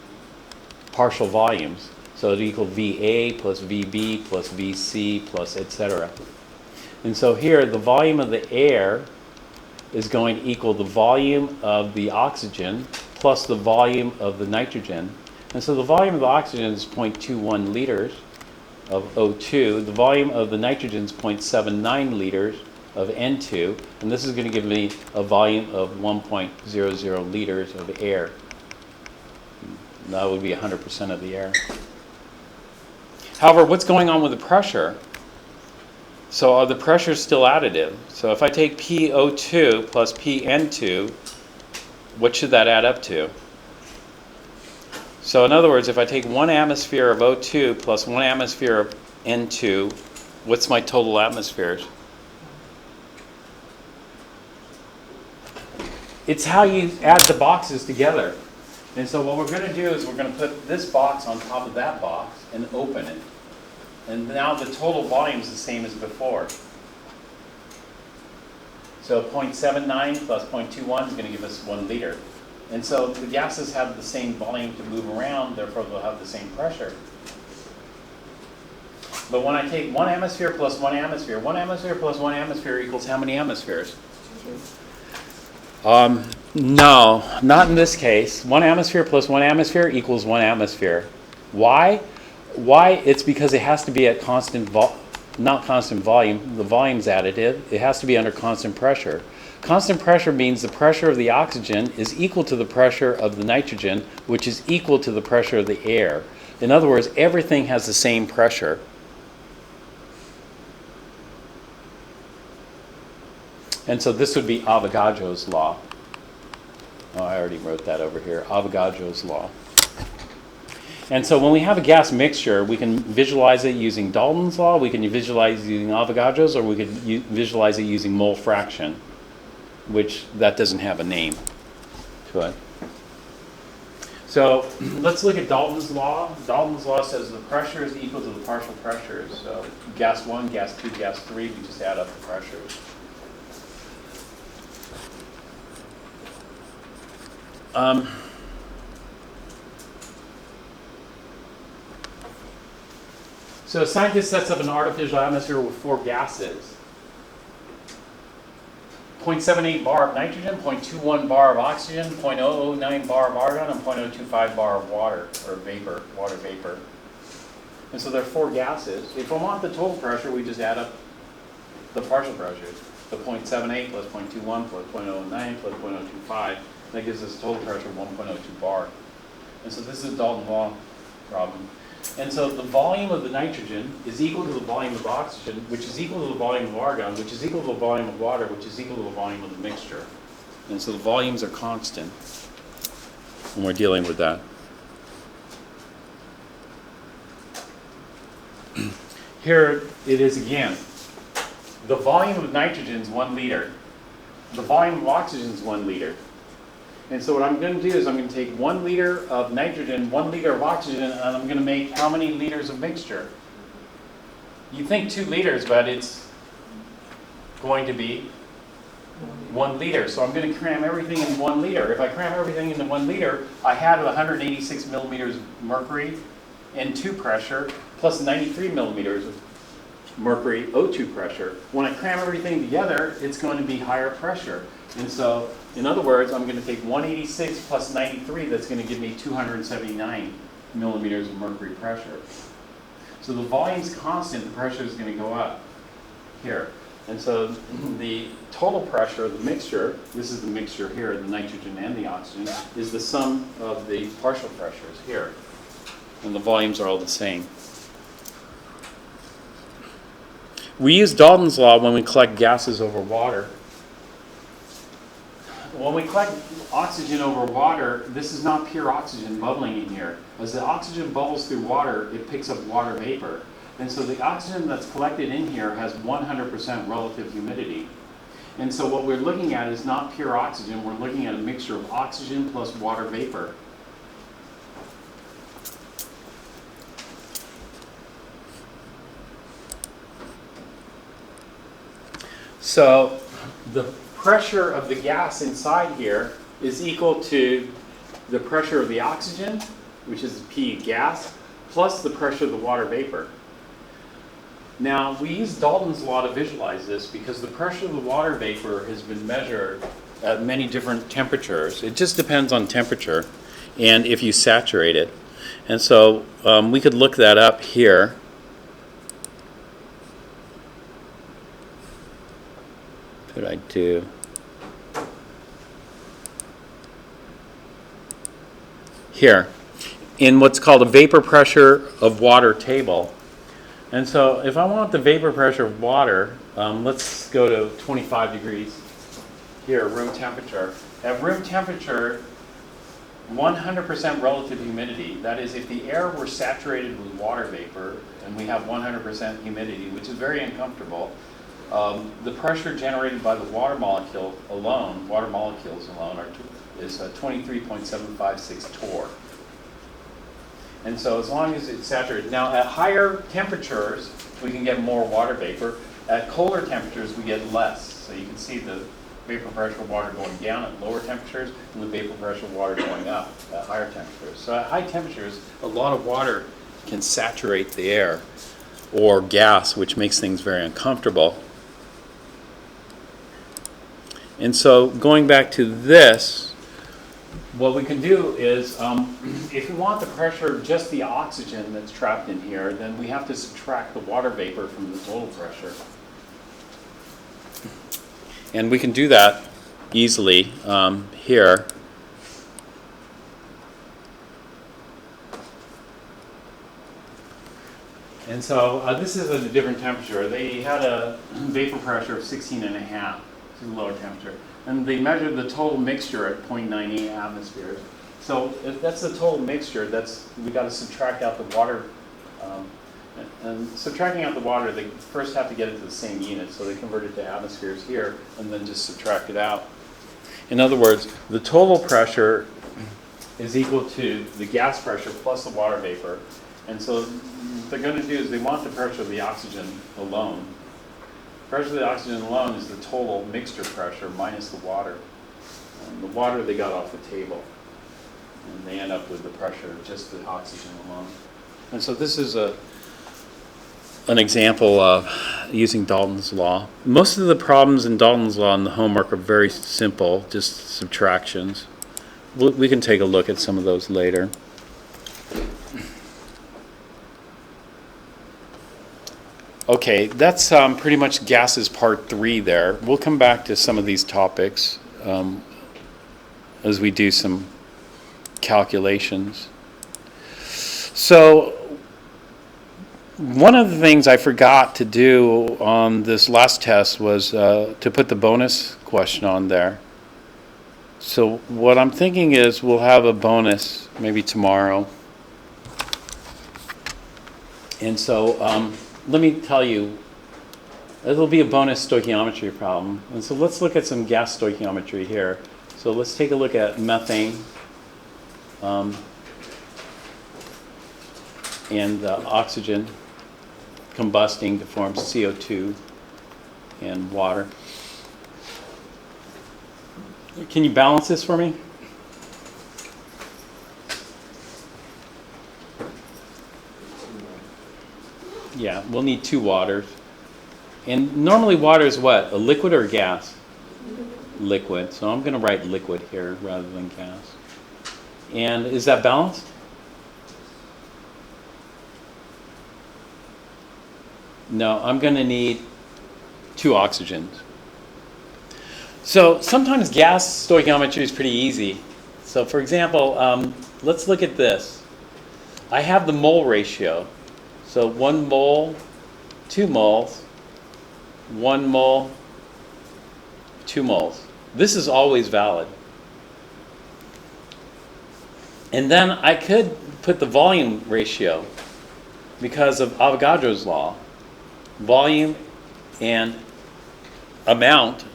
partial volumes. So it equals VA plus VB plus VC plus etc. And so here the volume of the air is going to equal the volume of the oxygen plus the volume of the nitrogen. And so the volume of the oxygen is 0.21 liters of O2. The volume of the nitrogen is 0.79 liters of N2. And this is going to give me a volume of 1.00 liters of air. That would be 100% of the air. However, what's going on with the pressure? So the pressure is still additive. So if I take PO2 plus PN2, what should that add up to? So in other words, if I take 1 atmosphere of O2 plus 1 atmosphere of N2, what's my total atmospheres? It's how you add the boxes together. And so what we're going to do is we're going to put this box on top of that box and open it. And now the total volume is the same as before. So 0.79 plus 0.21 is going to give us 1 liter. And so the gases have the same volume to move around, therefore they'll have the same pressure. But when I take 1 atmosphere plus 1 atmosphere, 1 atmosphere plus 1 atmosphere equals how many atmospheres? No, not in this case. 1 atmosphere plus 1 atmosphere equals 1 atmosphere. Why? Why? It's because it has to be at not constant volume, the volume's additive. It has to be under constant pressure. Constant pressure means the pressure of the oxygen is equal to the pressure of the nitrogen, which is equal to the pressure of the air. In other words, everything has the same pressure. And so this would be Avogadro's law. Oh, I already wrote that over here, Avogadro's law. And so when we have a gas mixture, we can visualize it using Dalton's law, we can visualize it using Avogadro's, or we could visualize it using mole fraction, which that doesn't have a name to it. So let's look at Dalton's law. Dalton's law says the pressure is equal to the partial pressures. So gas 1, gas 2, gas 3, we just add up the pressures. So a scientist sets up an artificial atmosphere with 4 gases. 0.78 bar of nitrogen, 0.21 bar of oxygen, 0.009 bar of argon, and 0.025 bar of water, or vapor, water vapor. And so there are 4 gases. If we want the total pressure, we just add up the partial pressures. The 0.78 plus 0.21 plus 0.09 plus 0.025. That gives us a total pressure of 1.02 bar. And so this is a Dalton law problem. And so the volume of the nitrogen is equal to the volume of oxygen, which is equal to the volume of argon, which is equal to the volume of water, which is equal to the volume of the mixture. And so the volumes are constant when we're dealing with that. Here it is again. The volume of nitrogen is 1 liter. The volume of oxygen is 1 liter. And so what I'm going to do is I'm going to take 1 liter of nitrogen, 1 liter of oxygen, and I'm going to make how many liters of mixture? You think 2 liters, but it's going to be 1 liter. So I'm going to cram everything in 1 liter. If I cram everything into 1 liter, I had 186 millimeters of mercury N2 pressure plus 93 millimeters of mercury O2 pressure. When I cram everything together, it's going to be higher pressure. And so, in other words, I'm going to take 186 plus 93, that's going to give me 279 millimeters of mercury pressure. So the volume's constant, the pressure is going to go up here. And so the total pressure of the mixture, this is the mixture here, the nitrogen and the oxygen, is the sum of the partial pressures here. And the volumes are all the same. We use Dalton's law when we collect gases over water. When we collect oxygen over water, this is not pure oxygen bubbling in here. As the oxygen bubbles through water, it picks up water vapor. And so the oxygen that's collected in here has 100% relative humidity. And so what we're looking at is not pure oxygen, we're looking at a mixture of oxygen plus water vapor. So the pressure of the gas inside here is equal to the pressure of the oxygen, which is P gas, plus the pressure of the water vapor. Now, we use Dalton's law to visualize this because the pressure of the water vapor has been measured at many different temperatures. It just depends on temperature and if you saturate it. And so we could look that up here. What did I do? Here, in what's called a vapor pressure of water table. And so if I want the vapor pressure of water, let's go to 25 degrees here, room temperature. At room temperature, 100% relative humidity. That is, if the air were saturated with water vapor and we have 100% humidity, which is very uncomfortable, the pressure generated by the water molecules alone is 23.756 torr. And so as long as it's saturated. Now at higher temperatures, we can get more water vapor. At colder temperatures, we get less. So you can see the vapor pressure of water going down at lower temperatures and the vapor pressure of water going up at higher temperatures. So at high temperatures, a lot of water can saturate the air or gas, which makes things very uncomfortable. And so going back to this, what we can do is, if we want the pressure of just the oxygen that's trapped in here, then we have to subtract the water vapor from the total pressure. And we can do that easily here. And so this is at a different temperature. They had a vapor pressure of 16.5, to the lower temperature. And they measured the total mixture at 0.98 atmospheres. So if that's the total mixture, we got to subtract out the water. And subtracting out the water, they first have to get it to the same unit. So they convert it to atmospheres here and then just subtract it out. In other words, the total pressure is equal to the gas pressure plus the water vapor. And so what they're going to do is they want the pressure of the oxygen alone. Pressure of the oxygen alone is the total mixture pressure minus the water. And the water they got off the table. And they end up with the pressure of just the oxygen alone. And so this is an example of using Dalton's law. Most of the problems in Dalton's law in the homework are very simple, just subtractions. We can take a look at some of those later. Okay, that's pretty much gases part 3 there. We'll come back to some of these topics as we do some calculations. So one of the things I forgot to do on this last test was to put the bonus question on there. So what I'm thinking is we'll have a bonus maybe tomorrow. And so let me tell you, it'll be a bonus stoichiometry problem. And so let's look at some gas stoichiometry here. So let's take a look at methane and oxygen combusting to form CO2 and water. Can you balance this for me? Yeah, we'll need 2 waters. And normally water is what? A liquid or a gas? Liquid. So I'm going to write liquid here rather than gas. And is that balanced? No, I'm going to need 2 oxygens. So sometimes gas stoichiometry is pretty easy. So for example, let's look at this. I have the mole ratio. So 1 mole, 2 moles, 1 mole, 2 moles. This is always valid. And then I could put the volume ratio because of Avogadro's law. Volume and amount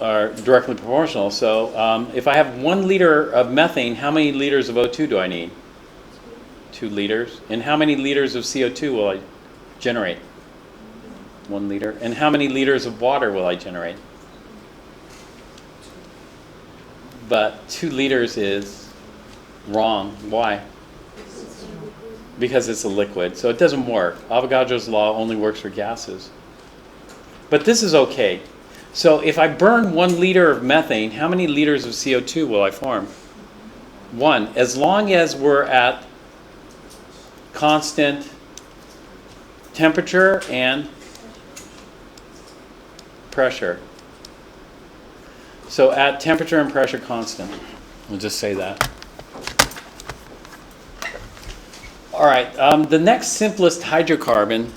are directly proportional. So if I have 1 liter of methane, how many liters of O2 do I need? 2 liters. And how many liters of CO2 will I generate? 1 liter. And how many liters of water will I generate? But 2 liters is wrong. Why? Because it's a liquid. So it doesn't work. Avogadro's law only works for gases. But this is okay. So if I burn 1 liter of methane, how many liters of CO2 will I form? 1. As long as we're at constant temperature and pressure. So at temperature and pressure constant. We'll just say that. All right, the next simplest hydrocarbon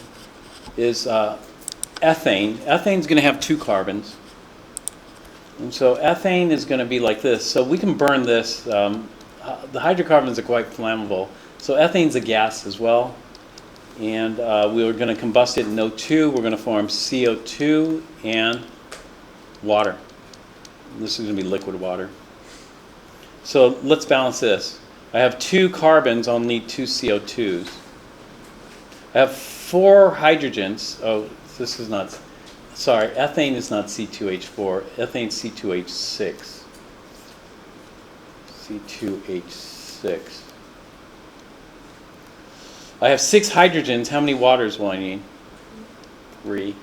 is ethane. Ethane's going to have 2 carbons. And so ethane is going to be like this. So we can burn this. The hydrocarbons are quite flammable. So ethane's a gas as well. And we're going to combust it in O2. We're going to form CO2 and water. This is going to be liquid water. So let's balance this. I have 2 carbons, I'll need 2 CO2s. I have 4 hydrogens. Oh, this is nuts. sorry, ethane is not C2H4. Ethane C2H6. C2H6. I have 6 hydrogens. How many waters will I need? 3.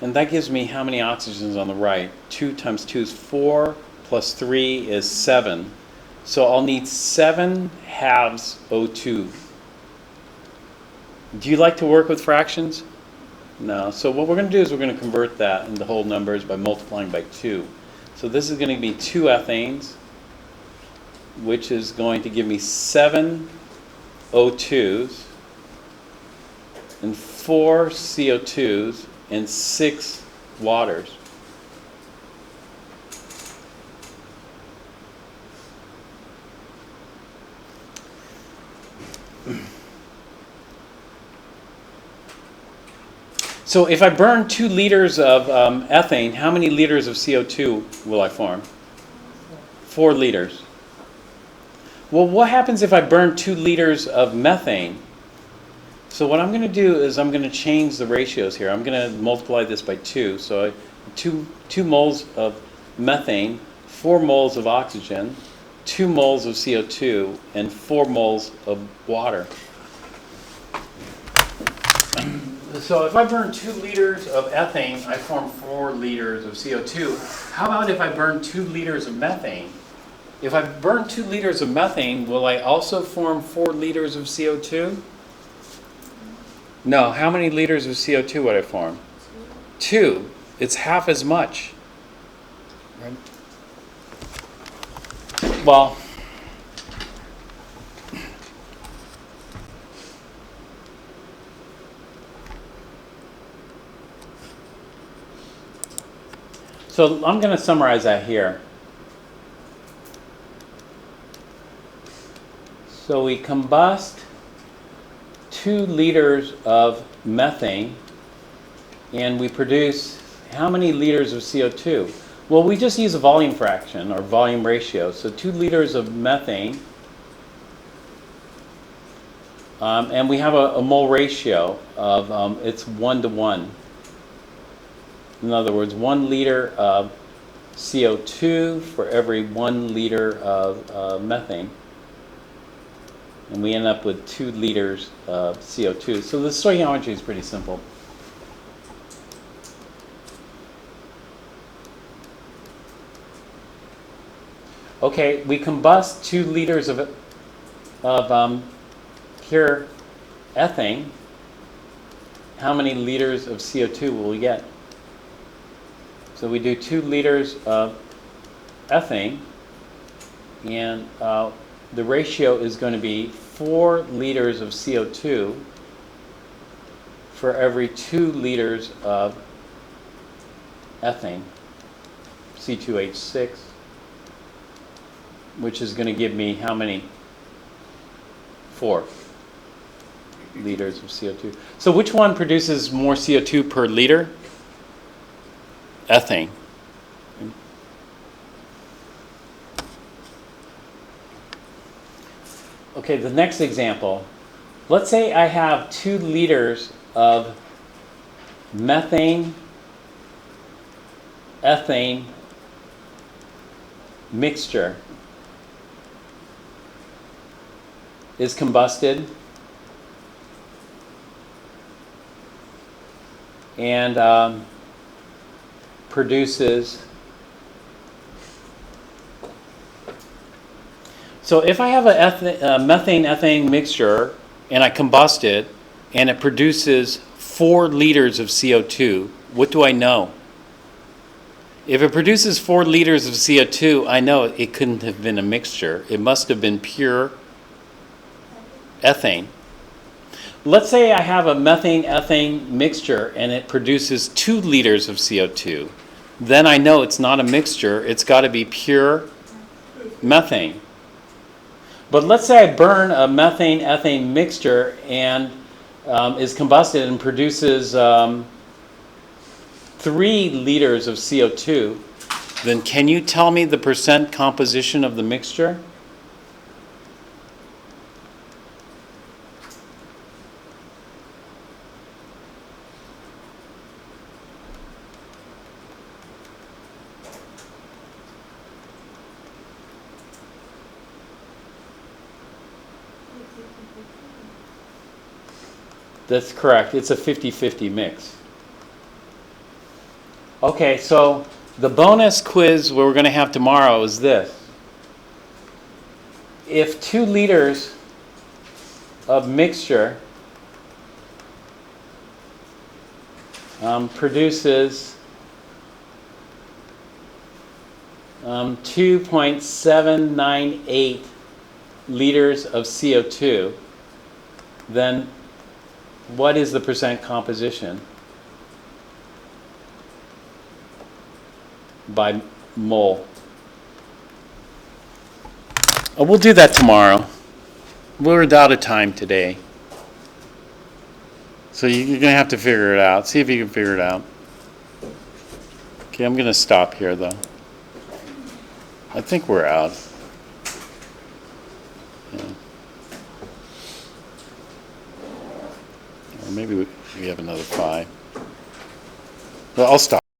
And that gives me how many oxygens on the right? 2 times 2 is 4, plus 3 is 7. So I'll need 7 halves O2. Do you like to work with fractions? No. So what we're going to do is we're going to convert that into whole numbers by multiplying by 2. So this is going to be 2 ethanes, which is going to give me 7 O2s, and 4 CO2s, and 6 waters. So if I burn 2 liters of ethane, how many liters of CO2 will I form? 4 liters. Well, what happens if I burn 2 liters of methane? So what I'm going to do is I'm going to change the ratios here. I'm going to multiply this by 2. So 2 moles of methane, 4 moles of oxygen, 2 moles of CO2, and 4 moles of water. So if I burn 2 liters of ethane, I form 4 liters of CO2. How about if I burn 2 liters of methane? If I burn 2 liters of methane, will I also form 4 liters of CO2? No. How many liters of CO2 would I form? 2. It's half as much. Right? Well, so I'm going to summarize that here. So we combust 2 liters of methane, and we produce how many liters of CO2? Well, we just use a volume fraction, or volume ratio. So 2 liters of methane, and we have a mole ratio of, it's 1 to 1. In other words, 1 liter of CO2 for every 1 liter of methane. And we end up with 2 liters of CO2. So the stoichiometry is pretty simple. Okay, we combust 2 liters of pure ethane. How many liters of CO2 will we get? So we do 2 liters of ethane, and the ratio is going to be 4 liters of CO2 for every 2 liters of ethane, C2H6, which is going to give me how many? 4 liters of CO2. So which one produces more CO2 per liter? Ethane. Okay, the next example. Let's say I have 2 liters of methane, ethane mixture is combusted, and produces. So if I have a methane-ethane mixture and I combust it and it produces 4 liters of CO2, what do I know? If it produces 4 liters of CO2, I know it couldn't have been a mixture. It must have been pure ethane. Let's say I have a methane-ethane mixture and it produces 2 liters of CO2. Then I know it's not a mixture. It's got to be pure methane. But let's say I burn a methane-ethane mixture and is combusted and produces 3 liters of CO2. Then can you tell me the percent composition of the mixture? That's correct. It's a 50-50 mix. Okay, so the bonus quiz we're going to have tomorrow is this. If 2 liters of mixture produces 2.798 liters of CO2, then what is the percent composition by mole? Oh, we'll do that tomorrow. We're out of time today. So you're going to have to figure it out. See if you can figure it out. Okay, I'm going to stop here, though. I think we're out. Yeah. Or maybe we have another 5. Well, I'll stop.